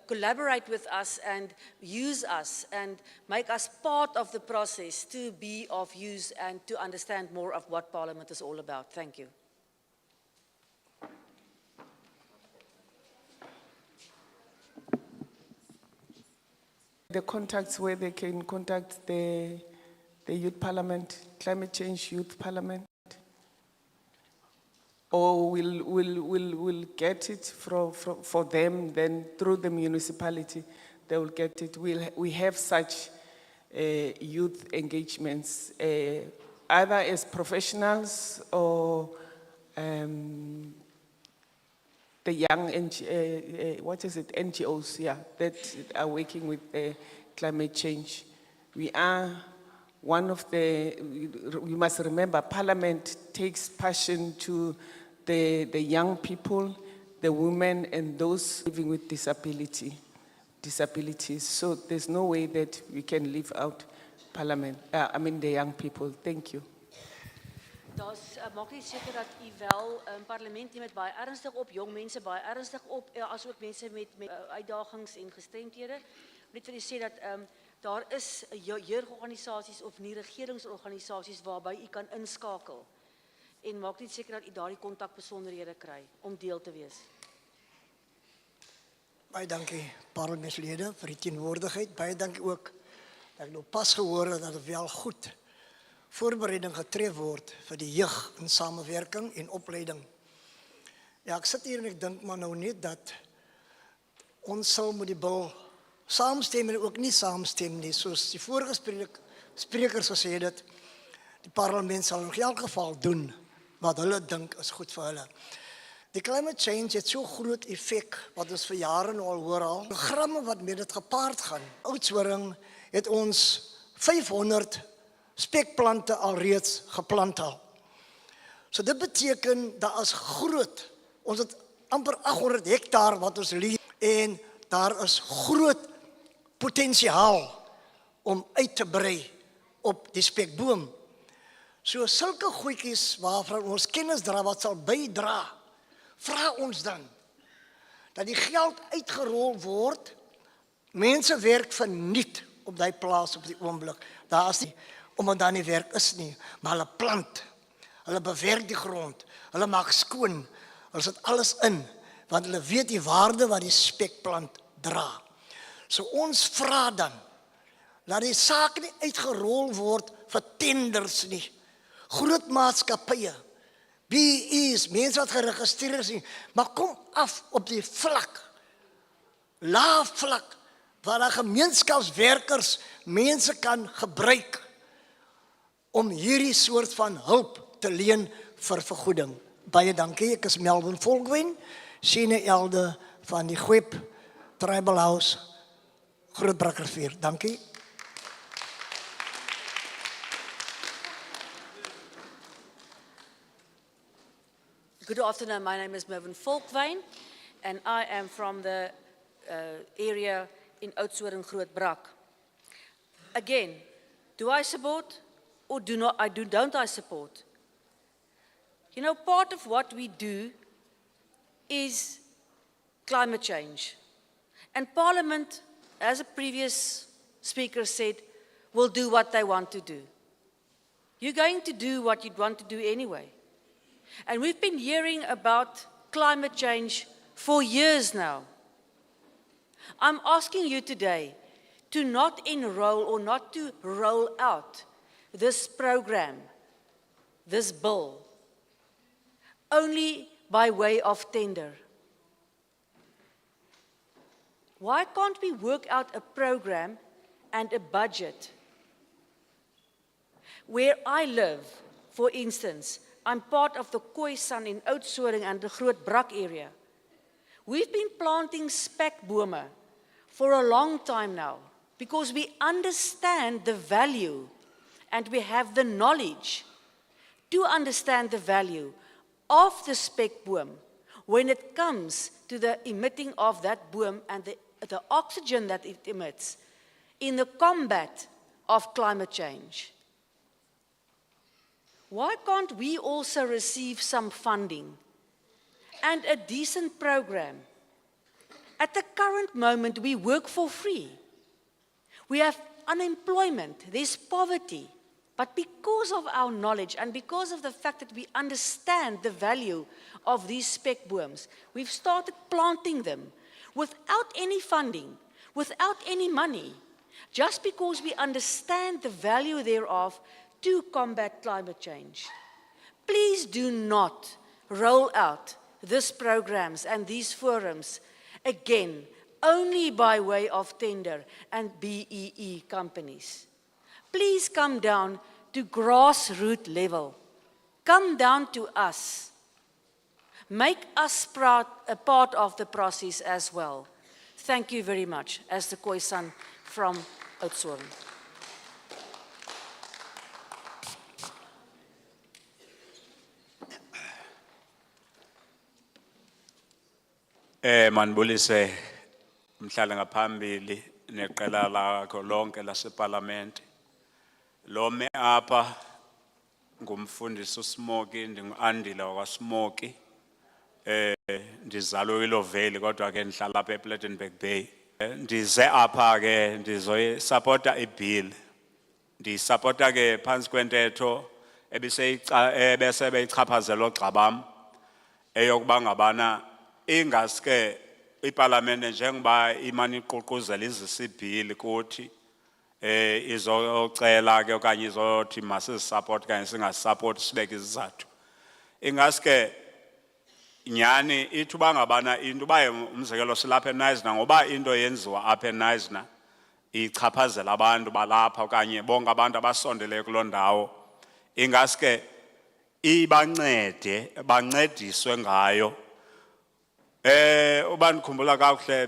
collaborate with us and use us and make us part of the process to be of use and to understand more of what Parliament is all about. Thank you. The contacts where they can contact the Youth Parliament, Climate Change Youth Parliament, or we'll get it for them, then through the municipality, they will get it. We have such youth engagements, either as professionals or the young, NGOs, yeah, that are working with climate change. We are one of we must remember, Parliament takes passion to the young people, the women, and those living with disabilities. So there's no way that we can leave out Parliament, the young people. Thank you. Maak nie seker dat u wel parlement neem met baie ernstig op, jong mense baie ernstig op, as ook mense met uitdagings en gestremdhede. Net vir u sê dat daar is jeugorganisasies of nie regeringsorganisasies waarby u kan inskakel. En maak net seker dat u daardie kontakbesonderhede kry om deel te wees. Baie dankie parlementslede vir die teenwoordigheid. Baie dankie ook dat ek nou pas gehoor het dat het wel goed voorbereiding getref word vir die jeug in samewerking en opleiding. Ja, ek sit hier en ek dink maar nou net dat ons sal met die bil saamstem en ook nie saamstem nie, soos die vorige sprekers gesê het, die parlement sal in elk geval doen wat hulle dink is goed vir hulle. Die climate change het so groot effek wat ons vir jare nou al hoor al. Programme wat met dit gepaard gaan. Oudtshoorn het ons 500 spekplante alreeds geplant al. So dit beteken dat as groot, ons het amper 800 hektaar wat ons lê en daar is groot potensiaal om uit te brei op die spekboom. So sulke goedjies waarvan ons kennis dra wat sal bydra, vra ons dan dat die geld uitgerol word, mense werk verniet op die plaas op die oomblik. Daar is nie, omdat daar nie werk is nie, maar hulle plant, hulle bewerk die grond, hulle maak skoon, hulle sit alles in, want hulle weet die waarde wat die spekplant dra. So ons vra dan, laat die saak nie uitgerol word vir tenders nie. Groot maatskappye, BE's, mense wat geregistreer is nie, maar kom af op die vlak, laaf vlak, waar daar gemeenskapswerkers mense kan gebruik om hierdie soort van hulp te leen vir vergoeding. Baie dankie, ek is Melvin Volkwyn, senior elde van die Gwep Tribal House, Grootbrakrivier. Dankie. Good afternoon, my name is Mervyn Volkwyn, and I am from the area in Oudtshoorn Grootbrak. Again, do I support or don't I support? You know, part of what we do is climate change. And Parliament, as a previous speaker said, will do what they want to do. You're going to do what you'd want to do anyway. And we've been hearing about climate change for years now. I'm asking you today to not enroll or not to roll out this program, this bill, only by way of tender. Why can't we work out a program and a budget? Where I live, for instance, I'm part of the Khoisan in Oudtshoorn and the Grootbrak area. We've been planting spekbome for a long time now because we understand the value and we have the knowledge to understand the value of the spekboom when it comes to the emitting of that boom and the oxygen that it emits in the combat of climate change. Why can't we also receive some funding and a decent program? At the current moment, we work for free. We have unemployment, there's poverty. But because of our knowledge and because of the fact that we understand the value of these spekbooms, we've started planting them without any funding, without any money, just because we understand the value thereof to combat climate change. Please do not roll out these programs and these forums again, only by way of tender and BEE companies. Please come down to grassroots level. Come down to us. Make us a part of the process as well. Thank you very much, as the Khoisan from Oudtshoorn. Manbulise mhlala ngaphambili neqela lakho lonke laseParlamente. Lo me apha ngumfundisi uSmoki, ndinguAndila wakwaSmoki. Ndizalwe eLoveli kodwa ke ndihlala apha ePlattenberg Bay. Ndize apha ke ndizoyisupporta ibill. Ndisupporta ke phantsi kwentetho ebese beyichaphazela ogxabam eyokuba ngabana ingaske iParlamente njengoba imani iququzela izisibhili kuthi izocela ke okanye izothi masisupport kanye singasupport sibeke izizathu. Ingaske nyani ithuba ngabana into baye umzekelo silapha eNysna ngoba into yenziwa apha eNysna ichaphazela abantu balapha okanye bonke abantu abasondeleyo kuloo ndawo. Ingaske ibancede bancediswe ngayo Ubandikhumbula kakuhle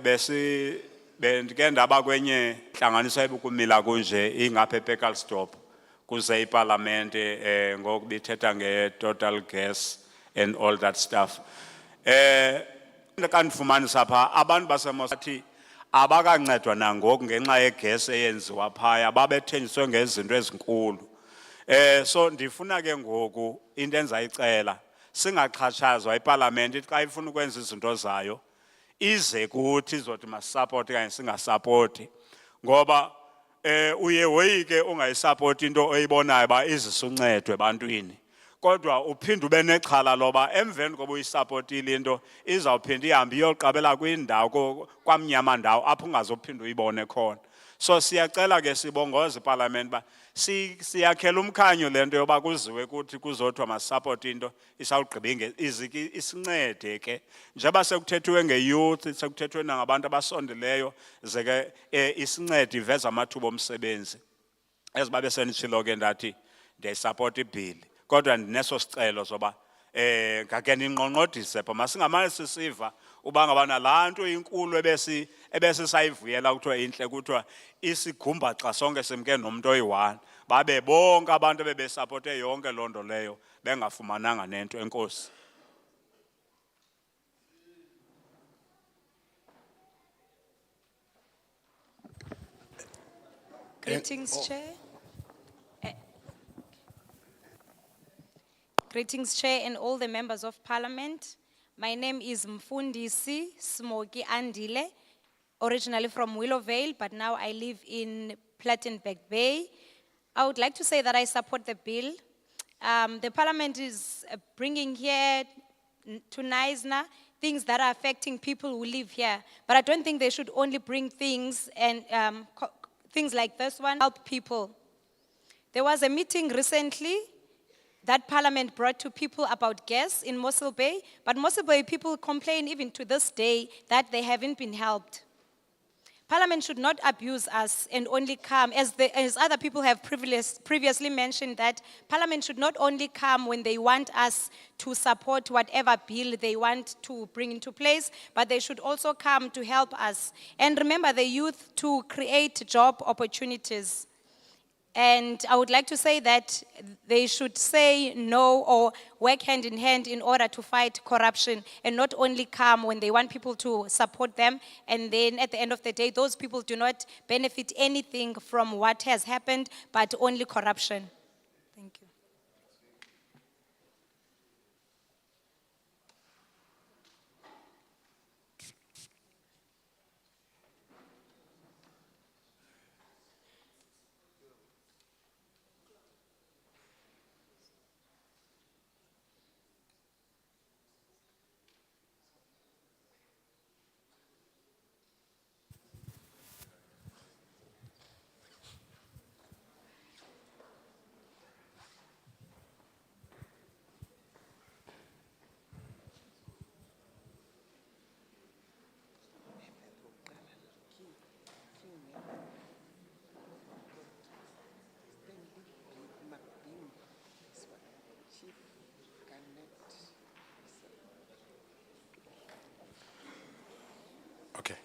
bendike ndaba kwenye hlanganiso ebukumila kunje ingapha ePekalsdorp kuze iParlamente ngoku bithetha nge-total gas and all that stuff. Kandifumanisa pha abantu baseMosati abakancedwa nangoku ngenxa yegas eyenziwa phaya babethenjiswe ngezinto ezinkulu. So ndifuna ke ngoku into endizayicela singaxhatshazwa iParlamente xa ifuna ukwenza izinto zayo ize kuthi izothi masisapoti kanye singasapoti ngoba uye woyike ungayisapoti into oyibonayo ba izisa uncedo ebantwini kodwa uphinde ube nexhala loba emveni koba uyisapotile into izawuphinda ihambe iyoqabela kwindawo kwamnyama ndawo apho ungazophinda uyibone khona. So siyacela ke sibongoza iParlament ba siyakhela umkhanyo lento yoba kuziwe kuthi kuzothiwa masisupport into isawugqiba iziki isincede ke njengoba sekuthethiwe ngeyouth sekuthethwe nangabantu abasondeleyo ze ke isincede iveza amathuba omsebenzi ezibabe senitshilo ke ndathi ndiyisupport ibill kodwa ndineso sicelo soba ngake ninqonqodise pha masingamane sisiva uba ngabana laa nto inkulu ebesisayivuyela kuthiwa intle kuthiwa isigumba xa sonke simke nomntu oyi-1 babe bonke abantu bebesapote yonke loo nto leyo bengafumananga nento. Enkosi. Greetings, Chair. Greetings, Chair, and all the members of Parliament. My name is Mfundisi Smoki Andile, originally from Willowvale, but now I live in Plattenberg Bay. I would like to say that I support the bill. The Parliament is bringing here to Knysna things that are affecting people who live here, but I don't think they should only bring things and things like this one help people. There was a meeting recently that Parliament brought to people about gas in Mossel Bay, but Mossel Bay people complain even to this day that they haven't been helped. Parliament should not abuse us and only come, as other people have previously mentioned, that Parliament should not only come when they want us to support whatever bill they want to bring into place, but they should also come to help us. And remember the youth to create job opportunities. And I would like to say that they should say no or work hand in hand in order to fight corruption and not only come when they want people to support them and then at the end of the day, those people do not benefit anything from what has happened, but only corruption. Thank you. Okay.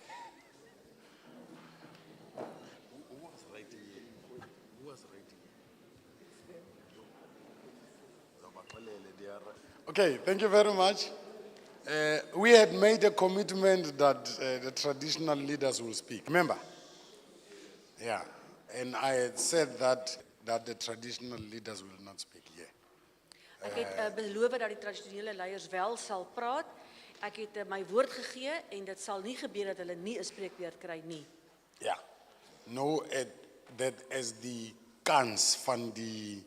Okay, thank you very much. We had made a commitment that the traditional leaders will speak. Remember? Yeah. And I had said that the traditional leaders will not speak here. Ek het beloof dat die tradisionele leiers wel sal praat. Ek het my woord gegee en dit sal nie gebeur dat hulle nie 'n spreekbeurt kry nie. Yeah. No, that as the kans van die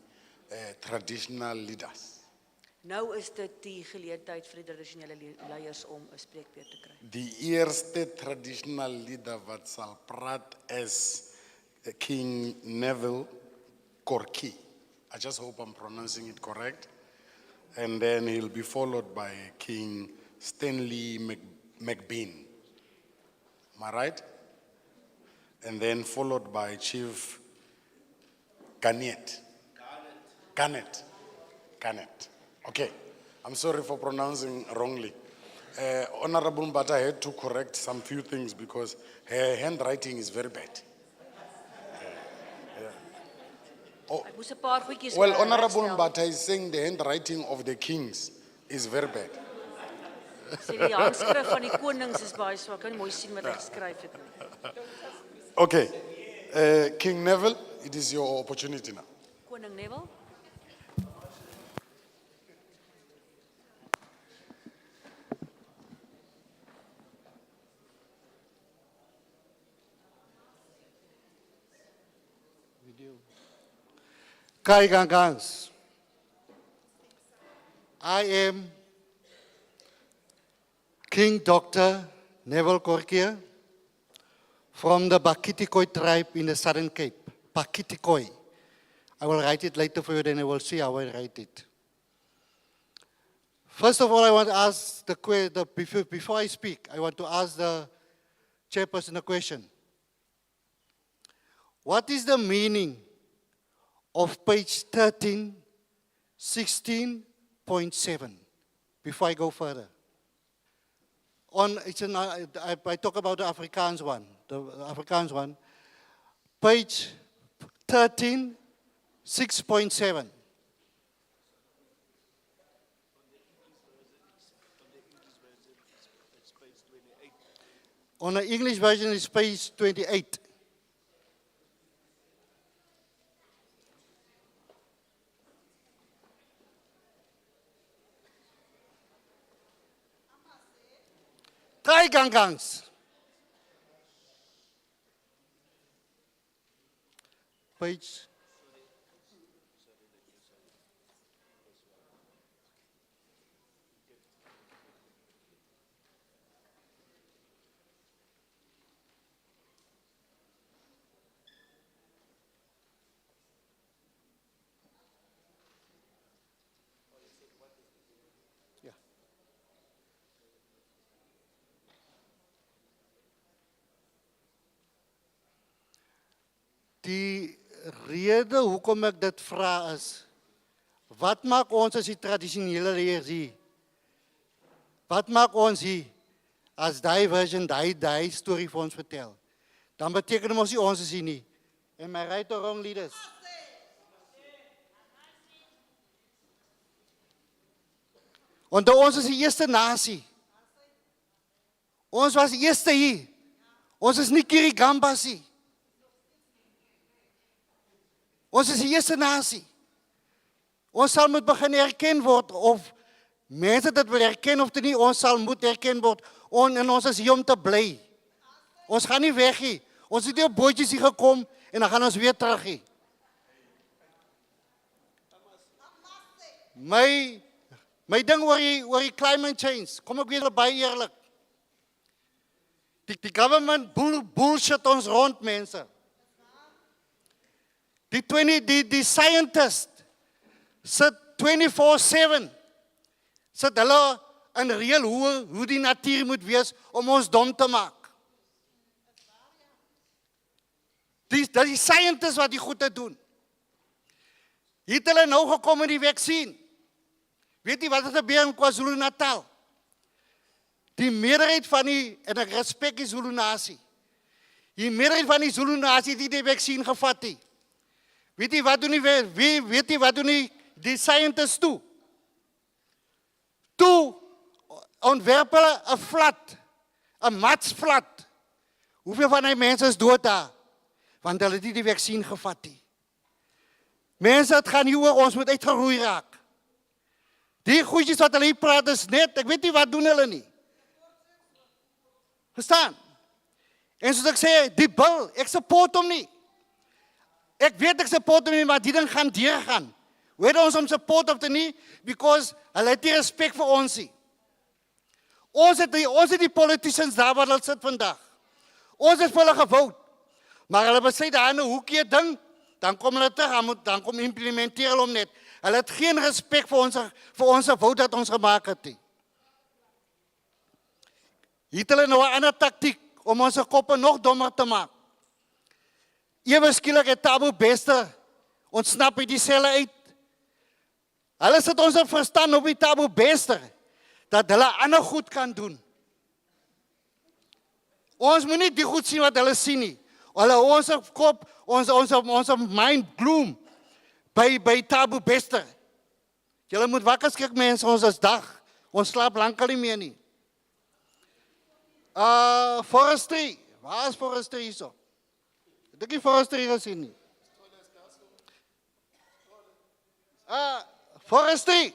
traditional leaders. Nou is dit die geleentheid vir die tradisionele leiers om 'n spreekbeurt te kry. Die eerste traditional leader wat sal praat is King Neville Korki. I just hope I'm pronouncing it correct. And then he'll be followed by King Stanley McBean. Am I right? And then followed by Chief Garnett. Okay. I'm sorry for pronouncing wrongly. Honorable Mbata had to correct some few things because her handwriting is very bad. Ek moes 'n paar goedjies Well, Honorable regstel. Mbata is saying the handwriting of the kings is very bad. Sê die handskrif van die konings is baie swak. Kan nie mooi sien wat hy geskryf het nie. Okay, King Neville, it is your opportunity now. Koning Neville. Kai Gangans. I am King Dr. Neville Korkia from the Pakitikoi tribe in the Southern Cape. Pakitikoi. I will write it later for you, then I will see how I write it. First of all, I want to ask before I speak, I want to ask the chairperson a question. What is the meaning of page 13, 16.7, before I go further? I talk about the Afrikaans one. Page 13, 6.7. On the English version, it's page 28. Try Gangangs. Page. Die rede hoekom ek dit vra is, wat maak ons as die tradisionele leiers hier? Wat maak ons hier as die version, die story vir ons vertel? Dan beteken ons nie ons is hier nie. Am I right or wrong, leaders? Want ons is die eerste nasie. Ons was die eerste hier. Ons is nie Kirigambas nie. Ons is die eerste nasie. Ons sal moet begin erken word of mense dit wil erken of nie, ons sal moet erken word. En ons is hier om te bly. Ons gaan nie weg nie. Ons het nie op bootjies hier gekom en dan gaan ons weer terug nie. My ding oor die climate change, kom ek weer baie eerlik. Die government bullshit ons rond, mense. Die scientist sit 24/7, sit hulle in reël hoe die natuur moet wees om ons dom te maak. Dat die scientist wat die goede doen. Het hulle nou gekom in die vaccine. Weet jy wat het gebeur in KwaZulu-Natal? Die meerderheid van en ek respek die Zulu nasie. Die meerderheid van die Zulu nasie het die vaccine gevat nie. Weet jy wat doen die scientists toe? Toe ontwerp hulle 'n vlat, 'n matsvlat. Hoeveel van die mense is dood daar? Want hulle het nie die vaccine gevat nie. Mense, het gaan nie oor ons moet uitgeroei raak. Die goedjies wat hulle hier praat is net, ek weet nie wat doen hulle nie. Verstaan? En soos ek sê, die bil, ek support hom nie. Ek weet ek support hom nie, maar die ding gaan deurgaan. Weet ons om support of te nie, because hulle het nie respek vir ons nie. Ons het die politicians daar waar hulle sit vandag. Ons het vir hulle gewout. Maar hulle besluit daar 'n hoekie ding, dan kom hulle terug, dan kom implementeer hulle hom net. Hulle het geen respek vir ons woud dat ons gemaak het nie. Hier het hulle nou 'n ander taktiek om ons koppe nog dommer te maak. Ewe skielik het Thabo Bester ontsnap uit die selle uit. Hulle sit ons op verstaan op die Thabo Bester. dat hulle ander goed kan doen. Ons moet nie die goed sien wat hulle sien nie. Hulle ons kop, ons mind gloom by Taboe Bester. Julle moet wakker skrik mense, ons is dag. Ons slaap lankal nie meer nie. Forestry. Waar is forestry hierso? Het ek nie forestry gesien nie. Forestry.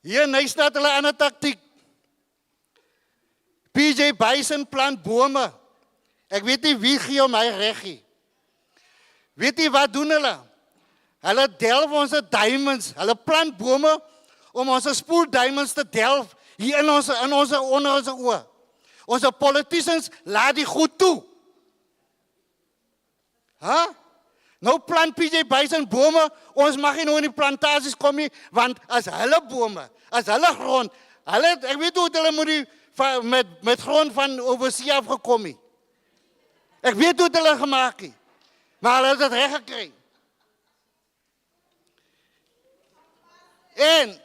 Hier in Knysna het hulle 'n ander taktiek. PJ Bison plant bome. Ek weet nie wie gee hom hy reggie. Weet jy wat doen hulle? Hulle delf ons diamonds. Hulle plant bome om ons spoel diamonds te delf hier in ons onder ons oë. Ons politicians laat die goed toe. Nou plant PJ Bison bome, ons mag nie nou in die plantasies kom nie, want as hulle bome, as hulle grond, ek weet hoe hulle moet die met grond van oorsee afgekom nie. Ek weet hoe hulle gemaak het, maar hulle het dit reg gekry. En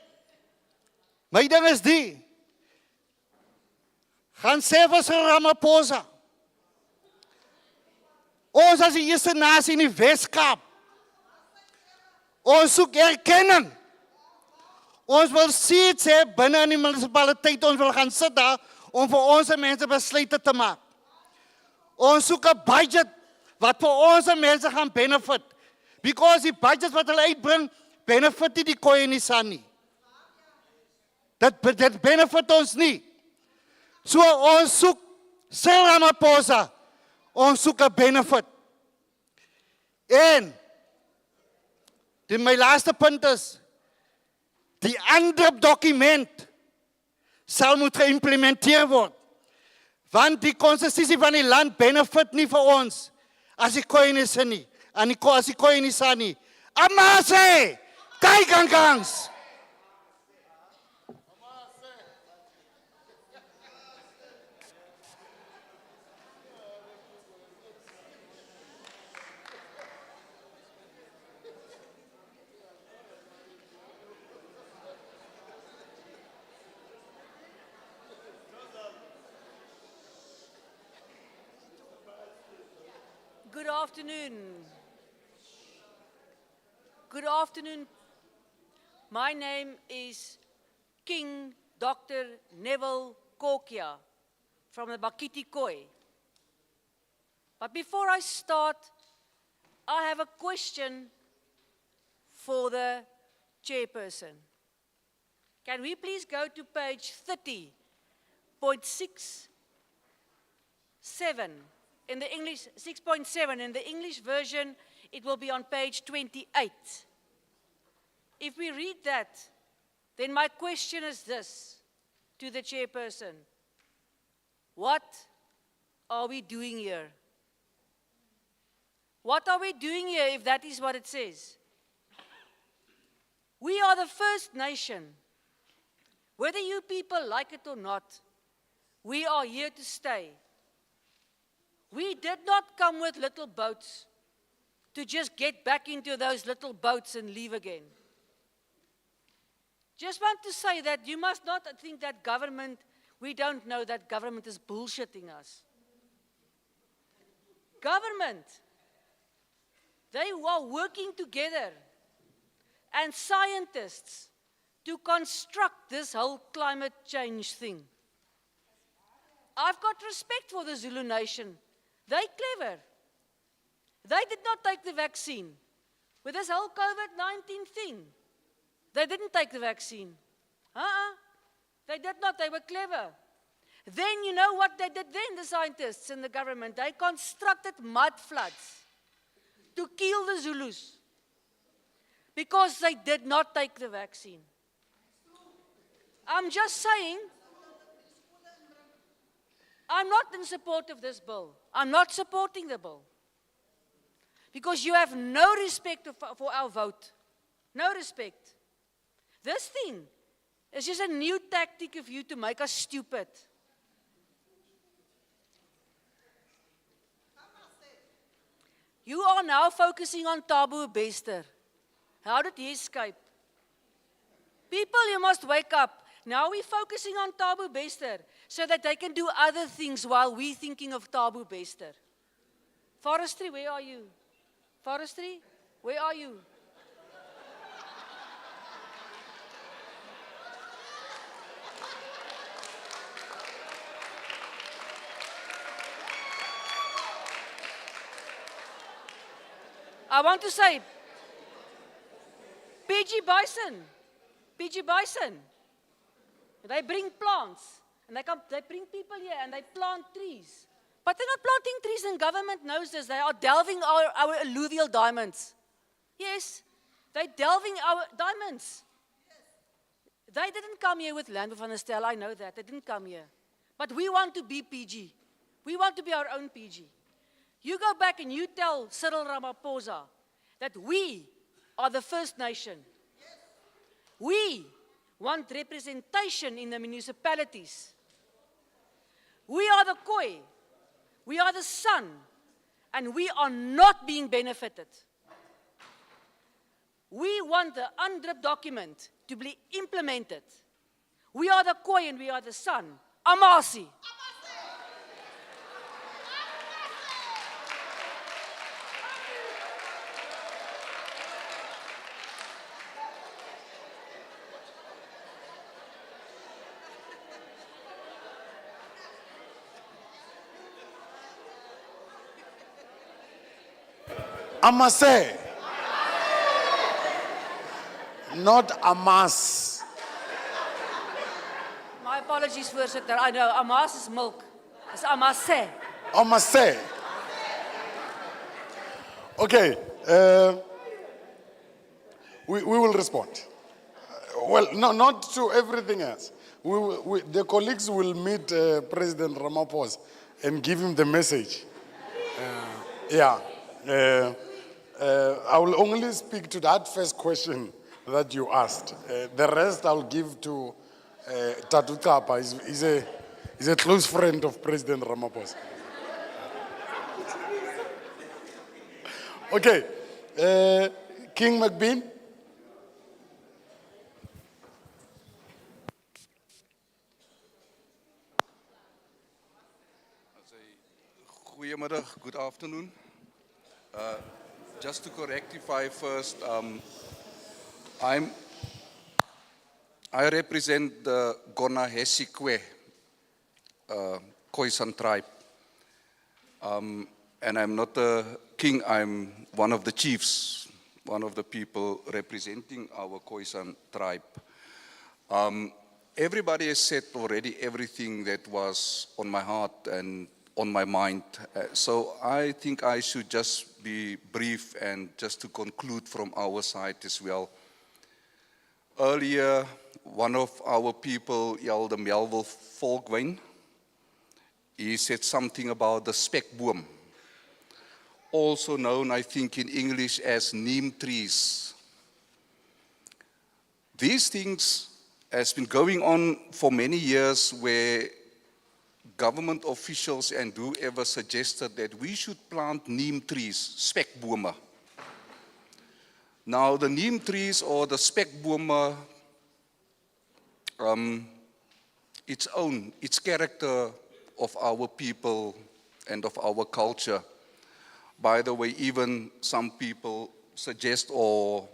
my ding is die, gaan sê vir Cyril Ramaphosa, ons as die eerste nasie in die Weskaap, ons soek erkenning. Ons wil seats hê binne in die munisipaliteit, ons wil gaan sit daar om vir ons mense besluite te maak. Ons soek 'n budget wat vir ons mense gaan benefit. Because die budget wat hulle uitbring, benefit nie die Khayalethu nie. Dit benefit ons nie. So ons soek, Cyril Ramaphosa, ons soek 'n benefit. En my laaste punt is, die ANDRIP dokument sal moet geïmplementeer word. Want die konstitusie van die land benefit nie vir ons as die Khayalethu nie, as die Khayalethu nie. Amase, Kaigangangs. Good afternoon. Good afternoon. My name is King Dr. Neville Kokia from the Bakiti Khoi. But before I start, I have a question for the chairperson. Can we please go to page 30.67 in the English, 6.7 in the English version, it will be on page 28. If we read that, then my question is this to the chairperson. What are we doing here? What are we doing here if that is what it says? We are the first nation. Whether you people like it or not, we are here to stay. We did not come with little boats to just get back into those little boats and leave again. Just want to say that you must not think that government, we don't know that government is bullshitting us. Government, they are working together, and scientists to construct this whole climate change thing. I've got respect for the Zulu nation. They're clever. They did not take the vaccine. With this whole COVID-19 thing, they didn't take the vaccine. They did not, they were clever. Then you know what they did then, the scientists and the government? They constructed mud floods to kill the Zulus because they did not take the vaccine. I'm just saying, I'm not in support of this bill. I'm not supporting the bill. Because you have no respect for our vote. No respect. This thing is just a new tactic of you to make us stupid. You are now focusing on Taboe Bester. How did he escape? People, you must wake up. Now we're focusing on Thabo Bester so that they can do other things while we're thinking of Thabo Bester. Forestry, where are you? Forestry, where are you? I want to say, PG Bison, they bring plants, and they bring people here and they plant trees. But they're not planting trees, and government knows this. They are delving our alluvial diamonds. Yes, they're delving our diamonds. They didn't come here with Landbou van der Stel, I know that. They didn't come here. But we want to be PG. We want to be our own PG. You go back and you tell Cyril Ramaphosa that we are the First Nation. We want representation in the municipalities. We are the Khoi. We are the San. And we are not being benefited. We want the UNDRIP document to be implemented. We are the Khoi and we are the San. Amasi. Amase. Not amas. My apologies, Voorsitter. I know, amas is milk. It's amase. Amase. Okay. We will respond. Well, no, not to everything else. The colleagues will meet President Ramaphosa and give him the message. Yeah. I will only speak to that first question that you asked. The rest I'll give to Tatu Kapa. He's a close friend of President Ramaphosa. Okay. King McBean. Goedemiddag, good afternoon. Just to rectify first, I represent the Gona Hesikwe Khoisan tribe. And I'm not a king, I'm one of the chiefs, one of the people representing our Khoisan tribe. Everybody has said already everything that was on my heart and on my mind. So I think I should just be brief and just to conclude from our side as well. Earlier, one of our people, the Melville Volkwyn, he said something about the spekboom, also known, I think, in English as neem trees. These things has been going on for many years where government officials and whoever suggested that we should plant neem trees, spekbome. Now the neem trees or the spekbome, its character of our people and of our culture. By the way, even some people suggest or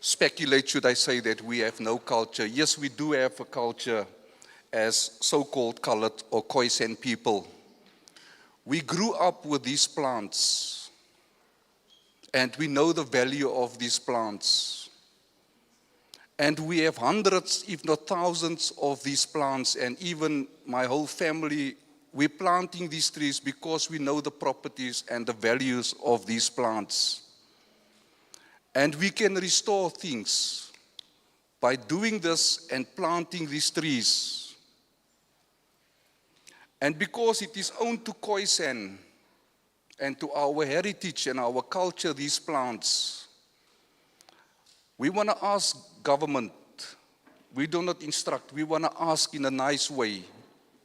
speculate, should I say, that we have no culture. Yes, we do have a culture as so-called colored or Khoisan people. We grew up with these plants and we know the value of these plants. And we have hundreds, if not thousands of these plants, and even my whole family, we're planting these trees because we know the properties and the values of these plants. And we can restore things by doing this and planting these trees. And because it is owned to Khoisan and to our heritage and our culture, these plants, we want to ask government, we do not instruct, we want to ask in a nice way,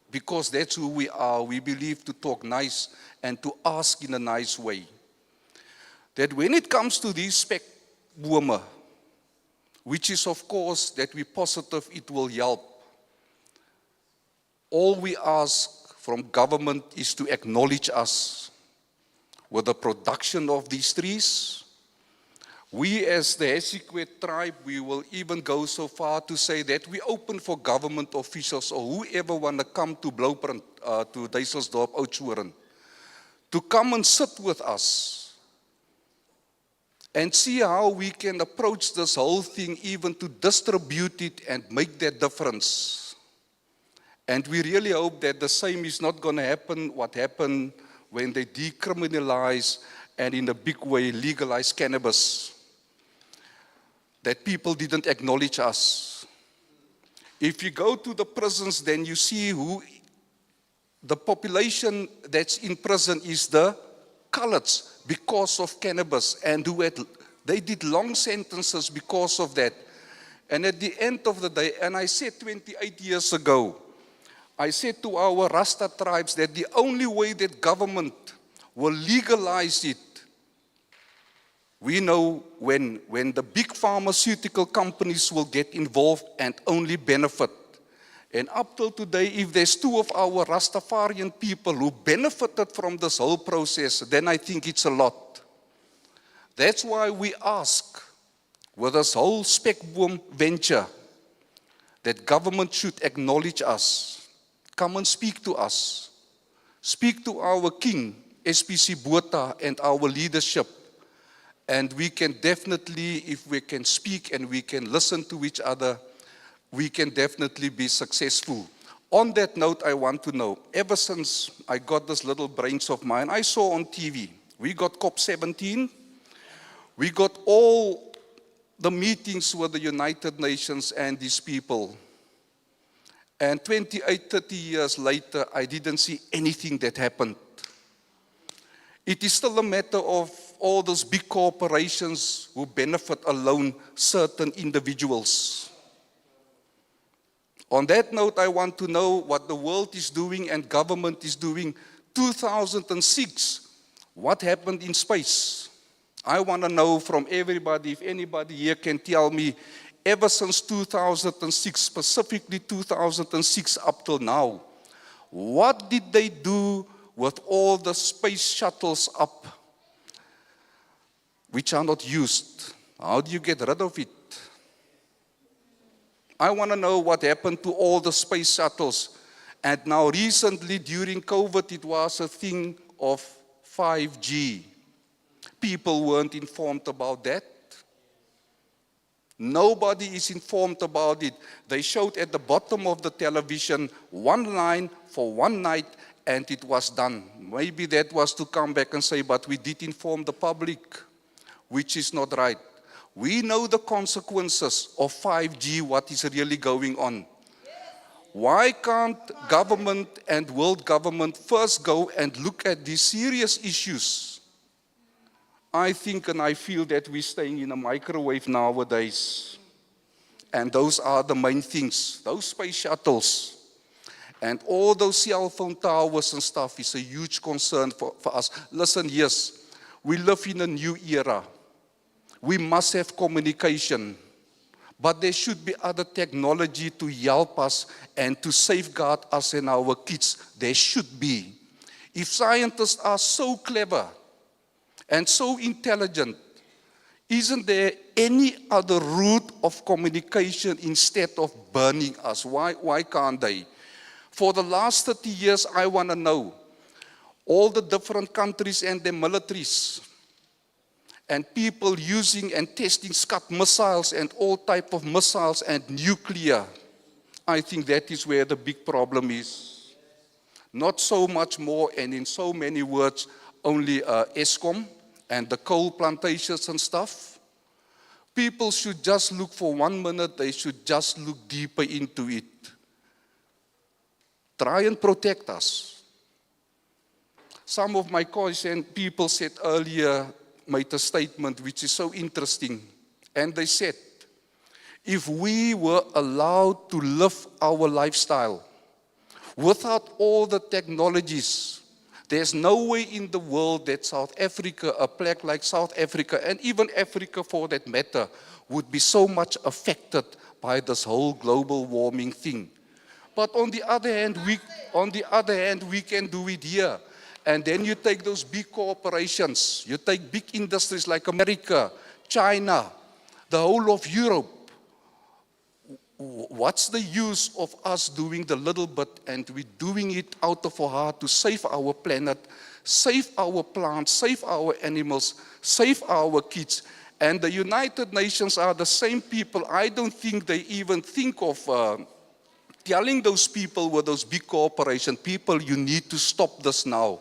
because that's who we are. We believe to talk nice and to ask in a nice way. That when it comes to these spekbome, which is of course that we positive it will help. All we ask from government is to acknowledge us with the production of these trees. We as the Hesiquet tribe, we will even go so far to say that we open for government officials or whoever want to come to Blauprint, to Duiselsdorp, Oudtshoorn, to come and sit with us and see how we can approach this whole thing, even to distribute it and make that difference. And we really hope that the same is not going to happen what happened when they decriminalize and in a big way legalize cannabis. That people didn't acknowledge us. If you go to the prisons, then you see who the population that's in prison is the coloureds because of cannabis, and they did long sentences because of that. And at the end of the day, and I said 28 years ago, I said to our Rasta tribes that the only way that government will legalize it, we know when the big pharmaceutical companies will get involved and only benefit. And up till today, if there's 2 of our Rastafarian people who benefited from this whole process, then I think it's a lot. That's why we ask, with this whole Spekboom venture, that government should acknowledge us. Come and speak to us. Speak to our king, SPC Botha, and our leadership. And we can definitely, if we can speak and we can listen to each other, we can definitely be successful. On that note, I want to know, ever since I got this little brains of mine, I saw on TV, we got COP17, we got all the meetings with the United Nations and these people. And 28, 30 years later, I didn't see anything that happened. It is still a matter of all those big corporations who benefit alone certain individuals. On that note, I want to know what the world is doing and government is doing. 2006, what happened in space? I want to know from everybody, if anybody here can tell me, ever since 2006, specifically 2006 up till now, what did they do with all the space shuttles up, which are not used? How do you get rid of it? I want to know what happened to all the space shuttles. And now recently during COVID, it was a thing of 5G. People weren't informed about that. Nobody is informed about it. They showed at the bottom of the television one line for one night and it was done. Maybe that was to come back and say, but we did inform the public, which is not right. We know the consequences of 5G, what is really going on. Why can't government and world government first go and look at these serious issues? I think and I feel that we're staying in a microwave nowadays. And those are the main things. Those space shuttles and all those cell phone towers and stuff is a huge concern for us. Listen, yes, we live in a new era. We must have communication. But there should be other technology to help us and to safeguard us and our kids. There should be. If scientists are so clever and so intelligent, isn't there any other route of communication instead of burning us? Why can't they? For the last 30 years, I want to know all the different countries and their militaries and people using and testing Scud missiles and all type of missiles and nuclear. I think that is where the big problem is. Not so much more and in so many words, only Eskom and the coal plantations and stuff. People should just look for 1 minute, they should just look deeper into it. Try and protect us. Some of my colleagues and people said earlier, made a statement which is so interesting. And they said, if we were allowed to live our lifestyle without all the technologies, There's no way in the world that South Africa, a plague like South Africa, and even Africa for that matter, would be so much affected by this whole global warming thing. But on the other hand, we can do it here. And then you take those big corporations, you take big industries like America, China, the whole of Europe. What's the use of us doing the little bit and we're doing it out of our heart to save our planet, save our plants, save our animals, save our kids? And the United Nations are the same people. I don't think they even think of telling those people with those big corporations, people, you need to stop this now.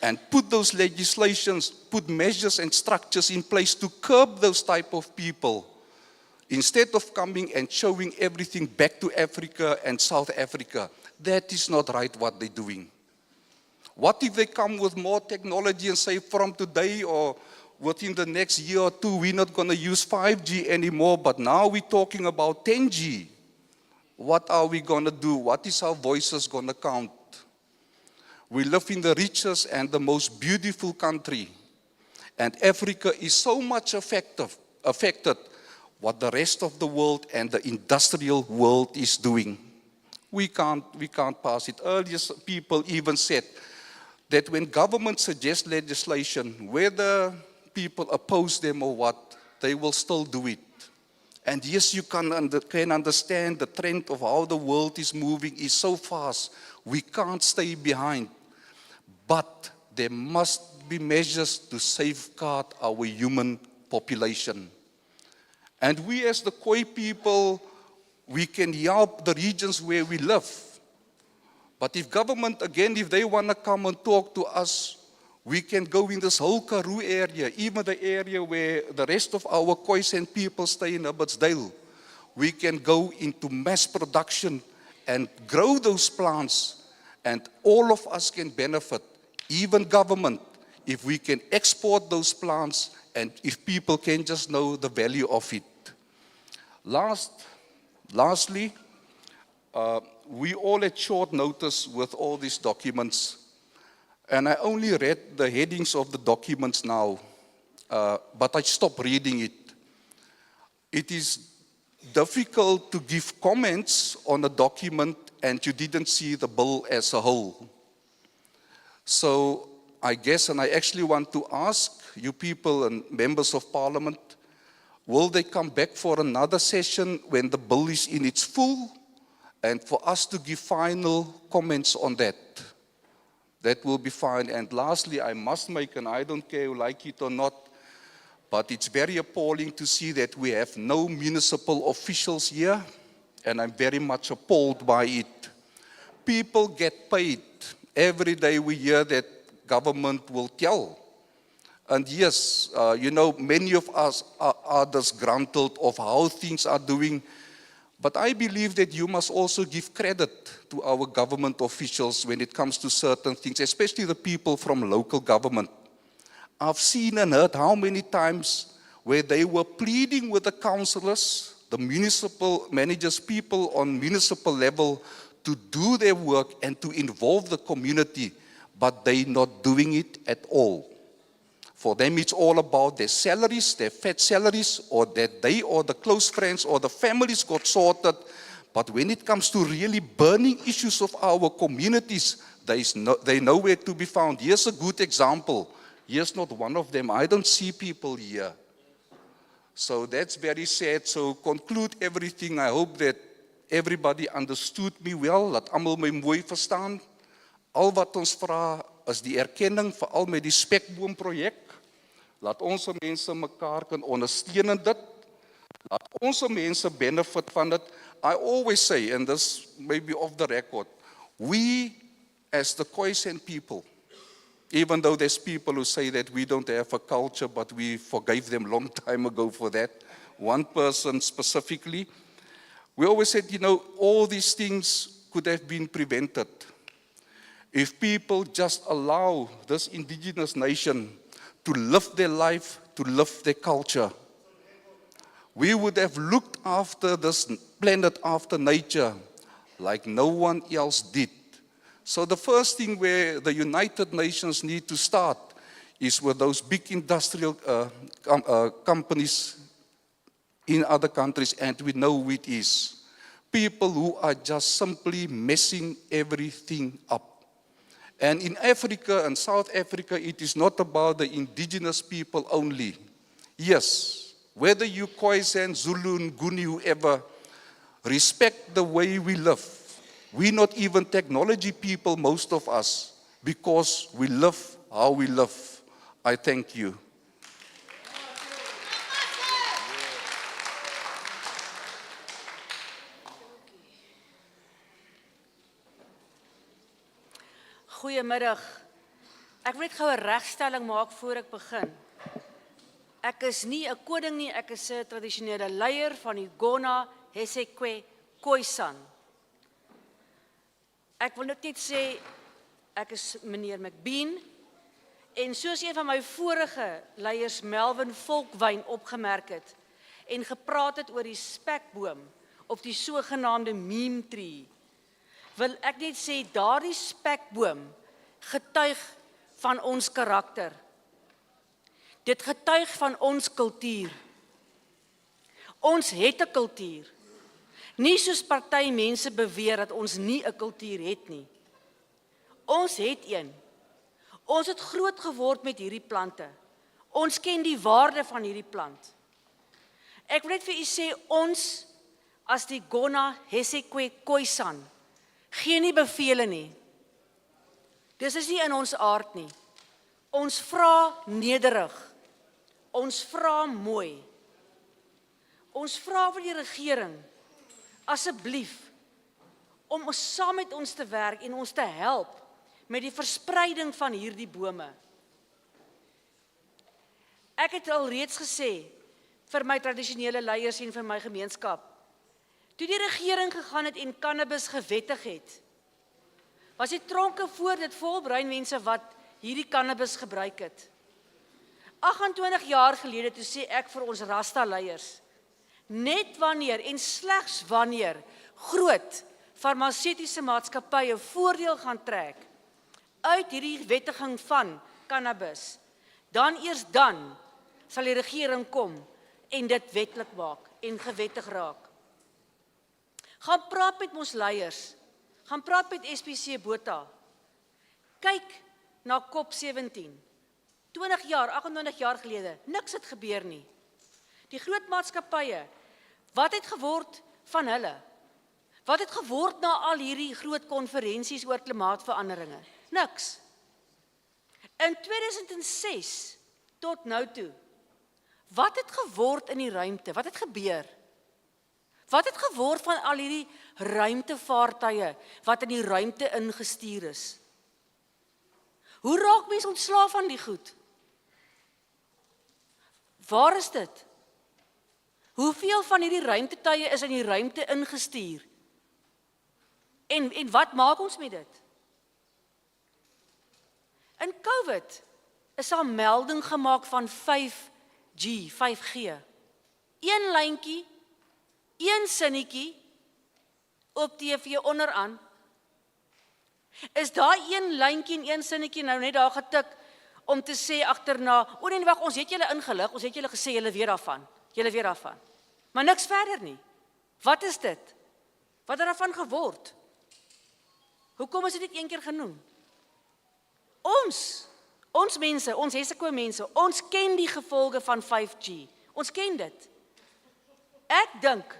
And put those legislations, put measures and structures in place to curb those type of people. Instead of coming and showing everything back to Africa and South Africa, that is not right what they're doing. What if they come with more technology and say from today or within the next year or two, we're not going to use 5G anymore, but now we're talking about 10G. What are we going to do? What is our voices going to count? We live in the richest and the most beautiful country. And Africa is so much affected what the rest of the world and the industrial world is doing. We can't pass it. Earlier people even said that when government suggests legislation, whether people oppose them or what, they will still do it. And yes, you can understand the trend of how the world is moving is so fast. We can't stay behind. But there must be measures to safeguard our human population. And we as the Khoi people, we can help the regions where we live. But if government, again, if they want to come and talk to us, we can go in this whole Karoo area, even the area where the rest of our Khoisan people stay in Abbotsdale. We can go into mass production and grow those plants, and all of us can benefit, even government, if we can export those plants and if people can just know the value of it. Lastly, we all at short notice with all these documents, and I only read the headings of the documents now, but I stopped reading it. It is difficult to give comments on a document and you didn't see the bill as a whole. So I guess, and I actually want to ask you people and members of parliament, will they come back for another session when the bill is in its full and for us to give final comments on that? That will be fine. And lastly, I must make, and I don't care who like it or not, but it's very appalling to see that we have no municipal officials here, and I'm very much appalled by it. People get paid. Every day we hear that government will tell. And yes, many of us are disgruntled of how things are doing. But I believe that you must also give credit to our government officials when it comes to certain things, especially the people from local government. I've seen and heard how many times where they were pleading with the councillors, the municipal managers, people on municipal level to do their work and to involve the community, but they're not doing it at all. For them, it's all about their salaries, their fat salaries, or that they or the close friends or the families got sorted. But when it comes to really burning issues of our communities, they're nowhere to be found. Here's a good example. Here's not one of them. I don't see people here. So that's very sad. So conclude everything. I hope that everybody understood me well. Laat almal my mooi verstaan. Al wat ons vra is die erkenning, veral met die spekboomprojek. Laat ons mense mekaar kan ondersteun in dit. Laat ons mense benefit van dit. I always say, and this may be off the record, we as the Khoisan people, even though there's people who say that we don't have a culture, but we forgave them long time ago for that, one person specifically, we always said, all these things could have been prevented if people just allow this indigenous nation to live their life, to live their culture. We would have looked after this planet, after nature, like no one else did. So the first thing where the United Nations need to start is with those big industrial companies in other countries, and we know who it is. People who are just simply messing everything up. And in Africa and South Africa, it is not about the indigenous people only. Yes, whether you Khoisan, Zulu, Nguni, whoever, respect the way we live. We're not even technology people, most of us, because we live how we live. I thank you. Goeiemiddag. Ek wil net gou 'n regstelling maak voor ek begin. Ek is nie 'n koning nie, ek is 'n tradisionele leier van die Gona Hesekwe Khoisan. Ek wil net sê ek is meneer McBean en soos een van my vorige leiers Melvin Volkwyn opgemerk het en gepraat het oor die spekboom of die sogenaamde meme tree, wil ek net sê daardie spekboom getuig van ons karakter. Dit getuig van ons kultuur. Ons het 'n kultuur. Nie soos party mense beweer dat ons nie 'n kultuur het nie. Ons het een. Ons het groot geword met hierdie plante. Ons ken die waarde van hierdie plant. Ek wil net vir u sê, ons as die Gona Hesekwe Khoisan gee nie bevele nie. Dis is nie in ons aard nie. Ons vra nederig. Ons vra mooi. Ons vra vir die regering asseblief om saam met ons te werk en ons te help met die verspreiding van hierdie bome. Ek het al reeds gesê vir my tradisionele leiers en vir my gemeenskap, toe die regering gegaan het en cannabis gewettig het, was die tronke voor dit vol breinmense wat hierdie cannabis gebruik het. 28 jaar gelede toe sê ek vir ons Rasta leiers, net wanneer en slegs wanneer groot farmaseutiese maatskappye voordeel gaan trek uit hierdie wettiging van cannabis, dan eers dan sal die regering kom en dit wetlik maak en gewettig raak. Gaan praat met ons leiers, gaan praat met SPC Botha. Kyk na COP17. 20 jaar, 28 jaar gelede, niks het gebeur nie. Die groot maatskappye, wat het geword van hulle? Wat het geword na al hierdie groot konferensies oor klimaatsveranderinge? Niks. In 2006 tot nou toe, wat het geword in die ruimte? Wat het gebeur? Wat het geword van al hierdie ruimtevaartuie wat in die ruimte ingestuur is? Hoe raak mens ontslaaf van die goed? Waar is dit? Hoeveel van hierdie ruimtetuie is in die ruimte ingestuur? En wat maak ons met dit? In COVID is daar melding gemaak van 5G. Een lyntjie, een sinnetjie op TV onderaan. Is daar een lyntjie en een sinnetjie nou net daar getik om te sê agterna, o nee, wag, ons het julle ingelig, ons het julle gesê julle weer daarvan. Julle weer daarvan. Maar niks verder nie. Wat is dit? Wat het daarvan geword? Hoekom is dit net een keer genoem? Ons mense, ons Hesekwe mense, ons ken die gevolge van 5G. Ons ken dit. Ek dink,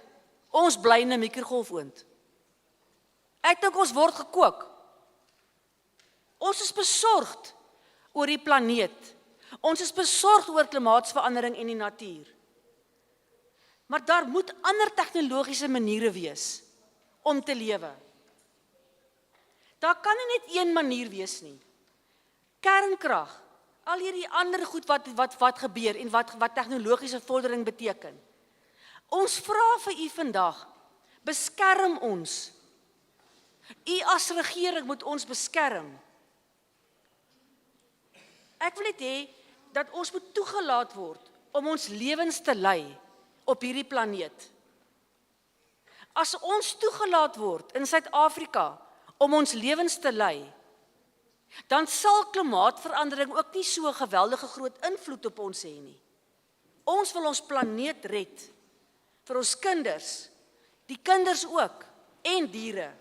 ons bly in 'n mikrogolfoond. Ek dink ons word gekook. Ons is besorgd oor die planeet. Ons is besorgd oor klimaatsverandering en die natuur. Maar daar moet ander tegnologiese maniere wees om te lewe. Daar kan nie net een manier wees nie. Kernkrag, al hierdie ander goed wat gebeur en wat tegnologiese vordering beteken. Ons vra vir u vandag, beskerm ons. U as regering moet ons beskerm. Ek wil net hê dat ons moet toegelaat word om ons lewens te lei op hierdie planeet. As ons toegelaat word in Suid-Afrika om ons lewens te lei, dan sal klimaatsverandering ook nie so 'n geweldige groot invloed op ons hê nie. Ons wil ons planeet red vir ons kinders, die kinders ook en diere.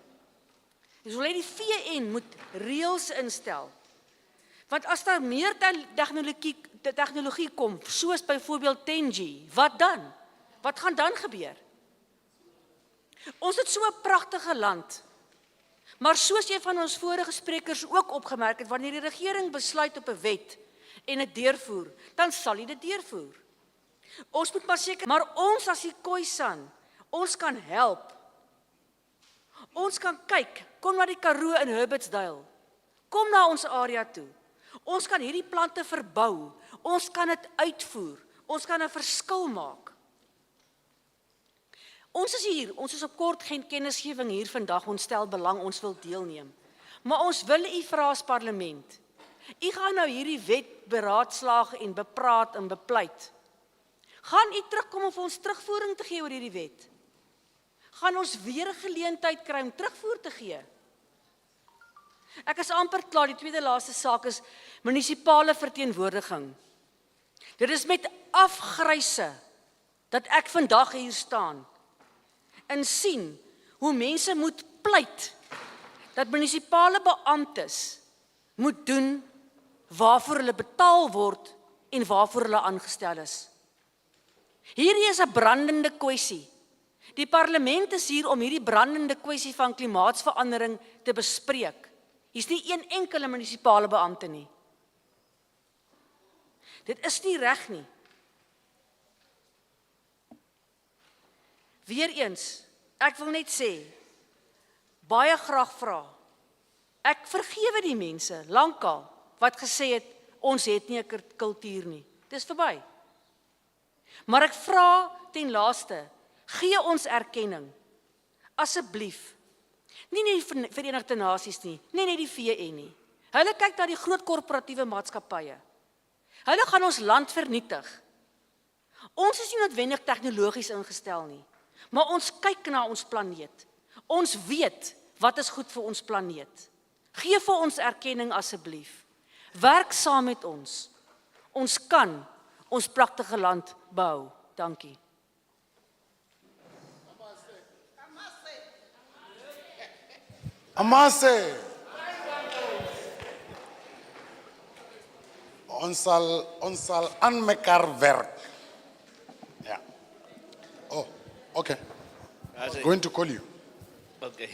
Ons wil hê die VN moet reëls instel. Want as daar meer tegnologie kom, soos byvoorbeeld 10G, wat dan? Wat gaan dan gebeur? Ons het so 'n pragtige land. Maar soos een van ons vorige sprekers ook opgemerk het, wanneer die regering besluit op 'n wet en dit deurvoer, dan sal hy dit deurvoer. Ons moet maar seker, maar ons as die Khoisan, ons kan help. Ons kan kyk, kom na die Karoo in Herbertsdale. Kom na ons area toe. Ons kan hierdie plante verbou. Ons kan dit uitvoer. Ons kan 'n verskil maak. Ons is hier, ons is op kort geen kennisgewing hier vandag, ons stel belang, ons wil deelneem. Maar ons wil u vra as parlement. U gaan nou hierdie wet beraadslaag en bepraat en bepleit. Gaan u terugkom om vir ons terugvoering te gee oor hierdie wet? Gaan ons weer 'n geleentheid kry om terugvoer te gee? Ek is amper klaar, die tweede laaste saak is munisipale verteenwoordiging. Dit is met afgryse dat ek vandag hier staan en sien hoe mense moet pleit dat munisipale beamptes moet doen waarvoor hulle betaal word en waarvoor hulle aangestel is. Hierdie is 'n brandende kwessie. Die parlement is hier om hierdie brandende kwessie van klimaatsverandering te bespreek. Hier's nie een enkele munisipale beampte nie. Dit is nie reg nie. Weereens, ek wil net sê, baie graag vra. Ek vergewe die mense lankal wat gesê het ons het nie 'n kultuur nie. Dis verby. Maar ek vra ten laaste, gee ons erkenning. Asseblief. Nie net die Verenigde Nasies nie, nie net die VN nie. Hulle kyk na die groot korporatiewe maatskappye. Hulle gaan ons land vernietig. Ons is nie noodwendig tegnologies ingestel nie, maar ons kyk na ons planeet. Ons weet wat is goed vir ons planeet. Gee vir ons erkenning asseblief. Werk saam met ons. Ons kan ons pragtige land bou. Dankie. Amase. Ons sal aan mekaar werk. Ja. Oh, okay. I'm going to call you. Okay.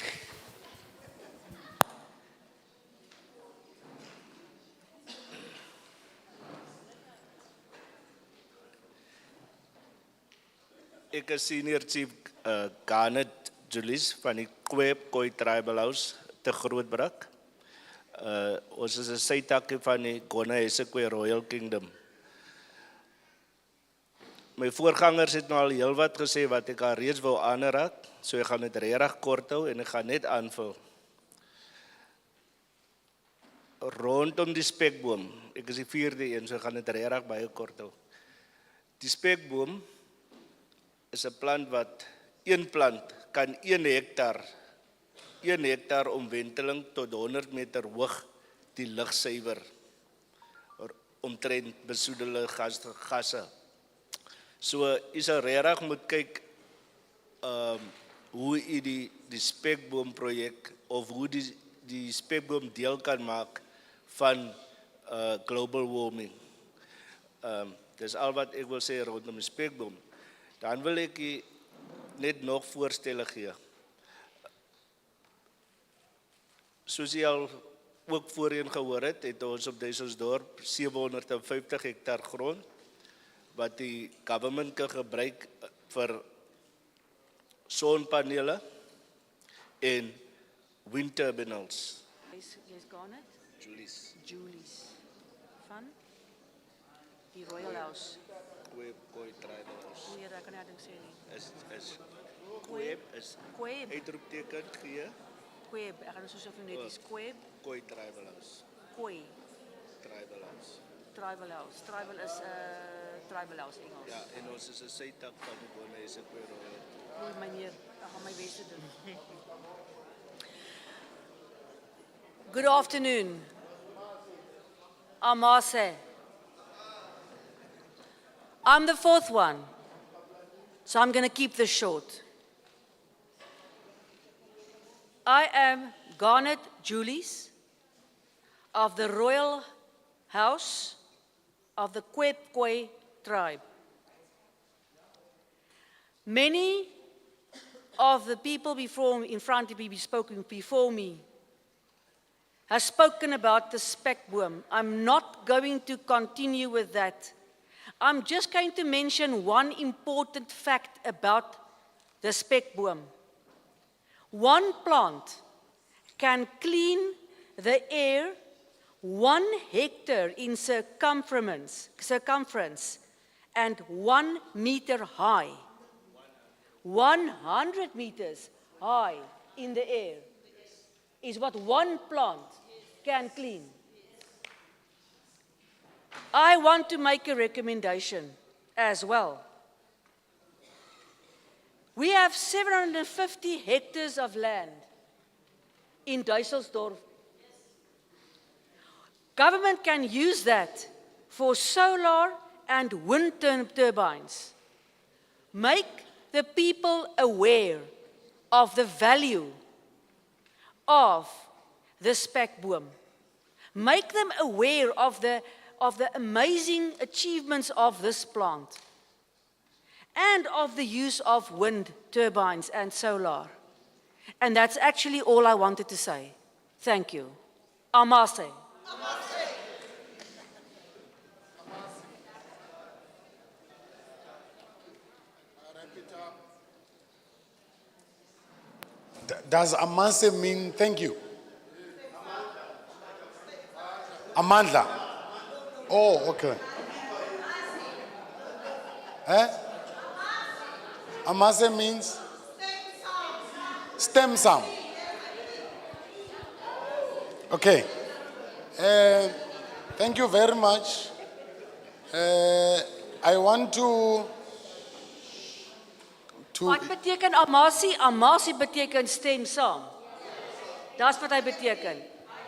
Ek is senior chief Garnet Julius van die Khoi Tribal House te Grootbrak. Ons is 'n sytakkie van die Khayalethu Royal Kingdom. My voorgangers het nou al heel wat gesê wat ek al reeds wou aanraak, so ek gaan dit regtig kort hou en ek gaan net aanvul. Rondom die spekboom, ek is die 4de een, so ek gaan dit regtig baie kort hou. Die spekboom is 'n plant wat een plant kan 1 hektar omwenteling tot 100 meter hoog die lug suiwer omtrent besoedelde gasse. So is regtig moet kyk hoe u die spekboom projek of hoe die spekboom deel kan maak van global warming. Dis al wat ek wil sê rondom die spekboom. Dan wil ek net nog voorstelle gee. Soos jy al ook voorheen gehoor het ons op Duiselsdorp 750 hektar grond wat die government kan gebruik vir sonpanele en wind turbines. Jy's Garnet? Julius. Van die Royal House. Khoi Tribal House. Nee, ek kan nie ding sê nie. Is Khoi. uitroepteken gee. Khoi, ek gaan so foneties. Khoi. Khoi Tribal House. Khoi. Tribal House. Tribal House. Tribal is Tribal House Engels. Ja, en ons is 'n sytak van die Khayalethu Royal. Oei meneer, ek gaan my bes doen. Good afternoon. Amase. I'm the fourth one, so I'm going to keep this short. I am Garnet Julies of the Royal House of the Kwepkwe tribe. Many of the people in front of me, spoken before me, has spoken about the spekboom. I'm not going to continue with that. I'm just going to mention one important fact about the spekboom. One plant can clean the air 1 hectare in circumference and 1 meter high. 100 meters high in the air is what one plant can clean. I want to make a recommendation as well. We have 750 hectares of land in Duiselsdorp. Government can use that for solar and wind turbines. Make the people aware of the value of the spekboom. Make them aware of the amazing achievements of this plant and of the use of wind turbines and solar. And that's actually all I wanted to say. Thank you. Amase. Does Amase mean thank you? Amandla. Oh, okay. Amase means? Stem some. Okay. Thank you very much. I want to Wat beteken Amasi? Amasi beteken stem saam. That's what I beteken.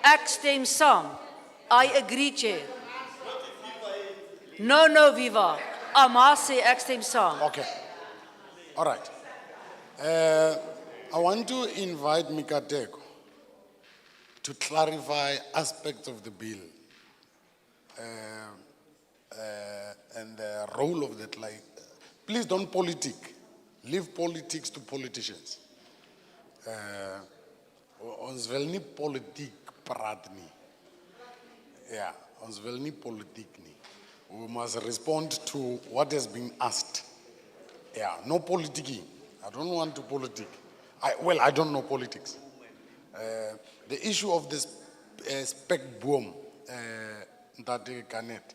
Ek stem saam. I agree, Chair. No, Viva. Amasi, ek stem saam. Okay. All right. I want to invite Mikateko to clarify aspects of the bill and the role of that. Like, please don't politic. Leave politics to politicians. Ons wil nie politiek praat nie. Yeah, ons wil nie politiek nie. We must respond to what has been asked. Yeah, no politicking. I don't want to politic. I don't know politics. The issue of this spekboom, that Canet,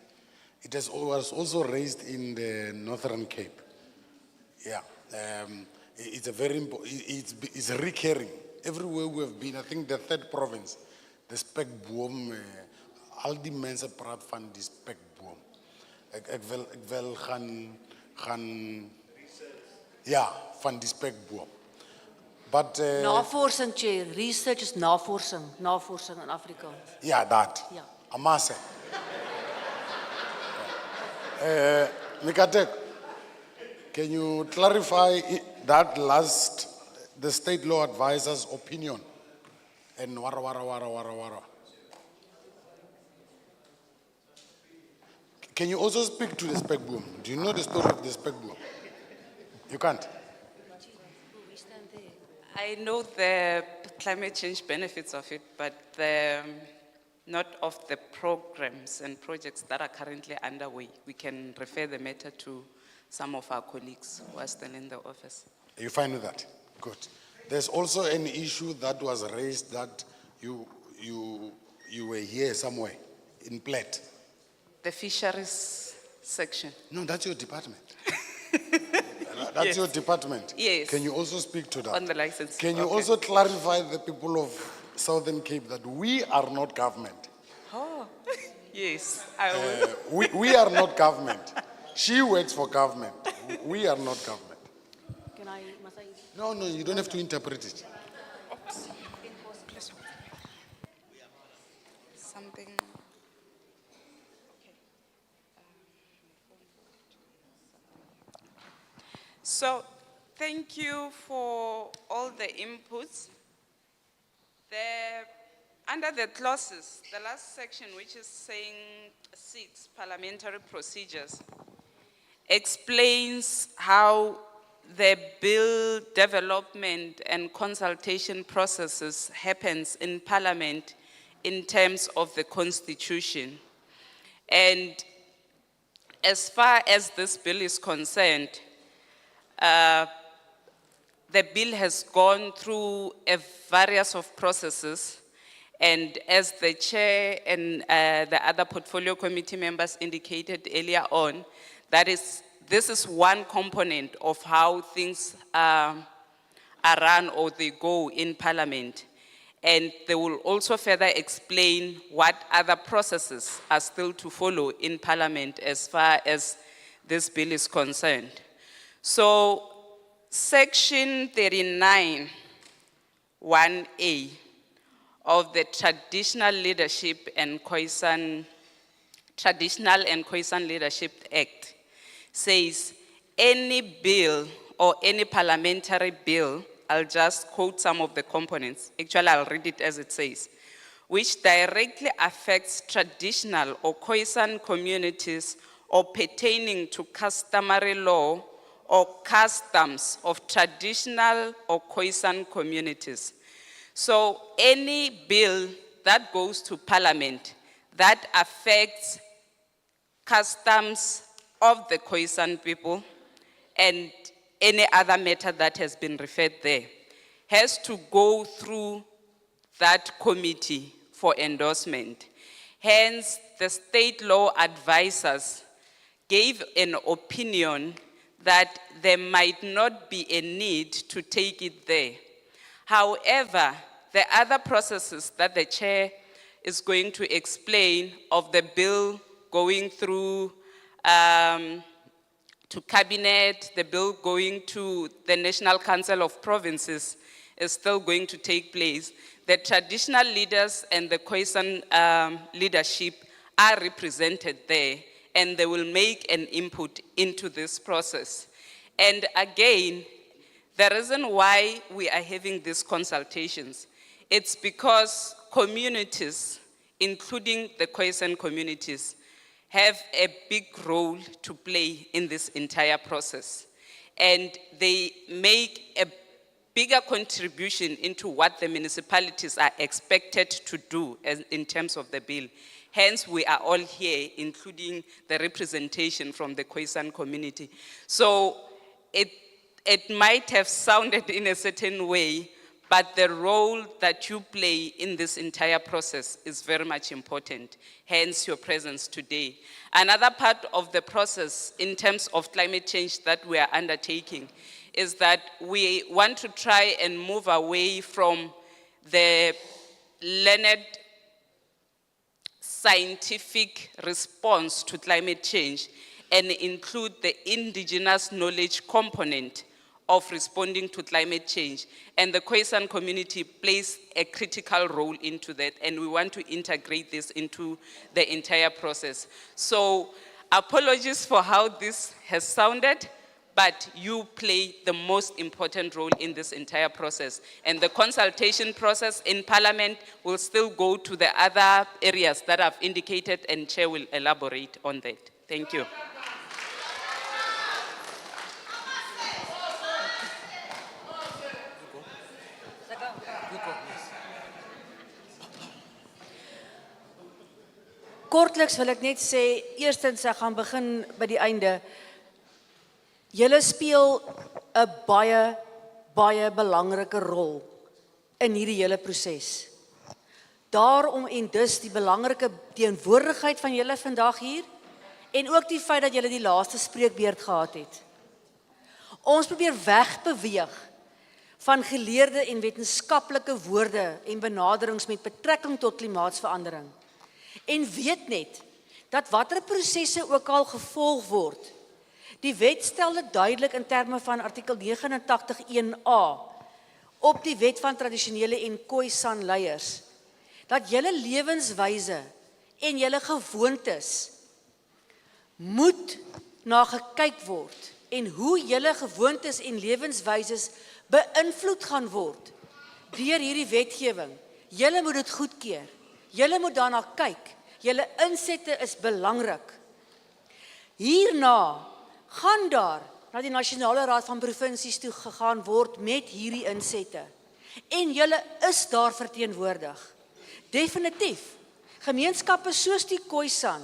it was also raised in the Northern Cape. Yeah. It's a very important, it's recurring. Everywhere we have been, I think the 3rd province, the spekboom, al die mense praat van die spekboom. Ek wil gaan ja, van die spekboom. But Navorsing, Chair. Research is navorsing. Navorsing in Afrikaans. yeah, that. Yeah. Amase. Mikatek, can you clarify that last, the state law advisor's opinion? And wara. Can you also speak to the spekboom? Do you know the story of the spekboom? You can't? I know the climate change benefits of it, but not of the programs and projects that are currently underway. We can refer the matter to some of our colleagues who are still in the office. Are you fine with that? Good. There's also an issue that was raised that you were here somewhere in Platte. The fisheries section. No, that's your department. That's Yes. your department. Yes. Can you also speak to that? On the license. Can you Okay. also clarify the people of Southern Cape that we are not government? Oh, yes, I will. We are not government. She works for government. We are not government. Must I? No, you don't have to interpret it. So, thank you for all the inputs. Under the clauses, the last section, which is saying 6, parliamentary procedures, explains how the bill development and consultation processes happens in Parliament in terms of the Constitution. And as far as this bill is concerned, the bill has gone through a various of processes, and as the chair and the other portfolio committee members indicated earlier on, this is one component of how things are run or they go in Parliament. And they will also further explain what other processes are still to follow in Parliament as far as this bill is concerned. So, Section 39, 1A of the Traditional Leadership and Khoisan Leadership Act says any bill or any parliamentary bill, I'll just quote some of the components, actually I'll read it as it says, which directly affects traditional or Khoisan communities or pertaining to customary law or customs of traditional or Khoisan communities. So any bill that goes to Parliament that affects customs of the Khoisan people and any other matter that has been referred there has to go through that committee for endorsement. Hence, the state law advisors gave an opinion that there might not be a need to take it there. However, the other processes that the chair is going to explain of the bill going through to cabinet, the bill going to the National Council of Provinces is still going to take place. The traditional leaders and the Khoisan leadership are represented there, and they will make an input into this process. And again, the reason why we are having these consultations, it's because communities, including the Khoisan communities, have a big role to play in this entire process. And they make a bigger contribution into what the municipalities are expected to do in terms of the bill. Hence, we are all here, including the representation from the Khoisan community. So it might have sounded in a certain way, but the role that you play in this entire process is very much important, hence your presence today. Another part of the process in terms of climate change that we are undertaking is that we want to try and move away from the learned scientific response to climate change and include the indigenous knowledge component of responding to climate change. And the Khoisan community plays a critical role into that, and we want to integrate this into the entire process. So, apologies for how this has sounded, but you play the most important role in this entire process. And the consultation process in Parliament will still go to the other areas that I've indicated, and Chair will elaborate on that. Thank you. Kortliks wil ek net sê, eerstens ek gaan begin by die einde. Julle speel 'n baie belangrike rol in hierdie hele proses. Daarom en dus die belangrike teenwoordigheid van julle vandag hier en ook die feit dat julle die laaste spreekbeurt gehad het. Ons probeer wegbeweeg van geleerde en wetenskaplike woorde en benaderings met betrekking tot klimaatsverandering. En weet net dat watter prosesse ook al gevolg word. Die wet stel dit duidelik in terme van artikel 89(1)A op die wet van tradisionele en Khoisan leiers dat julle lewenswyse en julle gewoontes moet na gekyk word en hoe julle gewoontes en lewenswyses beïnvloed gaan word deur hierdie wetgewing. Julle moet dit goedkeur. Julle moet daarna kyk. Julle insette is belangrik. Hierna gaan daar na die Nasionale Raad van Provinsies toe gegaan word met hierdie insette. En julle is daar verteenwoordig. Definitief. Gemeenskappe soos die Khoisan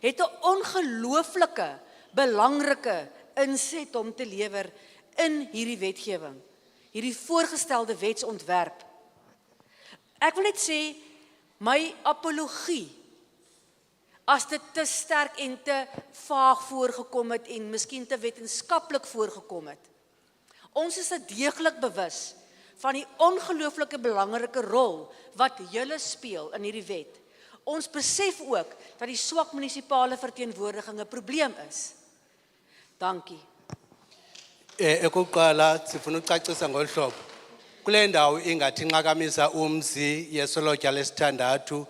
het 'n ongelooflike, belangrike inset om te lewer in hierdie wetgewing. Hierdie voorgestelde wetsontwerp. Ek wil net sê, my apologie, as dit te sterk en te vaag voorgekom het en miskien te wetenskaplik voorgekom het. Ons is deeglik bewus van die ongelooflike belangrike rol wat julle speel in hierdie wet. Ons besef ook dat die swak munisipale verteenwoordiging 'n probleem is. Dankie. Ekokuqala sifuna ucacisa ngolu hlobo. Kule ndawo ingathi nqakamisa umzi yesolotya lesithandathu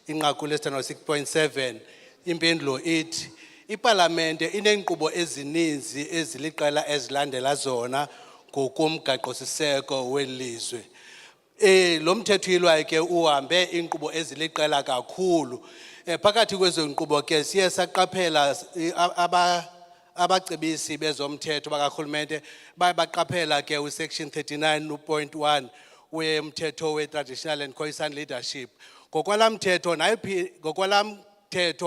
inqaku lesithandathu 6.7 impendulo ithi iParlamente ineenkqubo ezininzi eziliqela ezilandela zona ngokomgaqo-siseko welizwe. Lo mthetho uyilwayo ke uhambe iinkqubo eziliqela kakhulu. Phakathi kwezo nkqubo ke siye saqaphela abacebisi bezomthetho bakarhulumente baqaphela ke usection 39.1 wemthetho we-traditional and Khoisan leadership. Ngokwalam mthetho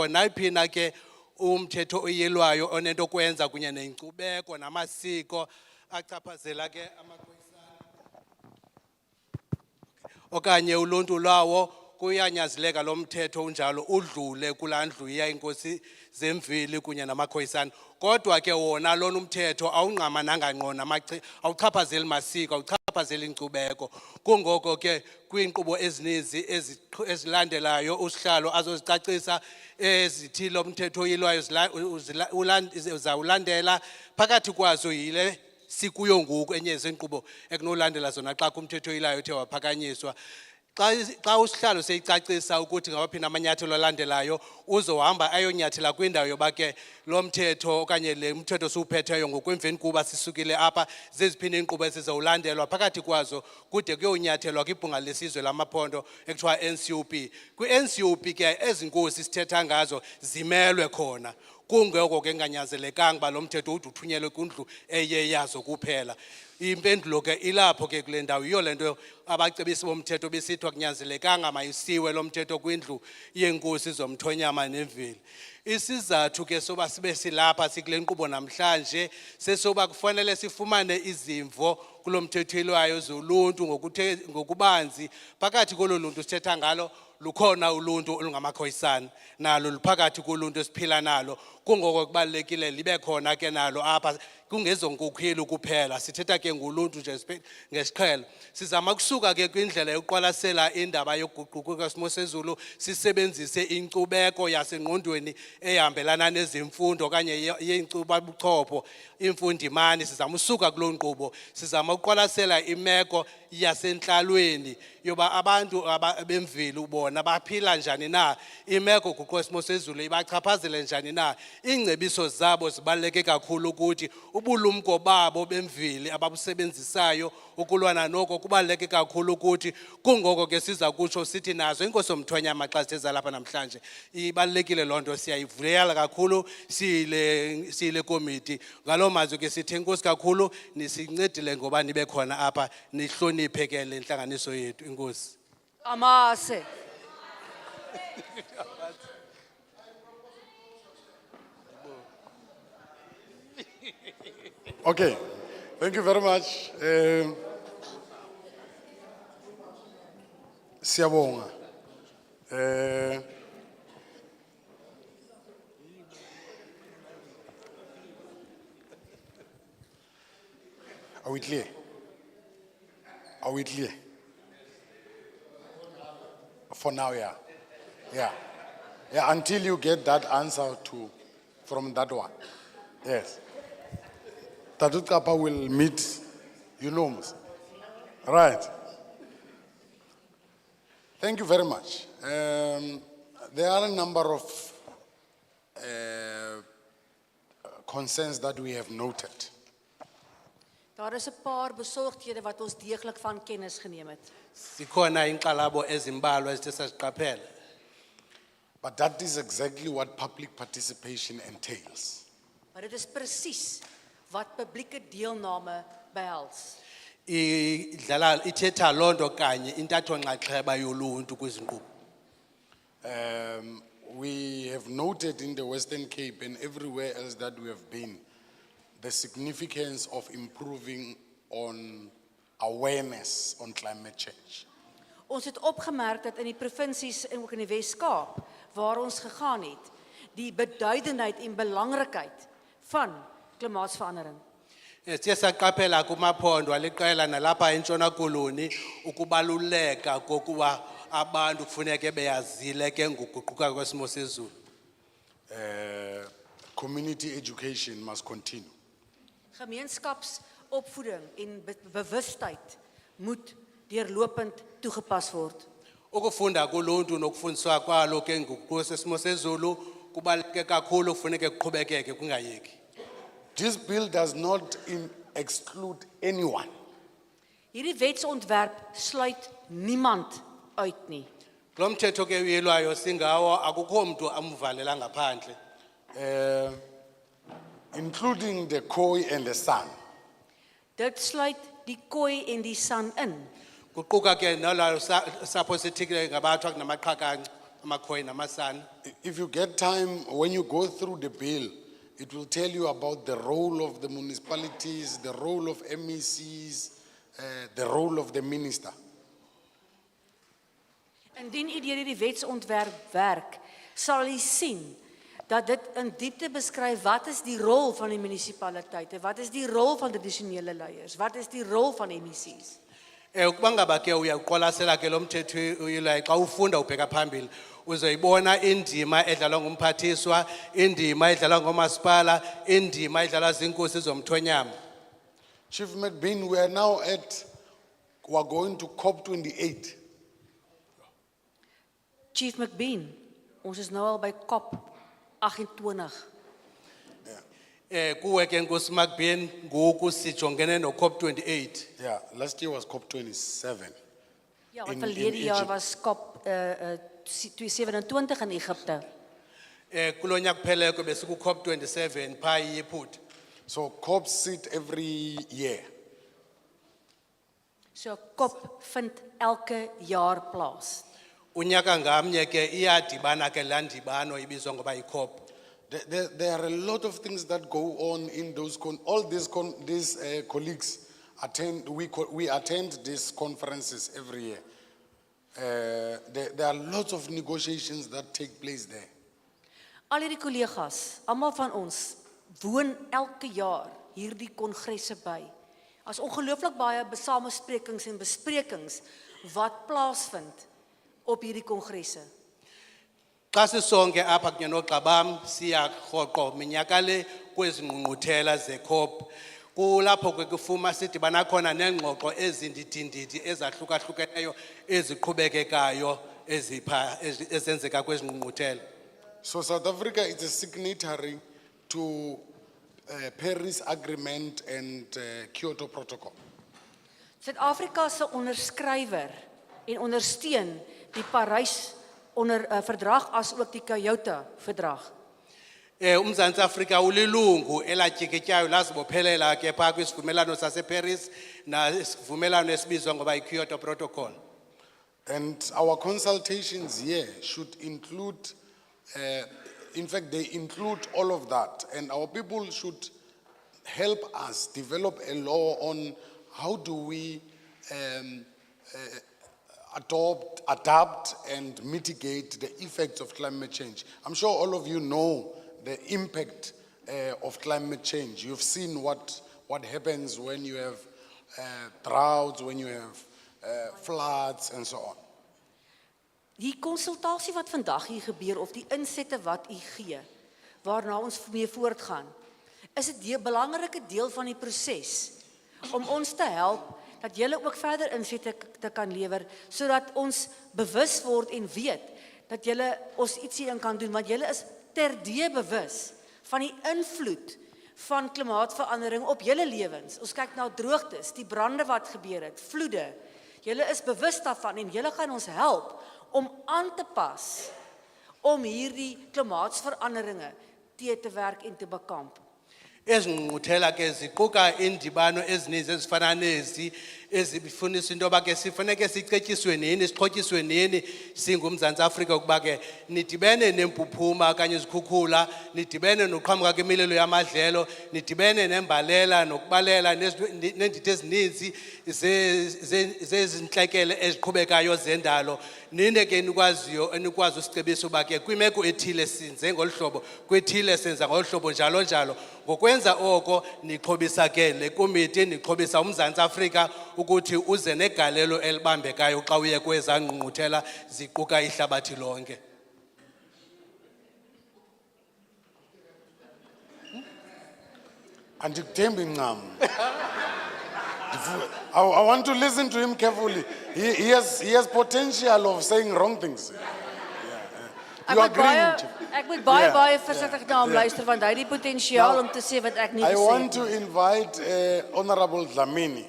nayiphina ke umthetho oyilwayo onento kwenza kunye nenkcubeko namasiko achaphazela ke okanye uluntu lawo kuyanyanzeleka lo mthetho unjalo udlule kulaa ndlu yayinkosi zemveli kunye namakhoyisana. Kodwa ke wona lona umthetho awungqamananga ngqo awuchaphazeli masiko, awuchaphazeli inkcubeko. Kungoko ke kwiinkqubo ezininzi ezilandelayo usihlalo azozicacisa ezithi lo mthetho oyilwayo uzawulandela. Phakathi kwazo yile sikuyo ngoku enye zenkqubo ekunolandela zona xa kumthetho oyilwayo uthe waphakanyiswa. Xa usihlalo seyicacisa ukuthi ngawaphi amanyathelo alandelayo uzohamba ayonyathela kwindawo yoba ke lo mthetho okanye le mthetho siwuphetheyo ngokwemveni kuba sisukile apha zeziphi iinkqubo ezizawulandelwa phakathi kwazo kude kuyonyathelwa kwibhunga lesizwe lamaphondo ekuthiwa NCOP. Kwi-NCOP ke ezi nkosi sithetha ngazo zimelwe khona. Kungoko ke nganyanzelekanga ba lo mthetho ude uthunyelwe kwindlu eyeyazo kuphela. Impendulo ke ilapho ke kule ndawo yiyo le nto abacebisi bomthetho besithiwa kunyanzelekanga mayisiwe lo mthetho kwindlu yeenkosi zomthonyama nemveli. Isizathu ke soba sibe silapha sikule nkqubo namhlanje sesoba kufanele sifumane izimvo kulo mthetho ilwayo zoluntu ngokubanzi. Phakathi kolo luntu sithetha ngalo lukhona uluntu olungamakhoyisana nalo luphakathi koluntu esiphila nalo. Kungoko kubalulekile libe khona ke nalo apha kungezonkokheli kuphela sithetha ke ngoluntu nje ngesiqhelo. Sizama kusuka ke kwindlela yokuqwalasela indaba yokuguquka kwesimo sezulu sisebenzise inkcubeko yasengqondweni ehambelana nezemfundo okanye yenkcubabuchopho imfundimani. Sizama usuka kuloo nkqubo sizama ukuqwalasela imeko yasentlalweni yoba abantu bemveli bona baphila njani na, imeko guquko kwesimo sezulu ibachaphazele njani na. Iingcebiso zabo zibaluleke kakhulu ukuthi ubulumko babo bemveli ababusebenzisayo ukulwana noko kubaluleke kakhulu ukuthi kungoko ke siza kutsho sithi nazo inkosi yomthonyama xa sithe zalapha namhlanje ibalulekile loo nto siyayivulela kakhulu siyile komiti. Ngaloo mazwi ke sithi inkosi kakhulu nisincedile ngoba nibe khona apha nihloniphe ke le ntlanganiso yethu. Inkosi. Amase. Okay, thank you very much. Siyabonga. Are we clear? Are we clear? For now, yeah. Yeah. Yeah, until you get that answer from that one. Yes. Tatu Kapa will meet, you know. Right. Thank you very much. There are a number of concerns that we have noted. Daar is 'n paar besorgdhede wat ons deeglik van kennis geneem het. Sikhona inqalabo ezimbalwa esithe saziqaphela. But that is exactly what public participation entails. Maar dit is presies wat publieke deelname behels. Idlala ithetha lonto kanye intatho nxaxheba yoluntu kwizinkqubo. We have noted in the Western Cape and everywhere else that we have been, the significance of improving on awareness on climate change. Ons het opgemerk dat in die provinsies en ook in die Wes-Kaap waar ons gegaan het, die beduidendheid en belangrikheid van klimaatsverandering. Sithe saqaphela kumaphondo aliqela nalapha eNtshona Koloni ukubaluleka kokuba abantu kufuneke beyazile ke ngokuguquka kwesimo sezulu. Community education must continue. Gemeenskapsopvoeding en bewustheid moet deurlopend toegepas word. Ukufunda kuluntu nokufundiswa kwalo ke ngokuguquka kwesimo sezulu kubaluleke kakhulu kufuneke kuqhubekeke kungayeki. This bill does not exclude anyone. Hierdie wetsontwerp sluit niemand uit nie. Lo mthetho ke uyelwayo singawo akukho mntu amvalela ngaphandle. Including the koi and the sun. Dit sluit die koi en die san in. Kuquka ke nalo sapho sithikile ngabathwa kunamaqhakanqa amakhoi namasana. If you get time, when you go through the bill, it will tell you about the role of the municipalities, the role of MECs, the role of the minister. Indien u deur hierdie wetsontwerp werk, sal u sien dat dit in diepte beskryf wat is die rol van die munisipaliteite, wat is die rol van tradisionele leiers, wat is die rol van MECs. Ukuba ngaba ke uyaqwalasela ke lo mthetho uyilwayo xa ufunda ubheka phambili uzoyibona indima edlalwa ngumphathiswa, indima edlalwa ngomasipala, indima edlalwa zinkosi zomthonyama. Chief McBean, we are going to COP28. Chief McBean, ons is nou al by COP 28. Kuwe ke Nkosi McBean ngoku sijongene no COP28. Yeah, last year was COP27. Ja, wat verlede jaar was COP 27 in Egipte. Kulo nyaka kupheleko besiku COP27 pha ePort. So COP sit every year. So COP vind elke jaar plaas. Unyaka ngamnye ke iyadibana ke laa ndibano ibizwa ngoba yiCOP. There are a lot of things that go on in those all these colleagues attend. We attend these conferences every year. There are lots of negotiations that take place there. Al hierdie kollegas, almal van ons woon elke jaar hierdie kongresse by. As ongelooflik baie samesprekings en besprekings wat plaasvind op hierdie kongresse. Xa sisonke apha kunye noogxa bam siya rhoqo minyaka le kwezi ngqungquthela zeCOP. Kulapho ke kufuma sidibana khona neengxoxo ezindidindidi ezahlukahlukeneyo eziqhubekekayo ezenzeka kwezi ngqungquthela. So South Africa is a signatory to Paris Agreement and Kyoto Protocol. Suid-Afrika se onderskrywer en ondersteun die Parys verdrag as ook die Kyoto verdrag. UMzantsi Afrika ulilungu elatyikityayo lazibophelela ke phaa kwisivumelano saseParis nasivumelano esibizwa ngoba yiKyoto Protocol. And our consultations here should include, in fact, they include all of that. And our people should help us develop a law on how do we adapt and mitigate the effects of climate change. I'm sure all of you know the impact of climate change. You've seen what happens when you have droughts, when you have floods and so on. Die konsultasie wat vandag hier gebeur of die insette wat u gee, waarna ons mee voortgaan, is 'n belangrike deel van die proses om ons te help dat julle ook verder insette te kan lewer sodat ons bewus word en weet dat julle ons ietsie in kan doen want julle is terdee bewus van die invloed van klimaatsverandering op julle lewens. Ons kyk na droogtes, die brande wat gebeur het, vloede. Julle is bewus daarvan en julle gaan ons help om aan te pas om hierdie klimaatsveranderinge te werk en te bekamp. Ezingqungquthela ke ziquka indibano ezininzi ezifana nezi ezifundisa into yoba ke sifuneke sicetyiswe nini sixhotyiswe nini singuMzantsi Afrika ukuba ke nidibene neempuphuma okanye izikhukhula, nidibene noqhamuka kwemililo yamadlelo, nidibene nembalela nokubalela neendidi ezininzi zezintlekele eziqhubekayo zendalo. Nini ke enikwazi usicebisa uba ke kwimeko ethile sinze ngolu hlobo, kwethile senza ngolu hlobo njalo njalo. Ngokwenza oko nixhobisa ke le komiti, nixhobisa uMzantsi Afrika ukuthi uze negalelo elibambekayo xa uye kweza ngqungquthela ziquka ihlabathi lonke. Andikuthembi ncam. I want to listen to him carefully. He has potential of saying wrong things. You agree? Ek moet baie versigtig na hom luister want hy het die potensiaal om te sê wat ek nie gesê I het. want to invite Honorable Dlamini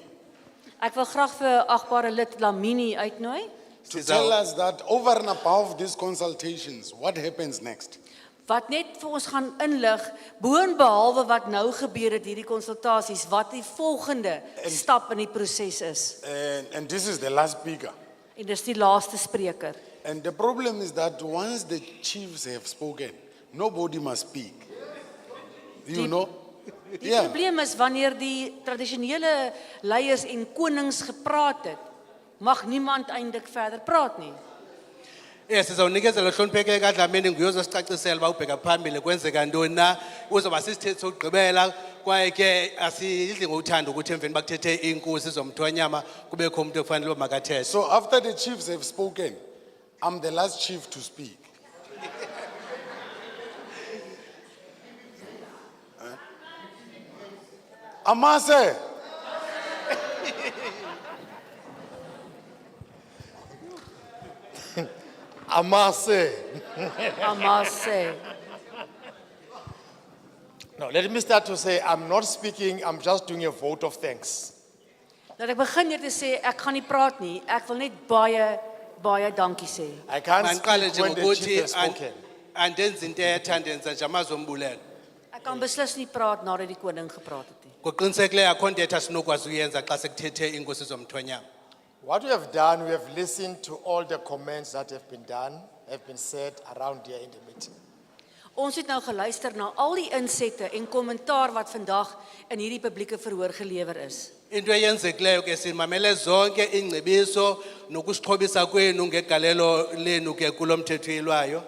Ek wil graag vir agbare lid Lamini uitnooi to tell us that over and above these consultations, what happens next? wat net vir ons gaan inlig boonbehalwe wat nou gebeur het hierdie konsultasies wat die volgende stap in die proses is. And this is the last speaker. En dis die laaste spreker. And the problem is that once the chiefs have spoken, nobody must speak. You know? Die probleem is wanneer die tradisionele leiers en konings gepraat het, mag niemand eintlik verder praat nie. Sizawunikezela uhlonipheke kaDlamini nguye ozosicacisela uba ubheka phambili kwenzeka ntoni na, uzoba sisithethe sokugqibela kwaye ke asidli ngokuthanda ukuthi emveni bakuthethe inkosi zomthonyama kubekho umuntu ekufanele uba makathethe. So after the chiefs have spoken, I'm the last chief to speak. Amase. Amase. Amase. No, let me start to say I'm not speaking, I'm just doing a vote of thanks. Laat ek begin net te sê ek gaan nie praat nie. Ek wil net baie dankie sê. I can't Mandiqale speak when nje the ngokuthi chief has spoken. andenza intetha ndenza nje amazombulelo. Ek kan beslis nie praat nadat die koning gepraat het nie. Ngokuqinisekileyo akho ntetha sinokwazi uyenza xa sekuthethe inkosi zomthonyama. What we have done, we have listened to all the comments that have been said around here in the meeting. Ons het nou geluister na al die insette en kommentaar wat vandag in hierdie publieke verhoor gelewer is. Into eyenzekileyo ke simamele zonke ingcebiso nokusixhobisa kwenu ngegalelo lenu ke kulo mthethweni.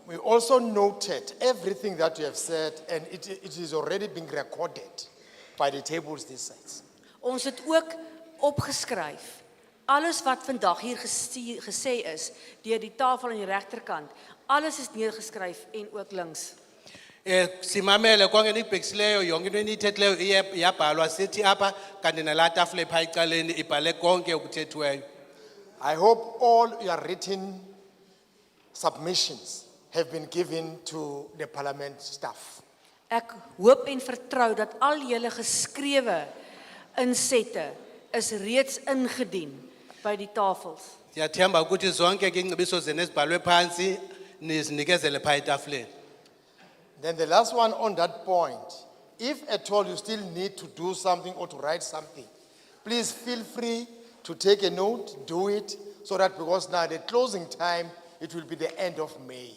We also noted everything that you have said, and it is already being recorded by the tables this side. Ons het ook opgeskryf alles wat vandag hier gesê is deur die tafel aan die regterkant. Alles is neergeskryf en ook links. Simamele konke nikubhekisileyo yonke into eniyithethileyo iyabhalwa sithi apha kanti nalaa tafule phaa ecaleni ibhale konke okuthethiweyo. I hope all your written submissions have been given to the parliament staff. Ek hoop en vertrou dat al julle geskrewe insette is reeds ingedien by die tafels. Ndiyathemba ukuthi zonke ke ingcebiso zenu ezibhalwe phantsi nizinikezele phaa etafuleni. Then the last one on that point, if at all you still need to do something or to write something, please feel free to take a note, do it, so that because now the closing time, it will be the end of May.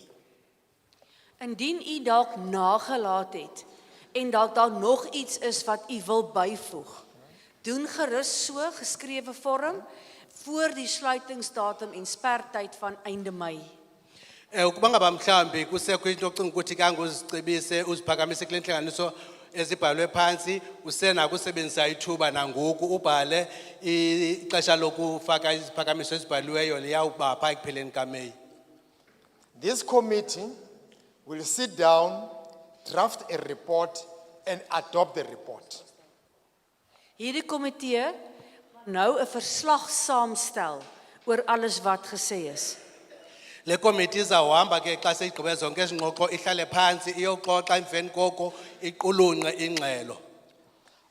Indien u dalk nagelaat het en dalk daar nog iets is wat u wil byvoeg, doen gerus so geskrewe vorm voor die sluitingsdatum en spertyd van einde Mei. Ukuba ngaba mhlambi kusekho into ocinga ukuthi kange uzicebise uziphakamise kule ntlanganiso ezibhalwe phansi usenako usebenzisa ithuba nangoku ubhale ixesha lokufaka iziphakamiso ezibhaliweyo liyawuba phaa ekupheleni kaMeyi. This committee will sit down, draft a report, and adopt the report. Hierdie komitee nou 'n verslag saamstel oor alles wat gesê is. Le committee izawuhamba ke xa seyigqibe zonke ezi ngxoxo ihlale phansi iyoxoxa emveni koko iqulunqe ingxelo.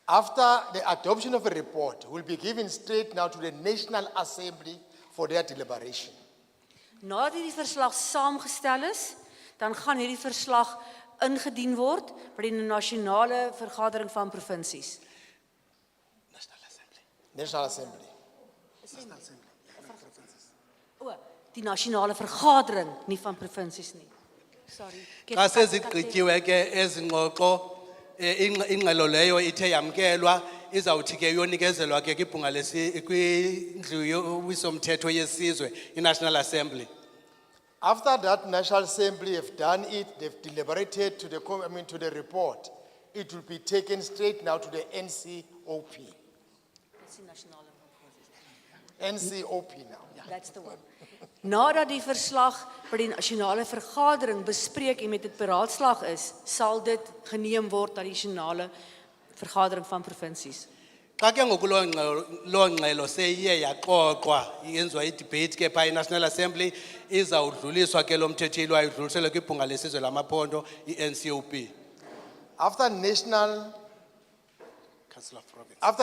After the adoption of a report, will be given straight now to the National Assembly for their deliberation. Nadat hierdie verslag saamgestel is, dan gaan hierdie verslag ingedien word by die nasionale vergadering van provinsies. National Assembly. O, die nasionale vergadering, nie van provinsies nie. Sorry. Xa sezigqityiwe ke ezi ngxoxo ingxelo leyo ithe yamkelwa izawuthi ke yonikezelwa ke kwibhunga kwindlu yowiso-mthetho yesizwe i-National Assembly. After that National Assembly have done it, they've deliberated to to the report, it will be taken straight now to the NCOP. NCOP now. That's the one. Nadat die verslag by die nasionale vergadering bespreek en met dit beraadslaag is, sal dit geneem word na die nasionale vergadering van provinsies. Xa ke ngoku loo ngxelo seyiye yaxoxwa yenziwa idebate ke phaa i-National Assembly izawudluliswa ke lo mthetho ilwayo idluliselwe kwibhunga lesizwe lamaphondo i-NCOP. After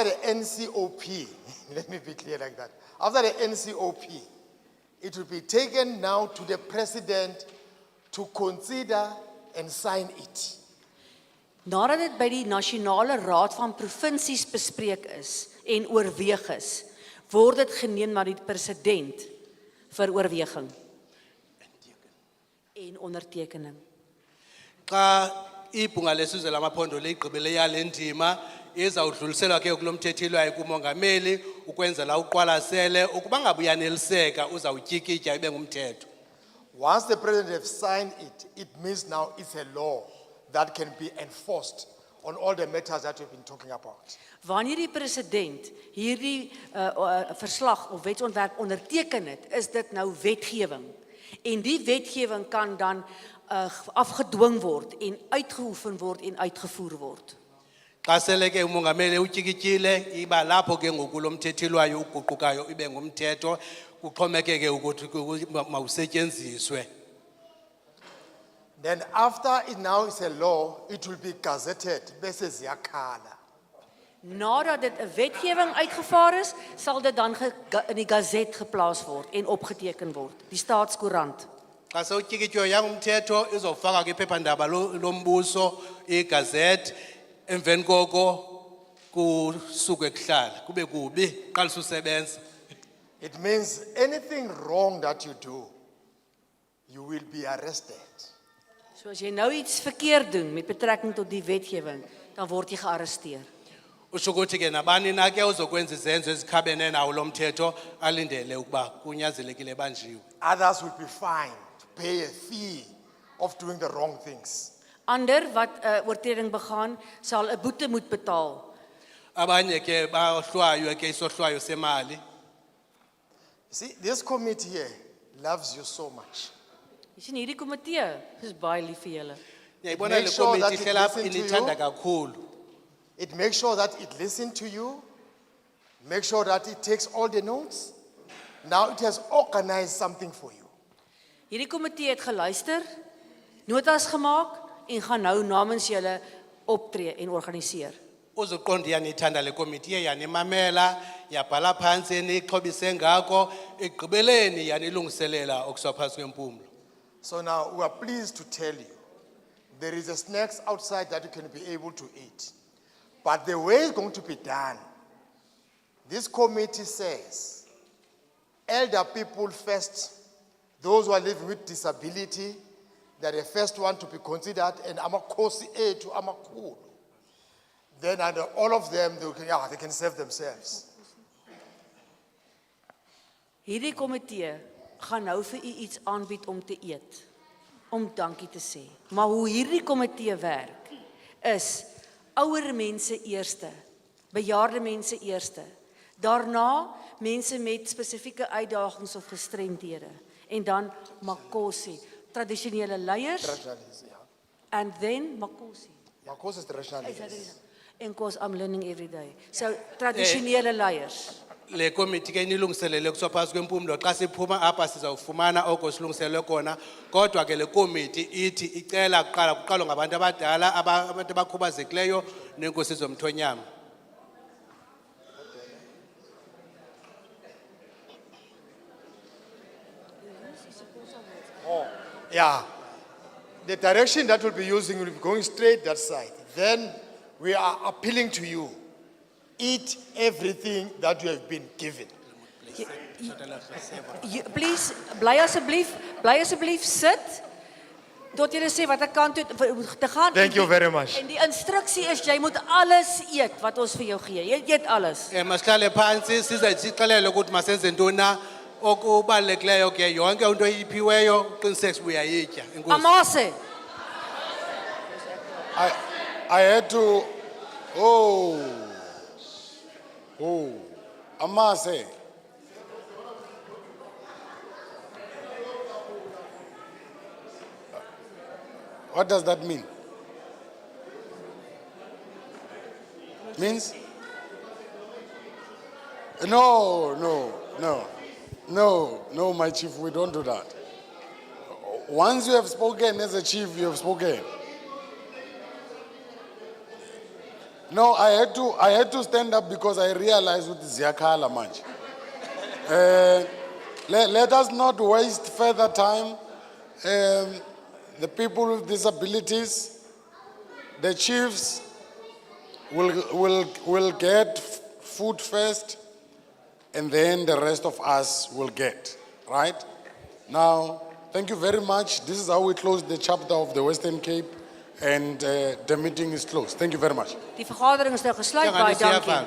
the NCOP, let me be clear like that. After the NCOP, it will be taken now to the president to consider and sign it. Nadat dit by die nasionale raad van provinsies bespreek is en oorweeg is, word dit geneem na die president vir oorweging en ondertekening. Xa ibhunga lesizwe lamaphondo ligqibele yale ndima izawudluliselwa ke kulo mthetho ilwayo kumongameli ukwenzela uqwalasele ukuba ngaba uyaneliseka uzawutyikitya ibe ngumthetho. Once the president has signed it, it means now it's a law that can be enforced on all the matters that we've been talking about. Wanneer die president hierdie verslag of wetsontwerp onderteken het, is dit nou wetgewing. En die wetgewing kan dan afgedwing word en uitgeoefen word en uitgevoer word. Xa sele ke umongameli utyikityile iba lapho ke ngoku lo mthetho ilwayo uguqukayo ibe ngumthetho kuxhomekeke ukuthi mawusetyenziswe. Then after it now is a law, it will be gazetted, bese ziyakhala. Nadat dit 'n wetgewing uitgevaar is, sal dit dan in die gazet geplaas word en opgeteken word, die staatskoerant. Xa sewutyikitywe yangumthetho izofaka kwiphephandaba lombuso igazette emveni koko kusuke kuhlala kube kubi qalisa usebenza. It means anything wrong that you do, you will be arrested. So as jy nou iets verkeerd doen met betrekking tot die wetgewing, dan word jy gearresteer. Usho ukuthi ke nabani na ke uzokwenza izenzo ezikhabene nawo lo mthetho alindele ukuba kunyanzelekile banjiwe. Others will be fined to pay a fee of doing the wrong things. Ander wat oortreding begaan, sal 'n boete moet betaal. Abanye ke bahlwaywe ke isohlwayo semali. See, this committee here loves you so much. Jy sien hierdie komitee is baie lief vir julle. Yayibona le committee hlala apha inithanda kakhulu. It makes sure that it listens to you, make sure that it takes all the notes. Now it has organized something for you. Hierdie komitee het geluister, notas gemaak en gaan nou namens julle optree en organiseer. Uzoqonda iyanithanda le committee yanimamela yabhala phansi nixhobise ngako ekugqibeleni yanilungiselela okuswa phantsi kwempumlo. So now we are pleased to tell you, there is a snacks outside that you can be able to eat. But the way it's going to be done, this committee says, elder people first, those who are living with disability, they're the first one to be considered, and amakosi to amakulu. Then under all of them, they can save themselves. Hierdie komitee gaan nou vir u iets aanbied om te eet, om dankie te sê. Maar hoe hierdie komitee werk, is ouer mense eerste, bejaarde mense eerste, daarna mense met spesifieke uitdagings of gestremdhede, en dan makosi, tradisionele leiers, and then makosi. Makosi is tradisionele leiers. En course I'm learning every day. So tradisionele leiers. le committee ke nilungiselele kusophazi kwempumlo xa siphuma apha sizawufumana oko silungiselele kona kodwa ke le committee ithi icela kuqalwe ngabantu abadala abantu abakhubazekileyo neenkosi zomthonyama. Yeah. The direction that we'll be using will be going straight that side. Then we are appealing to you. Eat everything that you have been given. Please, bly asseblief sit. Tot julle sê wat ek kan toe te gaan. Thank you very much. En die instruksie is jy moet alles eet wat ons vir jou gee. Jy eet alles. Masihlale phansi sizixelele ukuthi masenze ntoni na okubalulekileyo ke yonke into oyiphiweyo qiniseka uyayitya. Enkosi. Amase. I had to, Amase. What does that mean? Means? No, my chief, we don't do that. Once you have spoken as a chief, you have spoken. No, I had to stand up because I realized with Ziakala Manch. Let us not waste further time. The people with disabilities, the chiefs will get food first, and then the rest of us will get, right? Now, thank you very much. This is how we close the chapter of the Western Cape, and the meeting is closed. Thank you very much. Die vergadering is nou gesluit. Baie dankie.